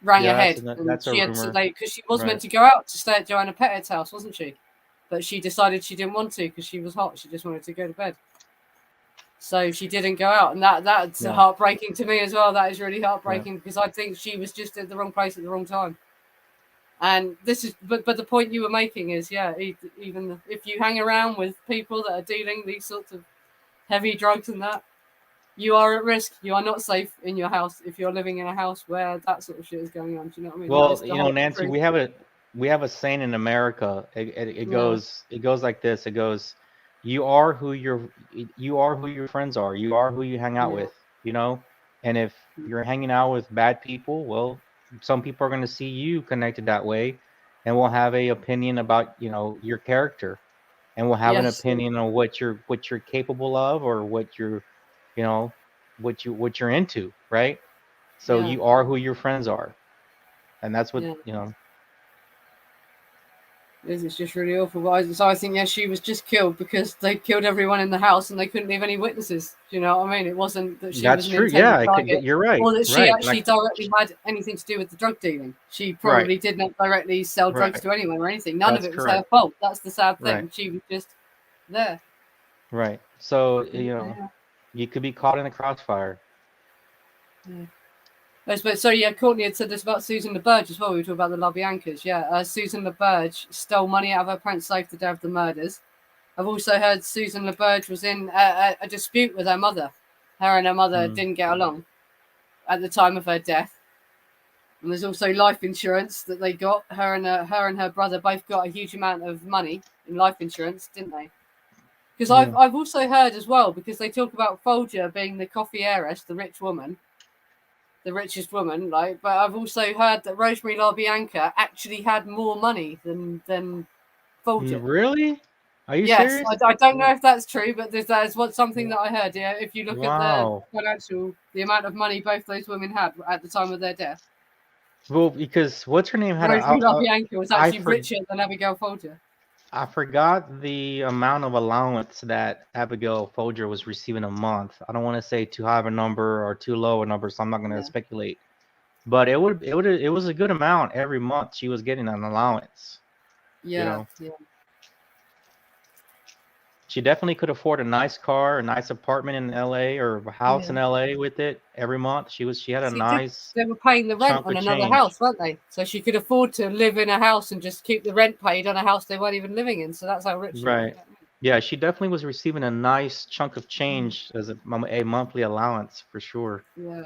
A: ahead.
B: That's a rumor.
A: Because she was meant to go out to stay at Joanna Pettit's house, wasn't she? But she decided she didn't want to because she was hot. She just wanted to go to bed. So she didn't go out, and that's heartbreaking to me as well. That is really heartbreaking because I think she was just at the wrong place at the wrong time. And this is, but the point you were making is, even if you hang around with people that are dealing these sorts of heavy drugs and that, you are at risk. You are not safe in your house if you're living in a house where that sort of shit is going on. Do you know what I mean?
B: Well, Nancy, we have a saying in America. It goes like this. It goes, you are who your friends are. You are who you hang out with. And if you're hanging out with bad people, well, some people are going to see you connected that way, and will have a opinion about your character, and will have an opinion on what you're capable of, or what you're what you're into, right? So you are who your friends are, and that's what
A: It's just really awful. So I think she was just killed because they killed everyone in the house and they couldn't leave any witnesses. Do you know what I mean? It wasn't that she was an intended target,
B: you're right.
A: Or that she actually directly had anything to do with the drug dealing. She probably did not directly sell drugs to anyone or anything. None of it was her fault. That's the sad thing. She was just there.
B: Right. So you could be caught in a crossfire.
A: Yeah. Courtney had said this about Susan LaBerge as well. We were talking about the LaBiancas. Susan LaBerge stole money out of her parents' safe the day of the murders. I've also heard Susan LaBerge was in a dispute with her mother. Her and her mother didn't get along at the time of her death. And there's also life insurance that they got. Her and her brother both got a huge amount of money in life insurance, didn't they? Because I've also heard as well, because they talk about Folger being the coffee heiress, the rich woman. The richest woman, but I've also heard that Rosemary LaBianca actually had more money than Folger.
B: Really? Are you serious?
A: I don't know if that's true, but that is something that I heard. Yeah, if you look at the amount of money both those women had at the time of their death.
B: Well, because what's her name?
A: Rosemary LaBianca was actually richer than Abigail Folger.
B: I forgot the amount of allowance that Abigail Folger was receiving a month. I don't want to say too high of a number or too low a number, so I'm not going to speculate. But it was a good amount every month she was getting an allowance.
A: Yeah.
B: She definitely could afford a nice car, a nice apartment in LA, or a house in LA with it every month. She had a nice.
A: They were paying the rent on another house, weren't they? So she could afford to live in a house and just keep the rent paid on a house they weren't even living in. So that's how rich she was.
B: Yeah, she definitely was receiving a nice chunk of change as a monthly allowance for sure.
A: Yeah,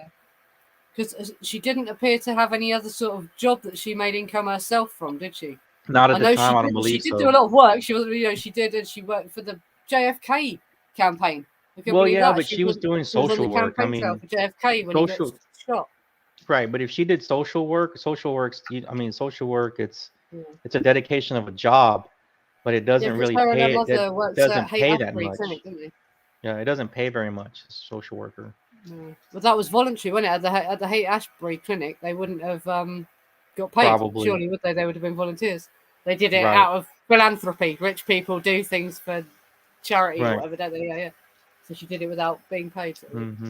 A: because she didn't appear to have any other sort of job that she made income herself from, did she?
B: Not at
A: I
B: the
A: know she
B: time. I don't
A: did. She
B: believe
A: did do a
B: so.
A: lot of work. She was, she did, and she worked for the JFK campaign. I couldn't
B: Well,
A: believe
B: yeah,
A: that.
B: but she was doing
A: She was on the
B: social work. I
A: campaign trail
B: mean,
A: for JFK when he got
B: social,
A: shot.
B: right? But if she did social work, I mean, social work,
A: Yeah.
B: it's a dedication of a job, but it
A: Yeah,
B: doesn't
A: because
B: really
A: her and her
B: pay.
A: mother
B: It
A: worked at
B: doesn't
A: Haight
B: pay that
A: Ashbury
B: much.
A: Clinic, didn't they?
B: Yeah, it doesn't pay very much as a social worker.
A: Yeah. But that was voluntary, wasn't it? At the Haight Ashbury Clinic, they wouldn't have got paid,
B: Probably.
A: surely, would they? They would have been volunteers. They did it
B: Right.
A: out of philanthropy. Rich people do things for charity or
B: Right.
A: whatever, don't they? Yeah, yeah. So she did it without being paid. Sort of.
B: Mm-hmm.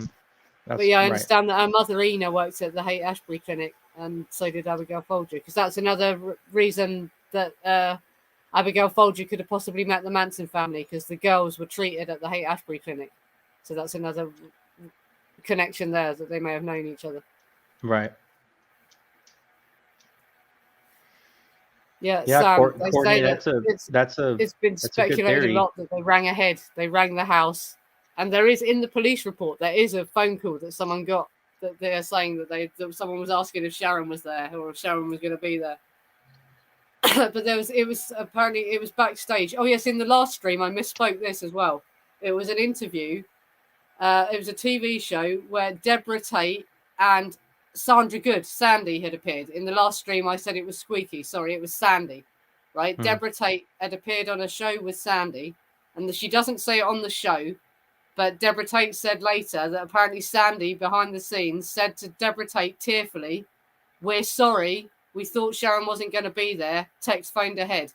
A: But
B: That's
A: yeah, I
B: right.
A: understand that her mother Ina worked at the Haight Ashbury Clinic, and so did Abigail Folger, because that's another reason that Abigail Folger could have possibly met the Manson family, because the girls were treated at the Haight Ashbury Clinic. So that's another connection there, that they may have known each other.
B: Right.
A: Yeah,
B: Yeah,
A: Sam, they
B: Courtney,
A: say that it's been
B: that's a good
A: speculated a
B: theory.
A: lot that they rang ahead, they rang the house, and there is in the police report there is a phone call that someone got that they are saying that someone was asking if Sharon was there or if Sharon was going to be there. But it was apparently it was backstage. Oh yes, in the last stream I misspoke this as well. It was an interview. It was a TV show where Deborah Tate and Sandra Good, Sandy, had appeared. In the last stream, I said it was Squeaky. Sorry, it was Sandy, right? Deborah Tate had appeared on a show with Sandy, and she doesn't say it on the show, but Deborah Tate said later that apparently Sandy, behind the scenes, said to Deborah Tate tearfully, "We're sorry. We thought Sharon wasn't going to be there. Text phoned ahead."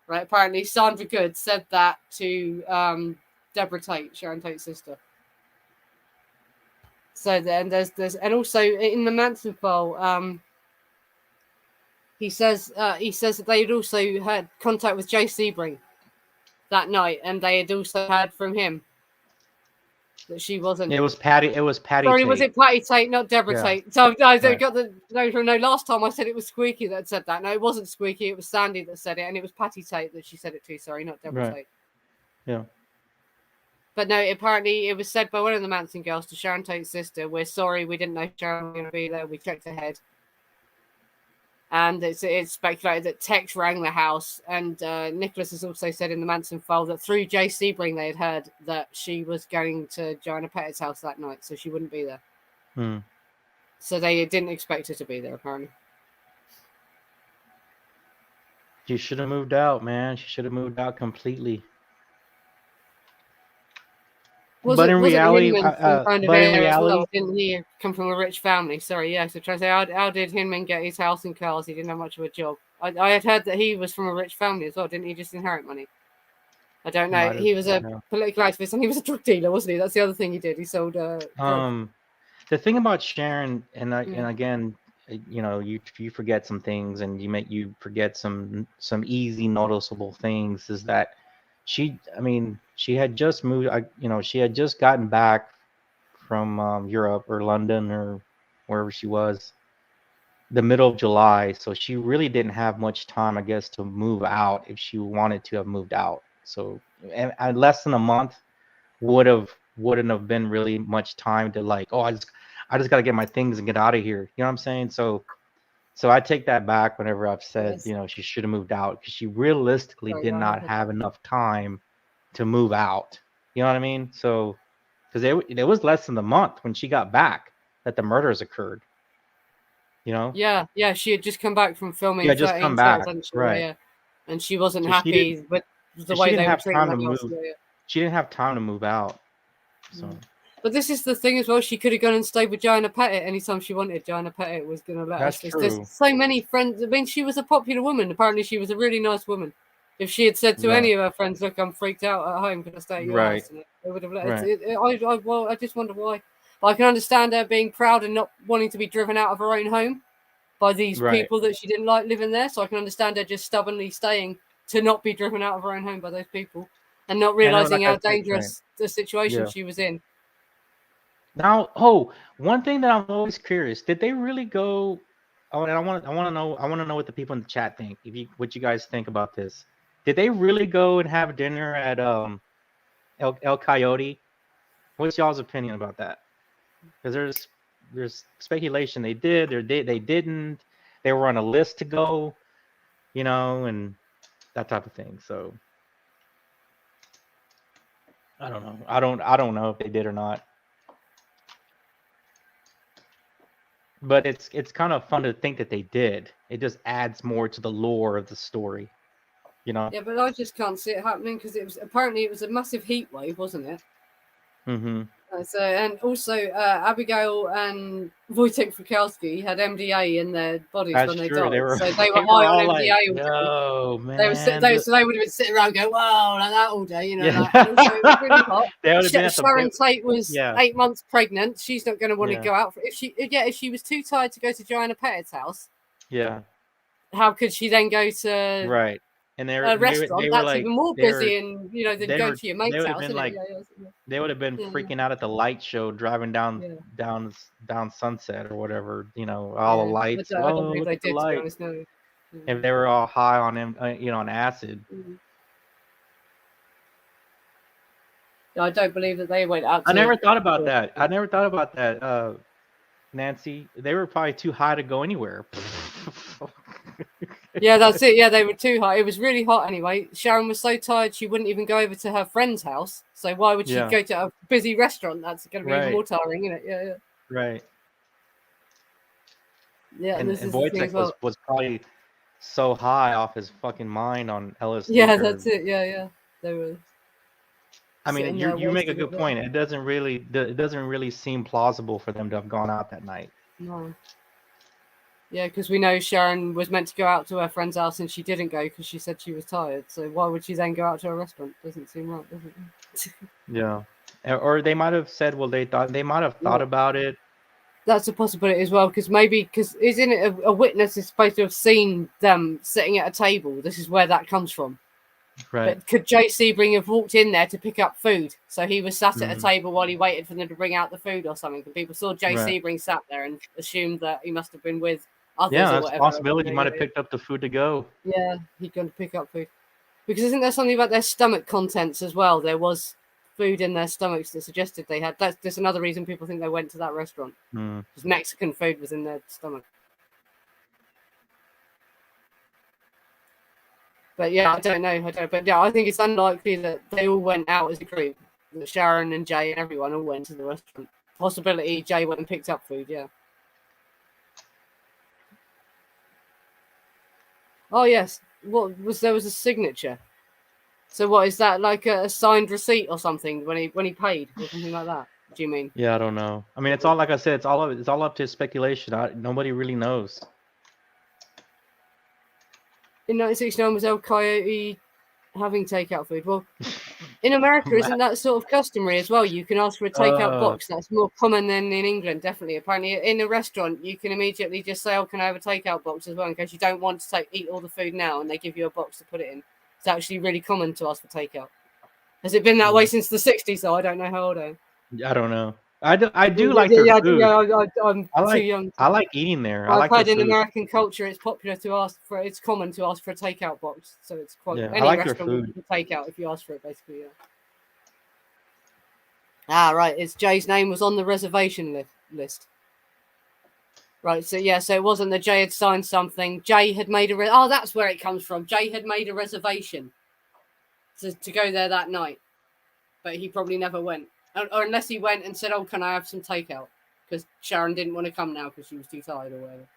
A: Right? Apparently, Sandra Good said that to Deborah Tate, Sharon Tate's sister. So then there's and also in the Manson file, he says that they had also had contact with Jay Sebring that night, and they had also heard from him that she wasn't.
B: It was Patty. It was Patty
A: Sorry, was
B: Tate.
A: it Patty Tate, not Deborah
B: Yeah.
A: Tate? So I
B: Right.
A: got the no. Last time I said it was Squeaky that said that. No, it wasn't Squeaky. It was Sandy that said it, and it was Patty Tate that she said it to. Sorry, not Deborah
B: Right.
A: Tate.
B: Yeah.
A: But no, apparently it was said by one of the Manson girls to Sharon Tate's sister, "We're sorry, we didn't know Sharon was going to be there. We checked ahead." And it's speculated that Tex rang the house, and Nicholas has also said in the Manson file that through Jay Sebring they had heard that she was going to Joanna Pettit's house that night, so she wouldn't be there. So they didn't expect her to be there, apparently.
B: She should have moved out, man. She should have moved out completely. But in reality,
A: didn't he come from a rich family? Sorry, yeah. So trying to say, how did Hinman get his house and cars? He didn't have much of a job. I had heard that he was from a rich family as well. Didn't he just inherit money? I don't know. He was a political activist, and he was a drug dealer, wasn't he? That's the other thing he did. He sold drugs.
B: The thing about Sharon, and again, you know, you forget some things, and you forget some easy noticeable things, is that she had just moved, she had just gotten back from Europe or London or wherever she was the middle of July, so she really didn't have much time, I guess, to move out if she wanted to have moved out. So and less than a month wouldn't have been really much time to like, oh, I just got to get my things and get out of here. You know what I'm saying? So I take that back whenever I've said,
A: Yes.
B: you know, she should have moved out, because she realistically did not have enough time to move out. You know what I mean? So, because it was less than a month when she got back that the murders occurred. You know?
A: Yeah, she had just come back from filming.
B: Yeah, just come back, right?
A: Yeah, and she wasn't
B: So
A: happy with the way they were treating the house. Yeah.
B: She didn't have time to move out. So.
A: But this is the thing as well. She could have gone and stayed with Joanna Pettit anytime she wanted. Joanna Pettit was going to let
B: That's
A: her.
B: true.
A: There's so many friends. I mean, she was a popular woman. Apparently, she was a really nice woman. If she had said to any of her friends, "Look, I'm freaked out at home. Can I stay at your house?" And they would have let her. Well, I just wonder why. But I can understand her being proud and not wanting to be driven out of her own home by these people that she didn't like living there. So I can understand her just stubbornly staying to not be driven out of her own home by those people and not realizing how dangerous the situation she was in.
B: Now, one thing that I'm always curious: did they really go? Oh, and I want to know what the people in the chat think. What you guys think about this? Did they really go and have dinner at El Coyote? What's y'all's opinion about that? Because there's speculation they did, or they didn't. They were on a list to go. and that type of thing. So I don't know. I don't know if they did or not. But it's kind of fun to think that they did. It just adds more to the lore of the story,
A: Yeah, but I just can't see it happening because it was a massive heat wave, wasn't it?
B: Mm-hmm.
A: And also Abigail and Wojtek Frykowski had MDA in their bodies
B: That's
A: when they
B: true.
A: died,
B: They were
A: so they were
B: they
A: high
B: were
A: on
B: all like,
A: MDA all day.
B: "No,
A: So they would have been sitting around going, "Wow," like that all day,
B: Yeah.
A: like. And also, it was really hot.
B: They would have been at
A: Sharon
B: the
A: Tate was
B: yeah.
A: 8 months pregnant. She's not going to want to
B: Yeah.
A: go out if she was too tired to go to Joanna Pettit's house.
B: Yeah.
A: How could she then go to
B: Right. And
A: a restaurant?
B: they were
A: That's
B: like
A: even more busy, and than going to your
B: they
A: mate's
B: would have
A: house,
B: been
A: isn't
B: like
A: it?
B: they would have been freaking out at the light show driving down Sunset or whatever, all the lights.
A: I don't
B: Whoa,
A: believe
B: look
A: they
B: at the
A: did, to be
B: light.
A: honest. No.
B: If they were all high on them, on acid.
A: I don't believe that they went out.
B: I never thought about that. Nancy. They were probably too high to go anywhere.
A: Yeah, that's it. Yeah, they were too hot. It was really hot anyway. Sharon was so tired she wouldn't even go over to her friend's house. So why would she go to a busy restaurant? That's going to be even more tiring, isn't it? Yeah.
B: Right.
A: Yeah,
B: and Wojtek was probably so high off his fucking mind on LSD.
A: Yeah, that's it. Yeah. They were.
B: I mean, you make a good point. It doesn't really seem plausible for them to have gone out that night.
A: No. Yeah, because we know Sharon was meant to go out to her friend's house and she didn't go because she said she was tired. So why would she then go out to a restaurant? Doesn't seem right, does it?
B: Yeah, or they might have said, well, they might have thought about it.
A: That's a possibility as well, because isn't it a witness is supposed to have seen them sitting at a table? This is where that comes from.
B: Right.
A: But could Jay Sebring have walked in there to pick up food? So he was sat at a table while he waited for them to bring out the food or something. And people saw Jay Sebring sat there and assumed that he must have been with others or whatever.
B: That's a possibility. He might have picked up the food to go.
A: Yeah, he'd gone to pick up food. Because isn't there something about their stomach contents as well? There was food in their stomachs that suggested they had. That's another reason people think they went to that restaurant. Because Mexican food was in their stomach. But yeah, I don't know. But yeah, I think it's unlikely that they all went out as a group. That Sharon and Jay and everyone all went to the restaurant. Possibility Jay went and picked up food. Yeah. Oh yes. There was a signature. So what is that, like a signed receipt or something when he paid or something like that? Do you mean?
B: Yeah, I don't know. I mean, it's all, like I said, it's all up to speculation. Nobody really knows.
A: In 1969, was El Coyote having takeout food? Well, in America, isn't that sort of customary as well? You can ask for a takeout box. That's more common than in England, definitely. Apparently, in a restaurant, you can immediately just say, "Oh, can I have a takeout box as well?" In case you don't want to eat all the food now, and they give you a box to put it in. It's actually really common to ask for takeout. Has it been that way since the 60s, though? I don't know how old I am.
B: I don't know. I do like their food.
A: I'm too young.
B: I like eating there.
A: I've heard in American culture, it's popular to ask for. It's common to ask for a takeout box, so it's quite any restaurant will take out if you ask for it, basically. Yeah. Right. It's Jay's name was on the reservation list. Right. So it wasn't that Jay had signed something. Jay had made that's where it comes from. Jay had made a reservation to go there that night, but he probably never went. Or unless he went and said, "Oh, can I have some takeout?" Because Sharon didn't want to come now because she was too tired or whatever.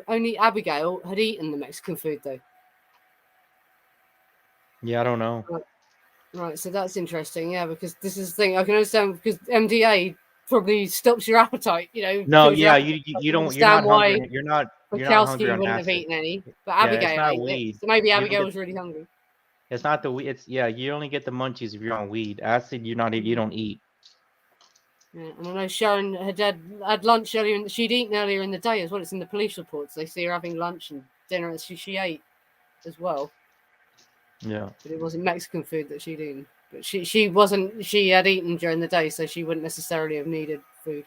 A: Only Abigail had eaten the Mexican food though.
B: Yeah, I don't know.
A: Right, so that's interesting. Yeah, because this is the thing I can understand because MDA probably stops your appetite.
B: No, yeah, you don't. You're not hungry. You're not hungry on
A: wouldn't
B: acid.
A: have eaten any, but Abigail ate it. So maybe Abigail was really hungry.
B: It's not the weed. You only get the munchies if you're on weed. Acid, you don't eat.
A: Yeah, and I know Sharon had lunch earlier. She'd eaten earlier in the day as well. It's in the police reports. They see her having lunch and dinner, and she ate as well.
B: Yeah,
A: but it wasn't Mexican food that she'd eaten. But she wasn't. She had eaten during the day, so she wouldn't necessarily have needed food.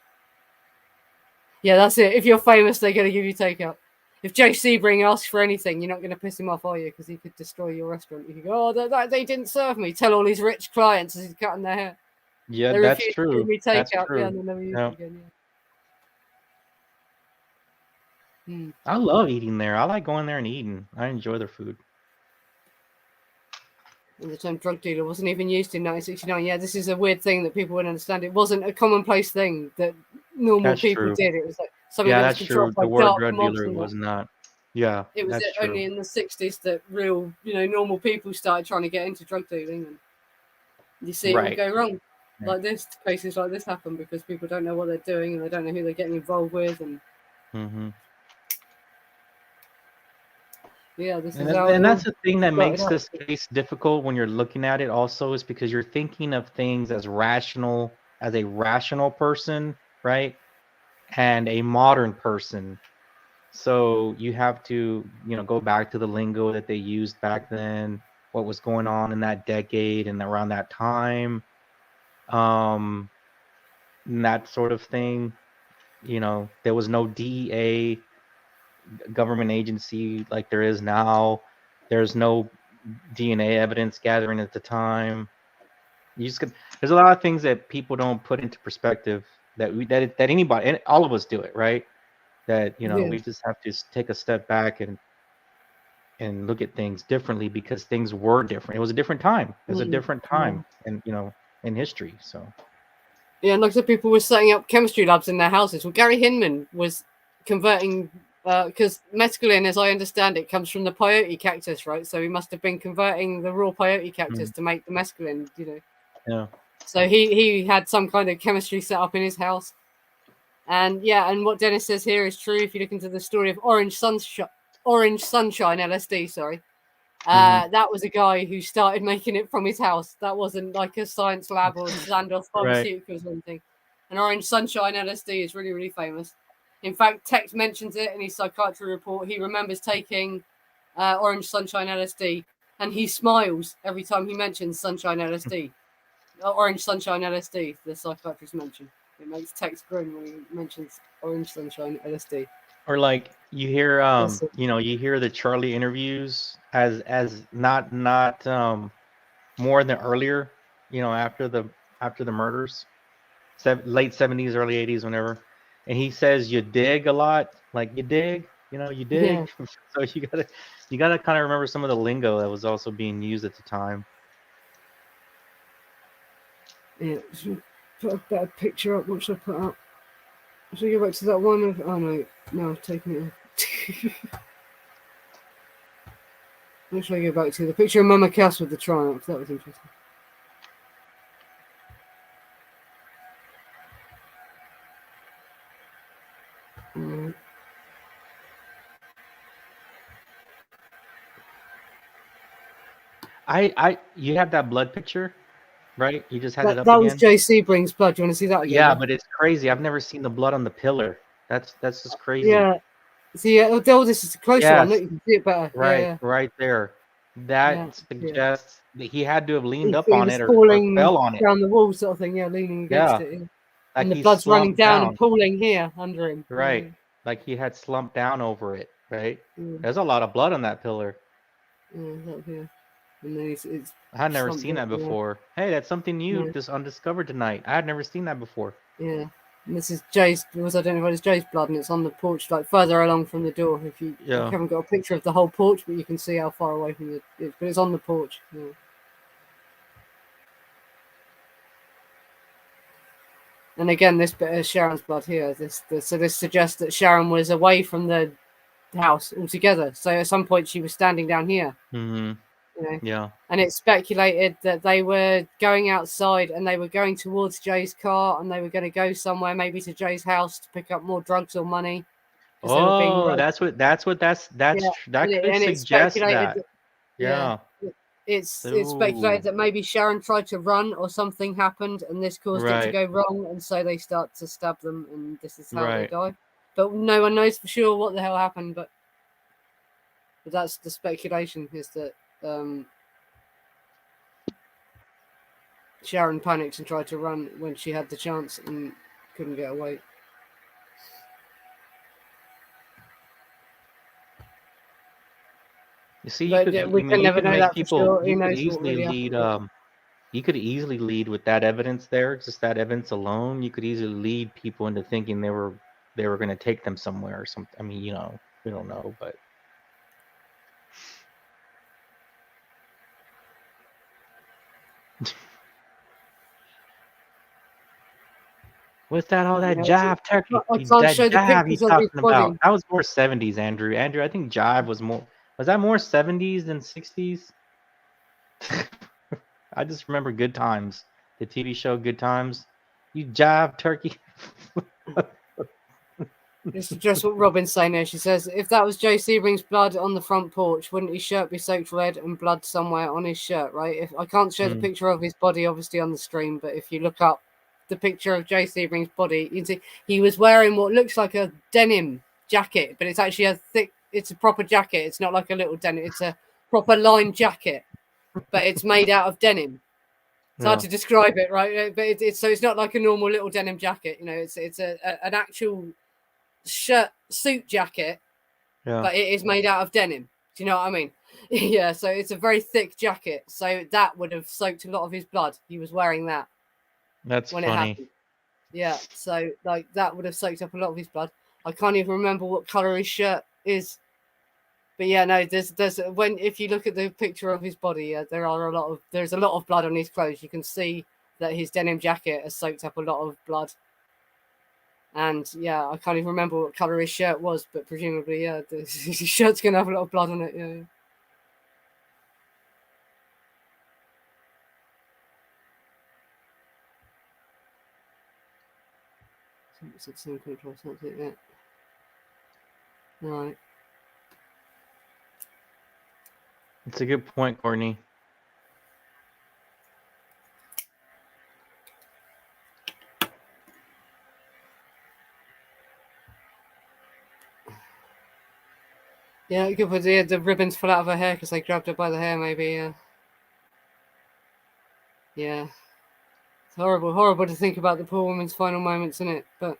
A: Yeah, that's it. If you're famous, they're going to give you takeout. If Jay Sebring asks for anything, you're not going to piss him off, are you? Because he could destroy your restaurant. You could go, "Oh, they didn't serve me." Tell all his rich clients as he's cutting their hair.
B: Yeah, that's true.
A: Give me takeout.
B: That's true.
A: Yeah, and they'll never use it again. Yeah.
B: I love eating there. I like going there and eating. I enjoy their food.
A: And the term drug dealer wasn't even used in 1969. Yeah, this is a weird thing that people wouldn't understand. It wasn't a commonplace thing that normal
B: That's
A: people
B: true.
A: did. It was like something
B: Yeah,
A: that was
B: that's
A: controlled
B: true.
A: by
B: The word
A: dark
B: drug
A: mobs.
B: dealer
A: And
B: was not. Yeah,
A: it was
B: that's true.
A: only in the 60s that real, normal people started trying to get into drug dealing. And you see it all go wrong. Like this, cases like this happen because people don't know what they're doing and they don't know who they're getting involved with. And yeah, this is how.
B: And that's the thing that makes this case difficult when you're looking at it. Also, is because you're thinking of things as rational, as a rational person, right, and a modern person. So you have to, go back to the lingo that they used back then, what was going on in that decade and around that time, and that sort of thing. There was no DEA government agency like there is now. There's no DNA evidence gathering at the time. There's a lot of things that people don't put into perspective that anybody, and all of us do it, right? That we just have to take a step back and look at things differently because things were different. It was a different time. It was a different time, and in history. So
A: yeah, and like I said, people were setting up chemistry labs in their houses. Well, Gary Hinman was converting because mescaline, as I understand it, comes from the peyote cactus, right? So he must have been converting the raw peyote cactus to make the mescaline,
B: Yeah.
A: So he had some kind of chemistry set up in his house. And yeah, and what Dennis says here is true. If you look into the story of Orange Sunshine LSD, sorry, that was a guy who started making it from his house. That wasn't like a science lab or Sandoz Pharmaceuticals or anything. And Orange Sunshine LSD is really, really famous. In fact, Tex mentions it in his psychiatry report. He remembers taking Orange Sunshine LSD, and he smiles every time he mentions Sunshine LSD. Orange Sunshine LSD, the psychiatrist mentioned. It makes Tex grin when he mentions Orange Sunshine LSD.
B: Or like you hear, you hear the Charlie interviews as not more than earlier, after the murders, late 70s, early 80s, whenever, and he says you dig a lot, like you dig, you dig. Yeah. So you gotta kind of remember some of the lingo that was also being used at the time.
A: Yeah, should put a better picture up. What should I put up? Should I go back to that one? Oh no, I've taken it off. What should I go back to? The picture of Mama Cass with the triumph. That was interesting.
B: You have that blood picture, right? You just had it up
A: that
B: again.
A: was Jay Sebring's blood. Do you want to see that again?
B: Yeah, but it's crazy. I've never seen the blood on the pillar. That's just crazy.
A: Yeah. See, this is a closer one. Look, you can see it better.
B: Right, right there. That suggests that he had to have leaned up on it or fell on it.
A: Down the wall, sort of thing. Yeah, leaning against it. Yeah.
B: Like
A: and the blood's running down and pooling here under him.
B: Right, like he had slumped down over it. Right. There's a lot of blood on that pillar.
A: Yeah. And then it's
B: I had never seen that before. Hey, that's something new, just undiscovered tonight. I had never seen that before.
A: Yeah. And this is Jay's, was identified as Jay's blood, and it's on the porch, like further along from the door. If you haven't got a picture of the whole porch, but you can see how far away from it is. But it's on the porch. Yeah. And again, this bit of Sharon's blood here. So this suggests that Sharon was away from the house altogether. So at some point she was standing down here.
B: Yeah.
A: And it's speculated that they were going outside and they were going towards Jay's car and they were going to go somewhere, maybe to Jay's house to pick up more drugs or money.
B: Oh, that could suggest that. Yeah.
A: It's speculated that maybe Sharon tried to run or something happened and this caused it to go wrong, and so they start to stab them and this is how they die. But no one knows for sure what the hell happened, but that's the speculation, is that Sharon panicked and tried to run when she had the chance and couldn't get away.
B: You see, you could easily lead with that evidence there. Just that evidence alone, you could easily lead people into thinking they were they were going to take them somewhere or something. I mean, we don't know, but what's that? All that jive turkey?
A: I can't show the
B: That jive
A: pictures
B: he's
A: of his
B: talking about?
A: body.
B: That was more 70s, Andrew. Andrew, I think jive was more. Was that more 70s than 60s? I just remember Good Times, the TV show Good Times. You jive turkey.
A: Just to address what Robin's saying there, she says, if that was Joe Sebring's blood on the front porch, wouldn't his shirt be soaked red and blood somewhere on his shirt, right? If I can't show the picture of his body, obviously, on the stream, but if you look up the picture of Joe Sebring's body, you can see he was wearing what looks like a denim jacket, but it's actually it's a proper jacket. It's not like a little denim. It's a proper lined jacket, but it's made out of denim. It's hard to describe it, right? But it's so it's not like a normal little denim jacket. It's an actual suit jacket, but it is made out of denim. Do you know what I mean? Yeah, so it's a very thick jacket. So that would have soaked a lot of his blood. He was wearing that.
B: That's
A: when
B: funny.
A: It happened. Yeah, so like that would have soaked up a lot of his blood. I can't even remember what color his shirt is. But yeah, no, there's if you look at the picture of his body, there's a lot of blood on his clothes. You can see that his denim jacket has soaked up a lot of blood. And yeah, I can't even remember what color his shirt was, but presumably, yeah, his shirt's gonna have a lot of blood on it. Yeah. Right.
B: It's a good point, Courtney.
A: Yeah, good. But the ribbons fell out of her hair because they grabbed her by the hair. Maybe. Yeah. It's horrible to think about the poor woman's final moments, isn't it? But.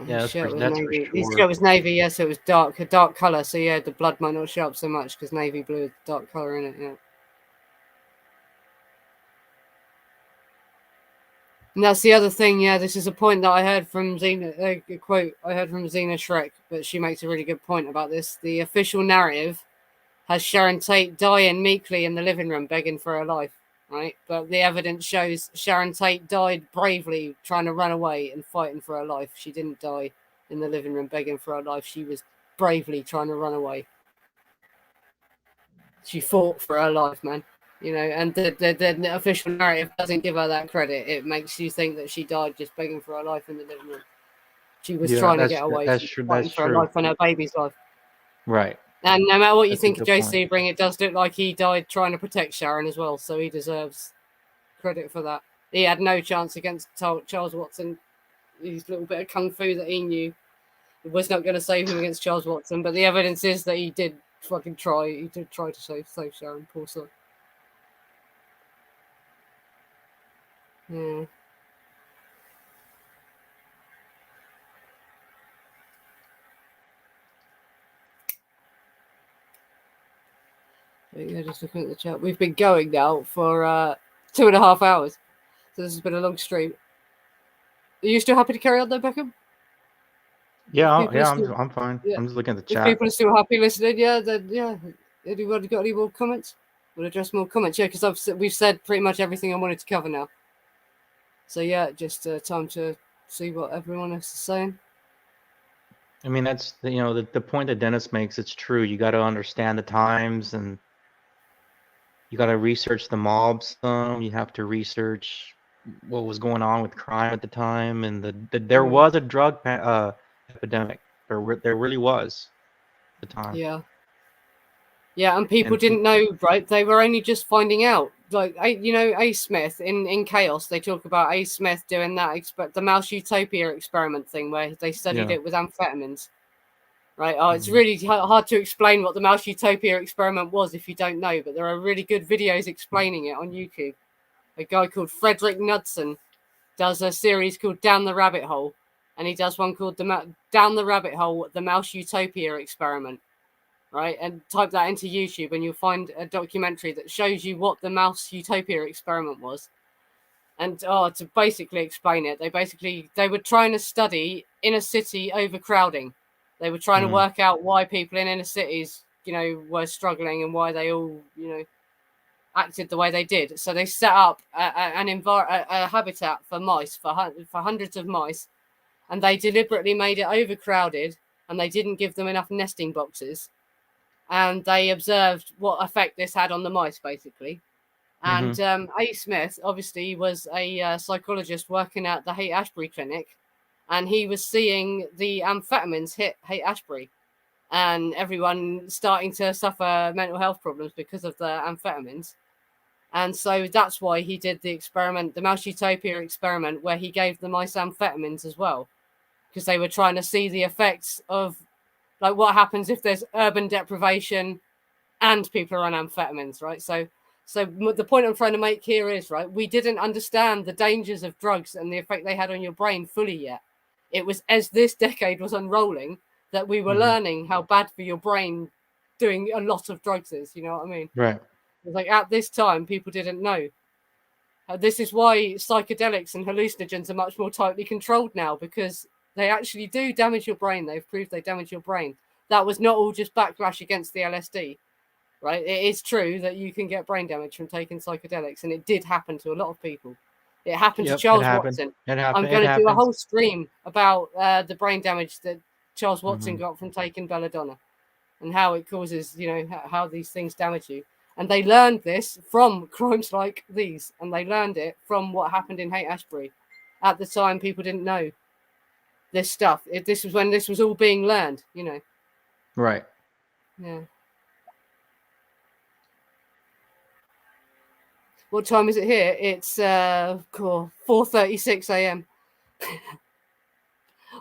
B: Yeah,
A: his shirt was
B: that's
A: navy.
B: for
A: His
B: sure.
A: shirt was navy, yeah, so it was a dark color. So yeah, the blood might not show up so much because navy blue is dark color in it. Yeah. And that's the other thing. Yeah, this is a point that I heard from Xena. A quote I heard from Xena Shrek, but she makes a really good point about this. The official narrative has Sharon Tate dying meekly in the living room, begging for her life. Right, but the evidence shows Sharon Tate died bravely, trying to run away and fighting for her life. She didn't die in the living room begging for her life. She was bravely trying to run away. She fought for her life, man. And the official narrative doesn't give her that credit. It makes you think that she died just begging for her life in the living room. She was trying to get away.
B: That's
A: She
B: true.
A: was fighting for her life and her baby's life.
B: Right.
A: And no matter what you think of Joe Sebring, it does look like he died trying to protect Sharon as well. So he deserves credit for that. He had no chance against Charles Watson. His little bit of kung fu that he knew was not going to save him against Charles Watson. But the evidence is that he did fucking try. He did try to save Sharon. Poor soul. Yeah. But yeah, just looking at the chat. We've been going now for 2.5 hours. So this has been a long stream. Are you still happy to carry on though, Beckham?
B: Yeah, I'm fine. Yeah. I'm just looking at the chat.
A: If people are still happy listening, yeah, then yeah. Anybody got any more comments? We'll address more comments, yeah, because we've said pretty much everything I wanted to cover now. So yeah, just time to see what everyone else is saying.
B: I mean, that's the point that Dennis makes. It's true. You got to understand the times, and you got to research the mobs. You have to research what was going on with crime at the time, and there was a drug epidemic. There really was at the time.
A: Yeah, and people didn't know, right? They were only just finding out. Like, A. Smith in Chaos, they talk about A. Smith doing that, the Mouse Utopia experiment thing where they studied it with amphetamines. Right? It's really hard to explain what the Mouse Utopia experiment was if you don't know, but there are really good videos explaining it on YouTube. A guy called Frederick Knudsen does a series called Down the Rabbit Hole, and he does one called Down the Rabbit Hole, the Mouse Utopia experiment. Right, and type that into YouTube and you'll find a documentary that shows you what the Mouse Utopia experiment was. And to basically explain it, they were trying to study inner city overcrowding. They were trying to work out why people in inner cities, were struggling and why they all, acted the way they did. So they set up a habitat for mice, for hundreds of mice, and they deliberately made it overcrowded, and they didn't give them enough nesting boxes. And they observed what effect this had on the mice, basically. And A. Smith, obviously, was a psychologist working at the Haight-Ashbury Clinic, and he was seeing the amphetamines hit Haight-Ashbury, and everyone starting to suffer mental health problems because of the amphetamines. And so that's why he did the experiment, the Mouse Utopia experiment, where he gave the mice amphetamines as well, because they were trying to see the effects of, like, what happens if there's urban deprivation and people are on amphetamines, right? So the point I'm trying to make here is, right, we didn't understand the dangers of drugs and the effect they had on your brain fully yet. It was as this decade was unrolling that we were learning how bad for your brain doing a lot of drugs is. You know what I mean?
B: Right.
A: It's like at this time, people didn't know. This is why psychedelics and hallucinogens are much more tightly controlled now, because they actually do damage your brain. They've proved they damage your brain. That was not all just backlash against the LSD. Right, it is true that you can get brain damage from taking psychedelics, and it did happen to a lot of people. It happened to Charles Watson. I'm going to do a whole stream about the brain damage that Charles Watson got from taking belladonna, and how it causes, how these things damage you. And they learned this from crimes like these, and they learned it from what happened in Haight-Ashbury. At the time, people didn't know this stuff. This was when this was all being learned,
B: Right.
A: Yeah. What time is it here? It's 4:36 a.m.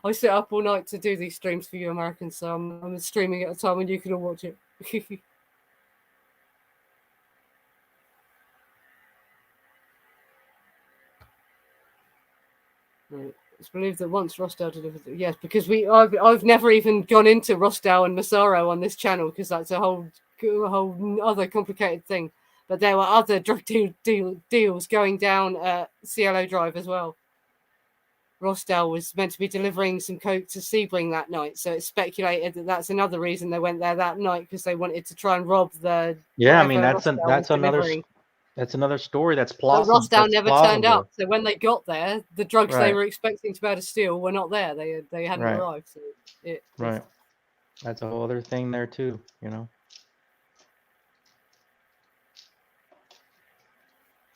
A: I sit up all night to do these streams for you Americans, so I'm streaming at a time when you can all watch it. Right. It's believed that once Rosdale delivered, yes, because I've never even gone into Rosdale and Massaro on this channel, because that's a whole other complicated thing. But there were other drug deals going down at Cielo Drive as well. Rosdale was meant to be delivering some coke to Sebring that night, so it's speculated that that's another reason they went there that night, because they wanted to try and rob the.
B: Yeah, I mean that's another story that's plausible.
A: But Rosdale never turned up, so when they got there, the drugs they were expecting to be able to steal were not there. They hadn't arrived. So
B: That's a whole other thing there too,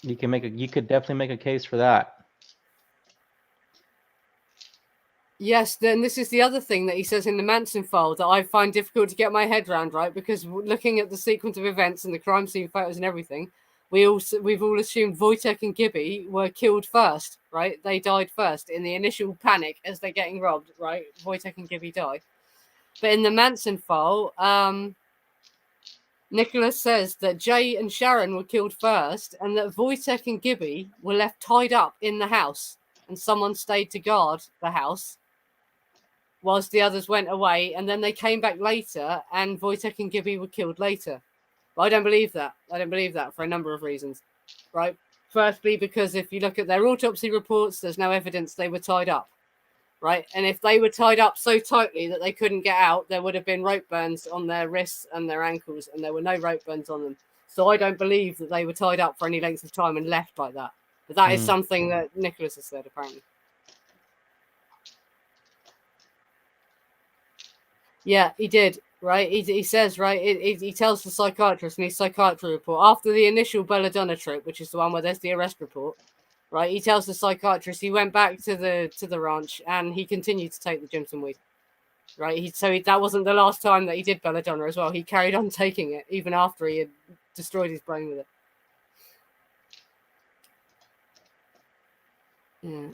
B: You could definitely make a case for that.
A: Yes, then this is the other thing that he says in the Manson file that I find difficult to get my head around, right? Because looking at the sequence of events and the crime scene photos and everything, we've all assumed Wojtek and Gibby were killed first, right? They died first in the initial panic as they're getting robbed, right? Wojtek and Gibby died. But in the Manson file, Nicholas says that Jay and Sharon were killed first, and that Wojtek and Gibby were left tied up in the house, and someone stayed to guard the house whilst the others went away, and then they came back later, and Wojtek and Gibby were killed later. But I don't believe that. I don't believe that for a number of reasons, right? Firstly, because if you look at their autopsy reports, there's no evidence they were tied up, right? And if they were tied up so tightly that they couldn't get out, there would have been rope burns on their wrists and their ankles, and there were no rope burns on them. So I don't believe that they were tied up for any length of time and left like that. But that is something that Nicholas has said, apparently. Yeah, he did, right? He says, right, he tells the psychiatrist in his psychiatry report, after the initial Belladonna trip, which is the one where there's the arrest report, right? He tells the psychiatrist he went back to the ranch and he continued to take the Jimson weed, right? That wasn't the last time that he did Belladonna as well. He carried on taking it even after he had destroyed his brain with it. Yeah.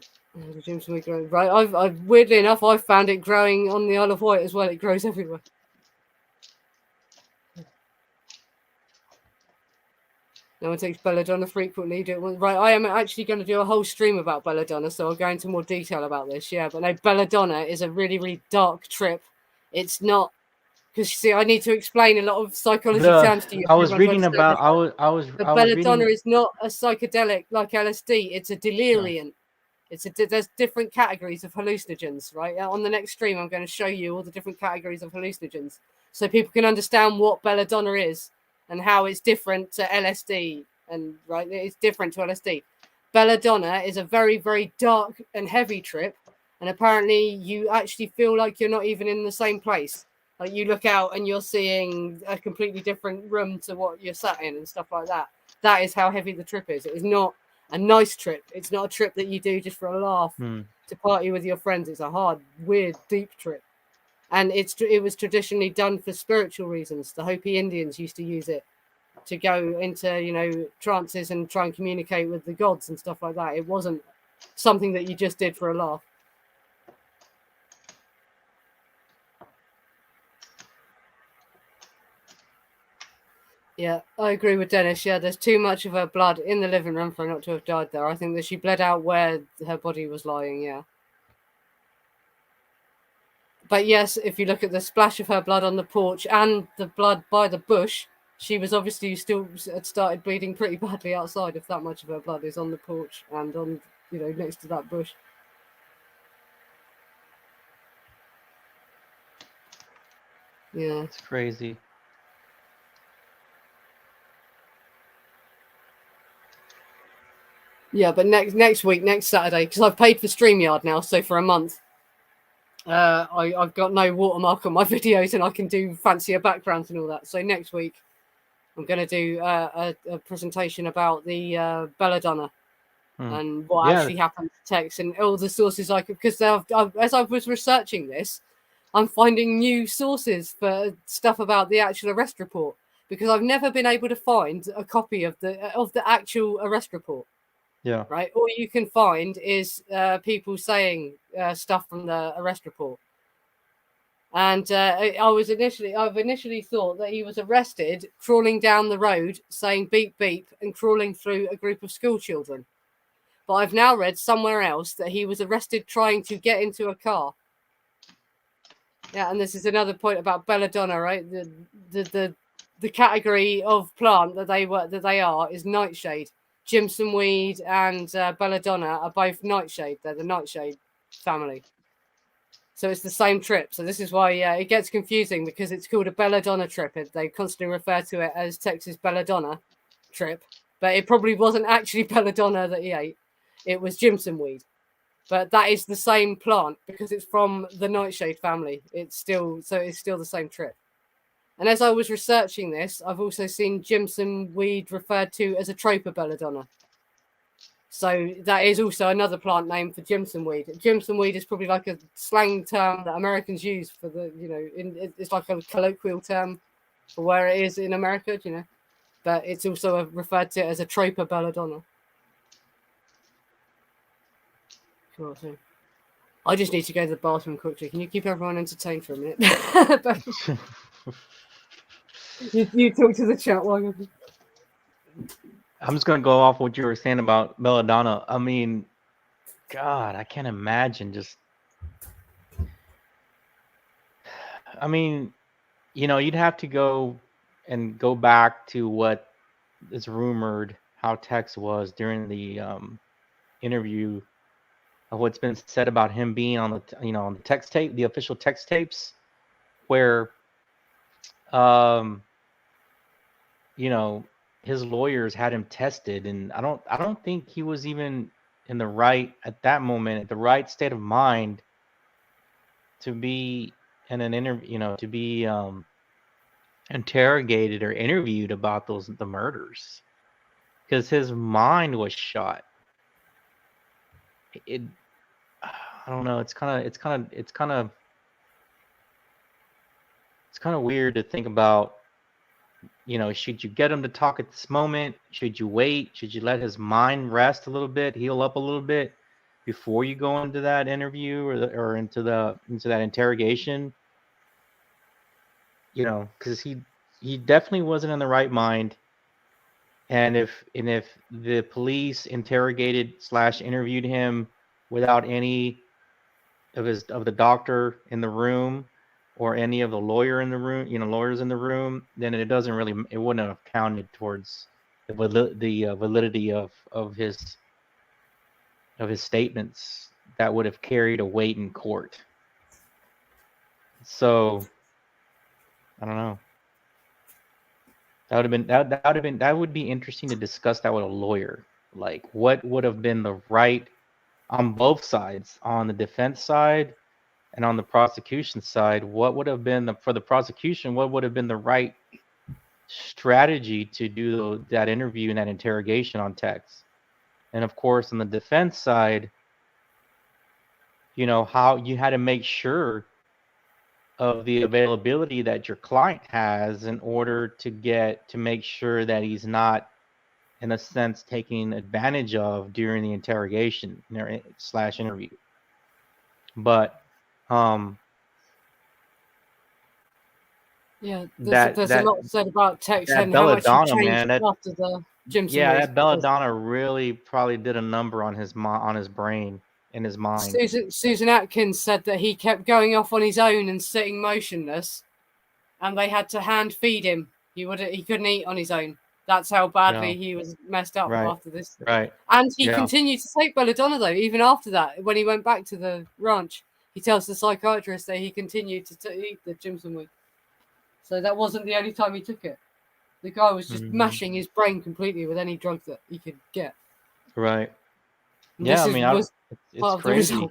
A: The Jimson weed growing, right? I've weirdly enough, I've found it growing on the Isle of Wight as well. It grows everywhere. No one takes belladonna frequently. Right, I am actually going to do a whole stream about belladonna, so I'll go into more detail about this. Yeah, but no, belladonna is a really, really dark trip. It's not because see, I need to explain a lot of psychology terms to you.
B: I was reading about. I was
A: belladonna
B: reading.
A: is not a psychedelic like LSD. It's a delirium. There's different categories of hallucinogens, right? On the next stream, I'm going to show you all the different categories of hallucinogens, so people can understand what belladonna is and how it's different to LSD. And right, it's different to LSD. Belladonna is a very, very dark and heavy trip, and apparently you actually feel like you're not even in the same place. Like you look out and you're seeing a completely different room to what you're sat in and stuff like that. That is how heavy the trip is. It is not a nice trip. It's not a trip that you do just for a laugh to party with your friends. It's a hard, weird, deep trip. And it was traditionally done for spiritual reasons. The Hopi Indians used to use it to go into, trances and try and communicate with the gods and stuff like that. It wasn't something that you just did for a laugh. Yeah, I agree with Dennis. Yeah, there's too much of her blood in the living room for her not to have died there. I think that she bled out where her body was lying, yeah. But yes, if you look at the splash of her blood on the porch and the blood by the bush, she was obviously still had started bleeding pretty badly outside if that much of her blood is on the porch and on, next to that bush. Yeah.
B: It's crazy.
A: Yeah, but next week, next Saturday, because I've paid for StreamYard now, so for a month, I've got no watermark on my videos and I can do fancier backgrounds and all that. So next week, I'm going to do a presentation about the belladonna and what actually happened to Tex and all the sources I could, because as I was researching this, I'm finding new sources for stuff about the actual arrest report, because I've never been able to find a copy of the actual arrest report.
B: Yeah.
A: Right. All you can find is people saying stuff from the arrest report. And I've initially thought that he was arrested crawling down the road saying beep beep and crawling through a group of school children. But I've now read somewhere else that he was arrested trying to get into a car. Yeah, and this is another point about belladonna, right? The category of plant that they are is nightshade. Jimson weed and belladonna are both nightshade. They're the nightshade family. So it's the same trip. So this is why it gets confusing, because it's called a belladonna trip. They constantly refer to it as Texas belladonna trip. But it probably wasn't actually belladonna that he ate. It was Jimson weed. But that is the same plant because it's from the nightshade family. It's still the same trip. And as I was researching this, I've also seen Jimson weed referred to as a tropa belladonna. So that is also another plant name for Jimson weed. Jimson weed is probably like a slang term that Americans use for it's like a colloquial term for where it is in America, But it's also referred to as a tropa belladonna. Cool. So I just need to go to the bathroom quickly. Can you keep everyone entertained for a minute? you talk to the chat while
B: I'm just gonna go off what you were saying about belladonna. I mean, God, I can't imagine just. I mean, you'd have to go back to what is rumored how Tex was during the interview of what's been said about him being on the on the text tape, the official text tapes, where his lawyers had him tested, and I don't think he was even in the right at that moment, at the right state of mind to be in an interview, to be interrogated or interviewed about the murders, because his mind was shot. I don't know. It's kind of weird to think about. Should you get him to talk at this moment? Should you wait? Should you let his mind rest a little bit, heal up a little bit before you go into that interview or into that interrogation? Because he definitely wasn't in the right mind. And if the police interrogated / interviewed him without any of the doctor in the room, or any of the lawyers in the room, then it wouldn't have counted towards the validity of his statements that would have carried a weight in court. So I don't know. That would be interesting to discuss that with a lawyer. Like, what would have been the right on both sides, on the defense side and on the prosecution side? What would have been for the prosecution? What would have been the right strategy to do that interview and that interrogation on text? And of course, on the defense side, how you had to make sure of the availability that your client has in order to make sure that he's not, in a sense, taking advantage of during the interrogation / interview. But
A: there's a lot said about text and how much it changed after the Jimson.
B: Yeah, that belladonna really probably did a number on his brain and his mind.
A: Susan Atkins said that he kept going off on his own and sitting motionless, and they had to hand feed him. He couldn't eat on his own. That's how badly he was messed up after this.
B: Right.
A: And he continued to take belladonna, though, even after that. When he went back to the ranch, he tells the psychiatrist that he continued to eat the Jimson weed. So that wasn't the only time he took it. The guy was just mashing his brain completely with any drug that he could get.
B: Right. Yeah, I mean, it's crazy.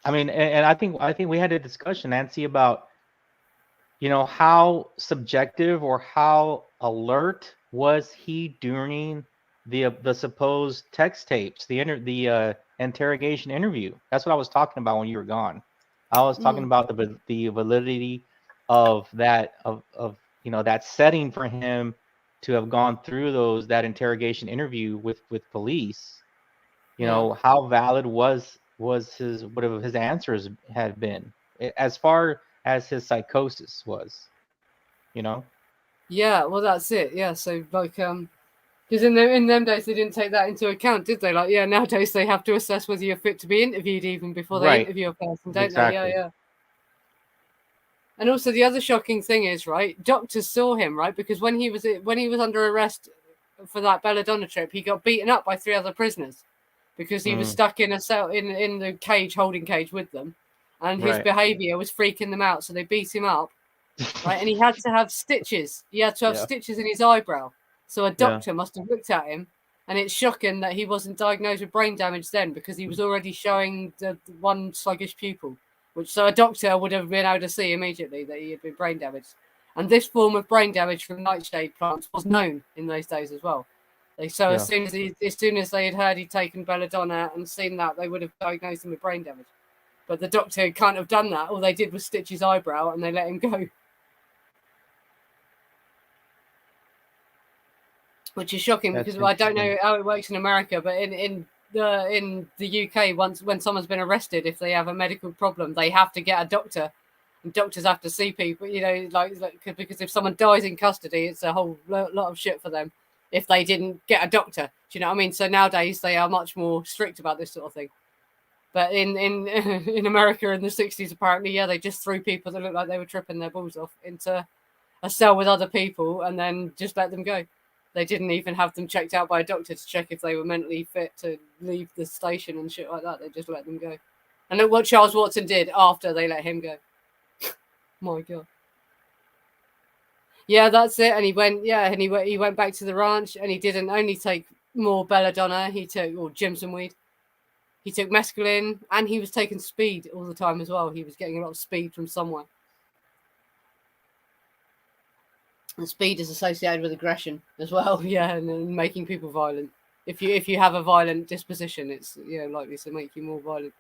B: I mean, and I think we had a discussion, Nancy, about how subjective or how alert was he during the supposed text tapes, the interrogation interview. That's what I was talking about when you were gone. I was talking about the validity of that that setting for him to have gone through that interrogation interview with police. How valid was his whatever his answers had been, as far as his psychosis was.
A: Yeah, well, that's it. Yeah, so like because in them days they didn't take that into account, did they? Like, yeah, nowadays they have to assess whether you're fit to be interviewed even before they interview a person, don't they? Yeah. And also the other shocking thing is, right, doctors saw him, right, because when he was under arrest for that belladonna trip, he got beaten up by 3 other prisoners because he was stuck in a cell in the holding cage with them, and his behavior was freaking them out, so they beat him up, right, and he had to have stitches. He had to have stitches in his eyebrow. So a doctor must have looked at him, and it's shocking that he wasn't diagnosed with brain damage then, because he was already showing the one sluggish pupil. So a doctor would have been able to see immediately that he had been brain damaged. And this form of brain damage from nightshade plants was known in those days as well. As soon as they had heard he'd taken belladonna and seen that, they would have diagnosed him with brain damage. But the doctor can't have done that. All they did was stitch his eyebrow and they let him go. Which is shocking because I don't know how it works in America, but in the UK, when someone's been arrested, if they have a medical problem, they have to get a doctor, and doctors have to see people. Because if someone dies in custody, it's a whole lot of shit for them if they didn't get a doctor. Do you know what I mean? So nowadays they are much more strict about this sort of thing. But in America in the 60s, apparently, they just threw people that looked like they were tripping their balls off into a cell with other people and then just let them go. They didn't even have them checked out by a doctor to check if they were mentally fit to leave the station and shit like that. They just let them go. And look what Charles Watson did after they let him go. My God. Yeah, that's it. And he went back to the ranch, and he didn't only take more belladonna. He took Jimson weed. He took mescaline, and he was taking speed all the time as well. He was getting a lot of speed from somewhere. And speed is associated with aggression as well, and making people violent. If you have a violent disposition, it's likely to make you more violent.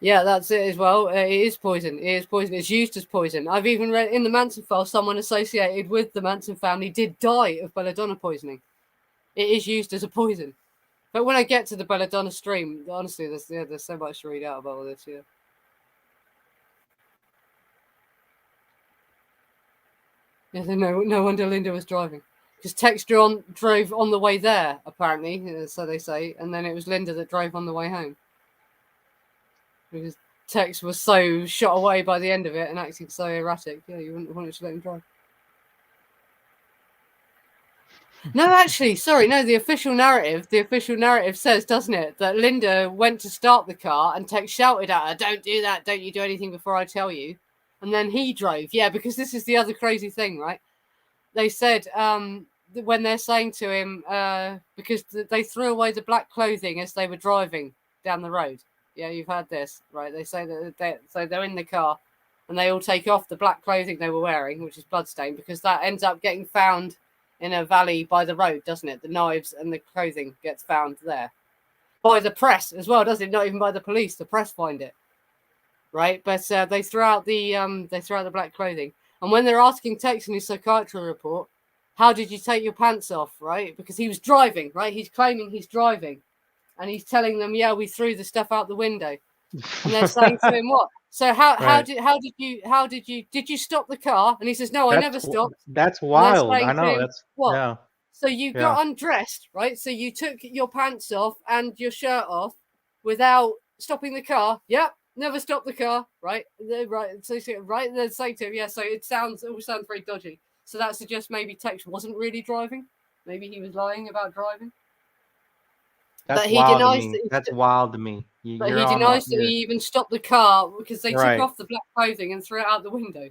A: Yeah, that's it as well. It is poison. It is poison. It's used as poison. I've even read in the Manson file someone associated with the Manson family did die of belladonna poisoning. It is used as a poison. But when I get to the belladonna stream, honestly, there's so much to read out about all this. Yeah. No wonder Linda was driving. Because Tex drove on the way there, apparently, so they say, and then it was Linda that drove on the way home. Because Tex was so shot away by the end of it and acting so erratic. Yeah, you wouldn't want to let him drive. No, actually, sorry, no. The official narrative says, doesn't it, that Linda went to start the car and Tex shouted at her, "Don't do that! Don't you do anything before I tell you." And then he drove. Yeah, because this is the other crazy thing, right? They said when they're saying to him, because they threw away the black clothing as they were driving down the road. Yeah, you've heard this, right? They say that they're in the car and they all take off the black clothing they were wearing, which is bloodstained, because that ends up getting found in a valley by the road, doesn't it? The knives and the clothing gets found there by the press as well, doesn't it? Not even by the police. The press find it, right? But they throw out the black clothing. And when they're asking Tex in his psychiatry report, how did you take your pants off, right? Because he was driving, right? He's claiming he's driving. And he's telling them, yeah, we threw the stuff out the window. And they're saying to him, what? So how did you stop the car? And he says, no, I never stopped.
B: That's wild. I know.
A: Him,
B: that's
A: what?
B: Yeah.
A: So you got undressed, right? So you took your pants off and your shirt off without stopping the car. Yep. Never stop the car, right? Right. So right. They're saying to him, yeah. So it all sounds very dodgy. So that suggests maybe Tex wasn't really driving. Maybe he was lying about driving.
B: That's wild to me. That's wild to me.
A: But he denies that he even stopped the car because they
B: Right.
A: took off the black clothing and threw it out the window,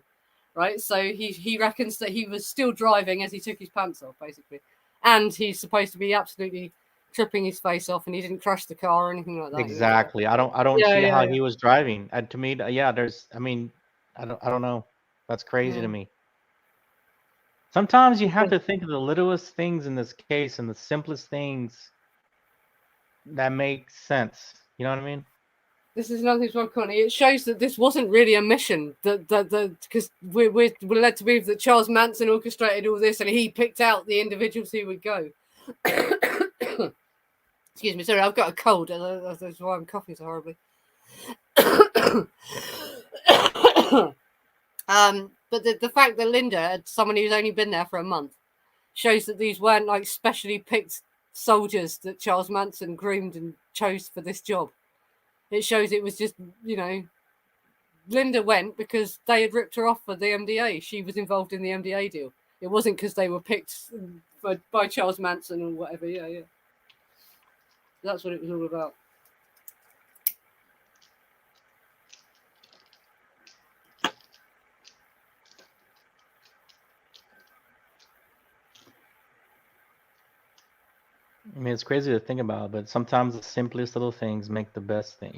A: right? So he reckons that he was still driving as he took his pants off, basically, and he's supposed to be absolutely tripping his face off, and he didn't crash the car or anything like that.
B: Exactly. I don't see how he was driving. To me, yeah. I don't know. That's crazy to me. Sometimes you have to think of the littlest things in this case and the simplest things that make sense. You know what I mean?
A: This is another thing wrong, Connie. It shows that this wasn't really a mission. Because we're led to believe that Charles Manson orchestrated all this and he picked out the individuals who would go. Excuse me, sorry, I've got a cold. That's why I'm coughing so horribly. But the fact that Linda, someone who's only been there for a month, shows that these weren't like specially picked soldiers that Charles Manson groomed and chose for this job. It shows it was just, Linda went because they had ripped her off for the MDA. She was involved in the MDA deal. It wasn't because they were picked by Charles Manson or whatever. Yeah. That's what it was all about.
B: I mean, it's crazy to think about, but sometimes the simplest little things make the best thing,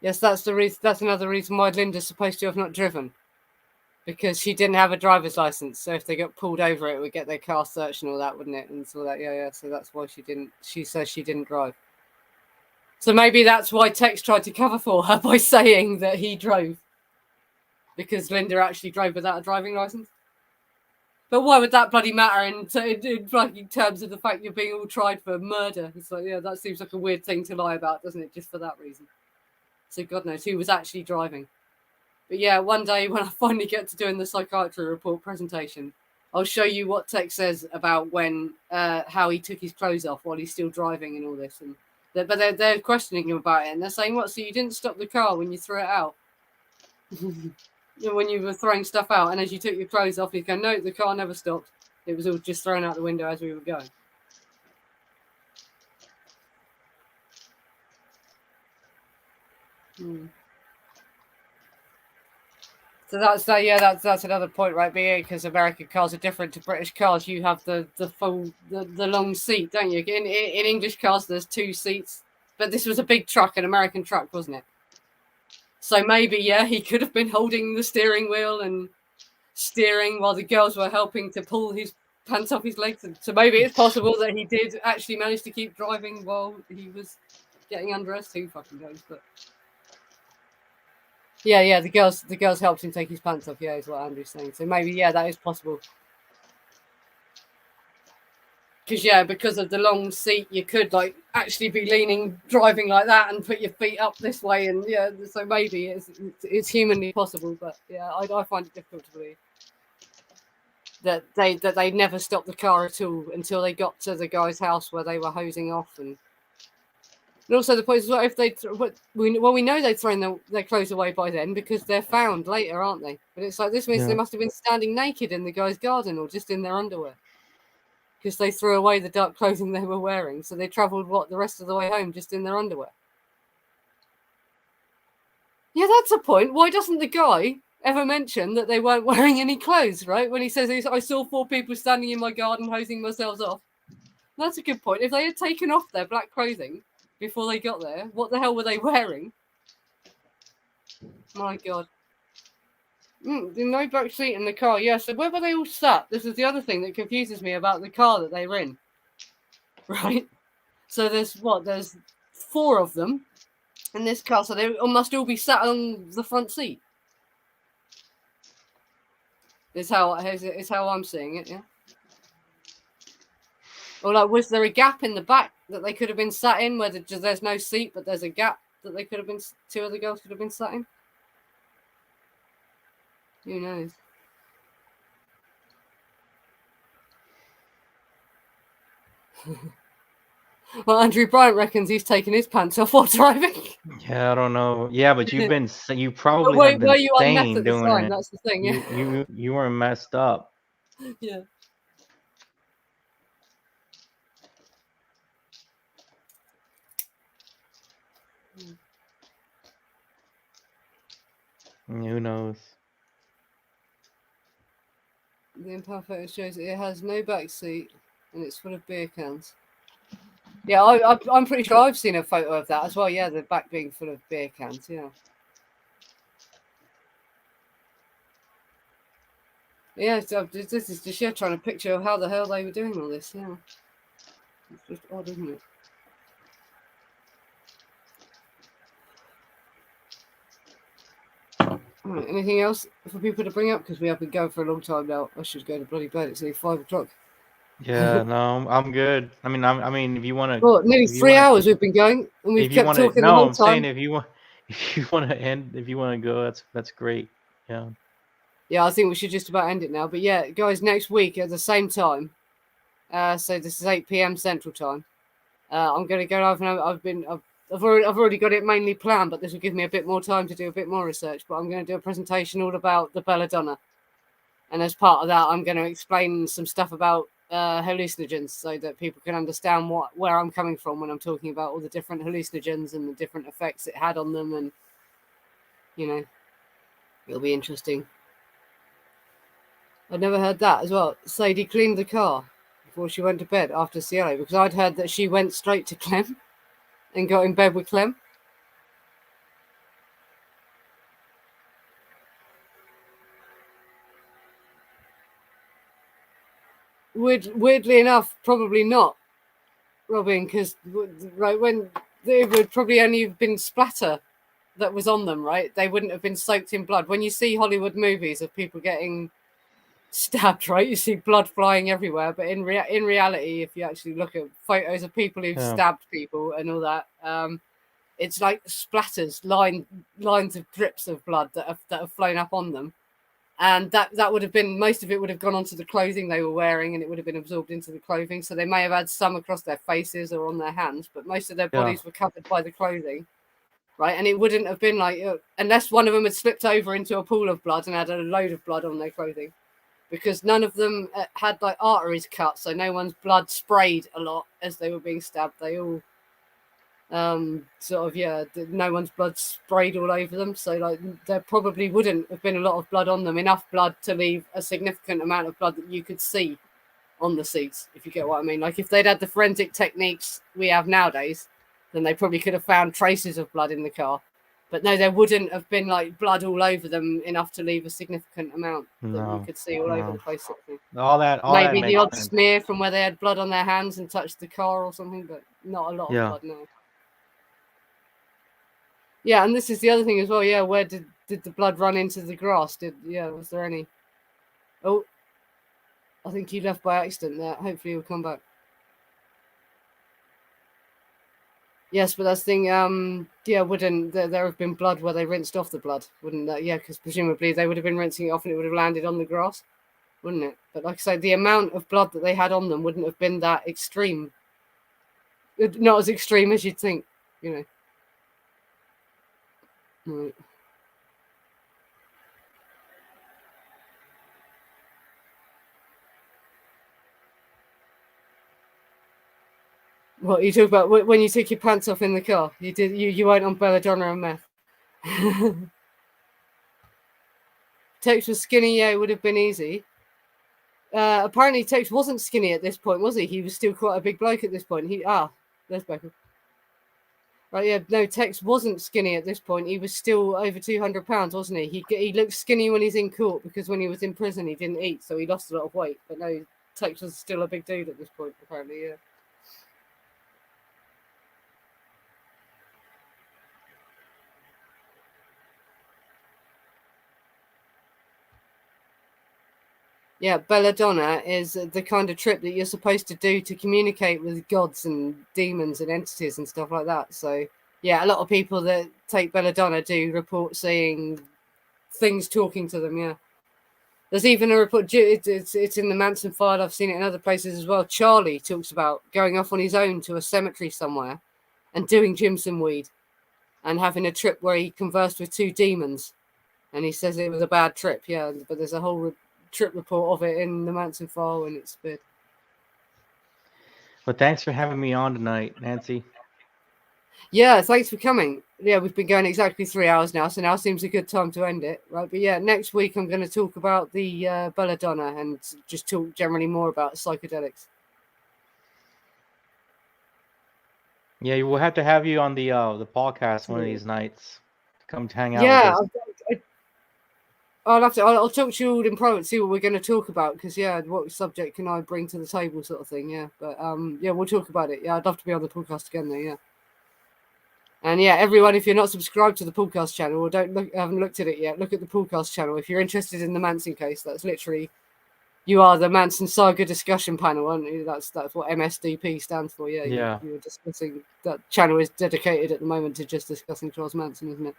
A: Yes, that's the reason. That's another reason why Linda's supposed to have not driven, because she didn't have a driver's license. So if they got pulled over, it would get their car searched and all that, wouldn't it? And so that, yeah. So that's why she didn't. She says she didn't drive. So maybe that's why Tex tried to cover for her by saying that he drove, because Linda actually drove without a driving license. But why would that bloody matter in terms of the fact you're being all tried for murder? It's like, yeah, that seems like a weird thing to lie about, doesn't it? Just for that reason. So God knows who was actually driving. But yeah, one day when I finally get to doing the psychiatry report presentation, I'll show you what Tex says about how he took his clothes off while he's still driving and all this. And but they're questioning him about it, and they're saying, "What? So you didn't stop the car when you threw it out?" When you were throwing stuff out, and as you took your clothes off, you go, "No, the car never stopped. It was all just thrown out the window as we were going." So that's another point, right? Because American cars are different to British cars. You have the long seat, don't you? In English cars, there's 2 seats, but this was a big truck, an American truck, wasn't it? So maybe, he could have been holding the steering wheel and steering while the girls were helping to pull his pants off his legs. So maybe it's possible that he did actually manage to keep driving while he was getting undressed. Who fucking knows? But yeah, the girls helped him take his pants off. Yeah, is what Andrew's saying. So maybe, that is possible. Because of the long seat, you could actually be leaning, driving like that, and put your feet up this way, and so maybe it's humanly possible. But I find it difficult to believe that they never stopped the car at all until they got to the guy's house where they were hosing off, and And also the point is, what if we know they've thrown their clothes away by then because they're found later, aren't they? But it's like this means they must have been standing naked in the guy's garden or just in their underwear because they threw away the dark clothing they were wearing. So they travelled the rest of the way home just in their underwear. Yeah, that's a point. Why doesn't the guy ever mention that they weren't wearing any clothes, right? When he says, I saw 4 people standing in my garden hosing themselves off. That's a good point. If they had taken off their black clothing before they got there, what the hell were they wearing? My God. No back seat in the car. Yeah, so where were they all sat? This is the other thing that confuses me about the car that they were in. Right? So there's 4 of them in this car, so they must all be sat on the front seat. Is how I'm seeing it, yeah. Or like, was there a gap in the back that they could have been sat in where there's no seat, but there's a gap that they could have been 2 other girls could have been sat in? Who knows? Well, Andrew Bryant reckons he's taken his pants off while driving.
B: Yeah, I don't know. Yeah, but you probably have been
A: were you
B: sane
A: at the
B: doing
A: time?
B: it.
A: That's the thing. Yeah.
B: You weren't messed up.
A: Yeah.
B: Who knows?
A: The imperfect shows it has no back seat and it's full of beer cans. Yeah, I'm pretty sure I've seen a photo of that as well. Yeah, the back being full of beer cans. Yeah. Yeah, so this is just trying to picture how the hell they were doing all this. Yeah, it's just odd, isn't it? Right, anything else for people to bring up? Because we have been going for a long time now. I should go to bloody bed. It's only 5 o'clock.
B: Yeah, no, I'm good. I mean, if you want to,
A: well, nearly 3 hours we've been going, and we've kept talking the whole time.
B: Saying if you want to go, that's great. Yeah.
A: Yeah, I think we should just about end it now. But yeah, guys, next week at the same time. So this is 8 p.m. Central Time. I'm going to go live, and I've already got it mainly planned, but this will give me a bit more time to do a bit more research. But I'm going to do a presentation all about the belladonna, and as part of that, I'm going to explain some stuff about hallucinogens, so that people can understand where I'm coming from when I'm talking about all the different hallucinogens and the different effects it had on them, and it'll be interesting. I'd never heard that as well. Sadie cleaned the car before she went to bed after Cielo, because I'd heard that she went straight to Clem and got in bed with Clem. Weirdly enough, probably not, Robin, because right when they would probably only have been splatter that was on them, right? They wouldn't have been soaked in blood. When you see Hollywood movies of people getting stabbed, right, you see blood flying everywhere, but in reality, if you actually look at photos of people who've stabbed people and all that, it's like splatters, lines of drips of blood that have flown up on them, and that would have been, most of it would have gone onto the clothing they were wearing, and it would have been absorbed into the clothing. So they may have had some across their faces or on their hands, but most of their bodies were covered by the clothing, right? And it wouldn't have been like, unless one of them had slipped over into a pool of blood and had a load of blood on their clothing, because none of them had like arteries cut, so no one's blood sprayed a lot as they were being stabbed. They all no one's blood sprayed all over them, so like there probably wouldn't have been a lot of blood on them, enough blood to leave a significant amount of blood that you could see on the seats, if you get what I mean. Like if they'd had the forensic techniques we have nowadays, then they probably could have found traces of blood in the car. But no, there wouldn't have been like blood all over them enough to leave a significant amount that you could see all over the place. Maybe the odd smear from where they had blood on their hands and touched the car or something, but not a lot of blood, no. Yeah, and this is the other thing as well. Yeah, where did the blood run into the grass? Was there any? Oh, I think he left by accident there. Hopefully he'll come back. Yes, but that's the thing. Wouldn't there have been blood where they rinsed off the blood? Wouldn't that? Yeah, because presumably they would have been rinsing it off and it would have landed on the grass, wouldn't it? But like I say, the amount of blood that they had on them wouldn't have been that extreme. Not as extreme as you'd think. you know. Right. What you talk about when you took your pants off in the car? You went on belladonna and meth. Tex was skinny, yeah, it would have been easy. Apparently Tex wasn't skinny at this point, was he? He was still quite a big bloke at this point. There's Beckham. Right, yeah, no, Tex wasn't skinny at this point. He was still over 200 pounds, wasn't he? He looked skinny when he's in court because when he was in prison he didn't eat, so he lost a lot of weight. But no, Tex was still a big dude at this point, apparently, yeah. Yeah, belladonna is the kind of trip that you're supposed to do to communicate with gods and demons and entities and stuff like that. So, yeah, a lot of people that take belladonna do report seeing things talking to them, yeah. There's even a report, it's in the Manson file, I've seen it in other places as well. Charlie talks about going off on his own to a cemetery somewhere and doing Jimson weed and having a trip where he conversed with two demons. And he says it was a bad trip, yeah, but there's a whole trip report of it in the Manson file, and it's good.
B: Well, thanks for having me on tonight, Nancy.
A: Yeah, thanks for coming. Yeah, we've been going exactly 3 hours now, so now seems a good time to end it, right? But yeah, next week I'm going to talk about the belladonna and just talk generally more about psychedelics.
B: Yeah, we'll have to have you on the podcast one of these nights. Come hang out.
A: Yeah, I'll talk to you all in private, see what we're going to talk about, because yeah, what subject can I bring to the table, sort of thing. Yeah, but yeah, we'll talk about it. Yeah, I'd love to be on the podcast again, though. Yeah, and yeah, everyone, if you're not subscribed to the podcast channel or haven't looked at it yet, look at the podcast channel. If you're interested in the Manson case, that's literally you are the Manson Saga discussion panel, aren't you? That's what MSDP stands for. Yeah,
B: yeah.
A: You're discussing that channel is dedicated at the moment to just discussing Charles Manson, isn't it?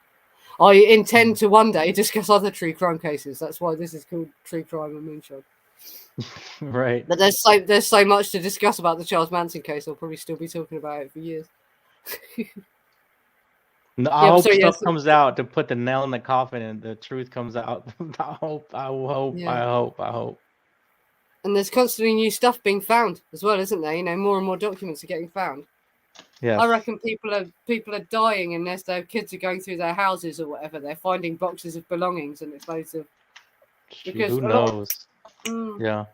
A: I intend to one day discuss other true crime cases. That's why this is called True Crime and Moonshine.
B: Right.
A: But there's so much to discuss about the Charles Manson case. I'll probably still be talking about it for years.
B: No, I hope stuff comes out to put the nail in the coffin and the truth comes out. I hope.
A: And there's constantly new stuff being found as well, isn't there? You know, more and more documents are getting found.
B: Yeah.
A: I reckon people are dying unless their kids are going through their houses or whatever. They're finding boxes of belongings and it's loads of.
B: Because who knows? Yeah.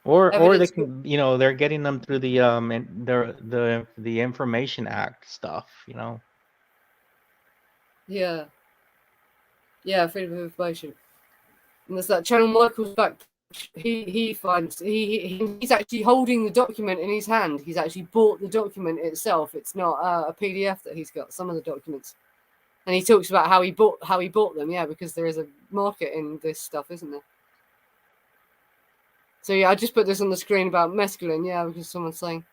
B: Or they can, you know, they're getting them through the Information Act stuff, you know.
A: Yeah. Yeah, freedom of information. And there's that channel Michael's back. He finds he's actually holding the document in his hand. He's actually bought the document itself. It's not a PDF that he's got. Some of the documents, and he talks about how he bought them. Yeah, because there is a market in this stuff, isn't there? So yeah, I just put this on the screen about mescaline. Yeah, because someone's saying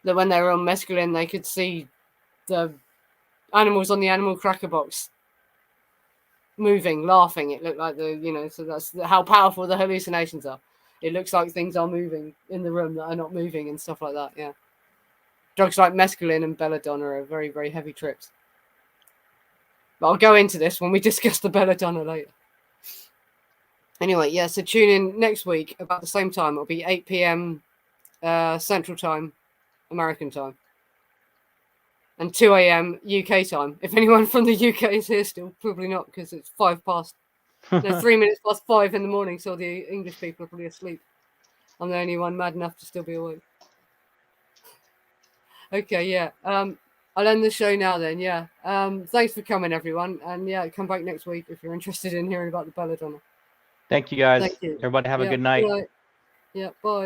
A: that when they were on mescaline, they could see the animals on the animal cracker box moving, laughing. It looked like so that's how powerful the hallucinations are. It looks like things are moving in the room that are not moving and stuff like that. Yeah, drugs like mescaline and belladonna are very, very heavy trips. But I'll go into this when we discuss the belladonna later. Anyway, yeah, so tune in next week about the same time. It'll be 8 p.m. Central Time, American time. And 2 a.m. UK time. If anyone from the UK is here still, probably not, because it's 5 past. No, 3 minutes past 5 in the morning, so the English people are probably asleep. I'm the only one mad enough to still be awake. Okay, yeah. I'll end the show now then, yeah. Thanks for coming, everyone. And yeah, come back next week if you're interested in hearing about the belladonna.
B: Thank you, guys.
A: Thank you.
B: Everybody have a good night.
A: Yeah, bye.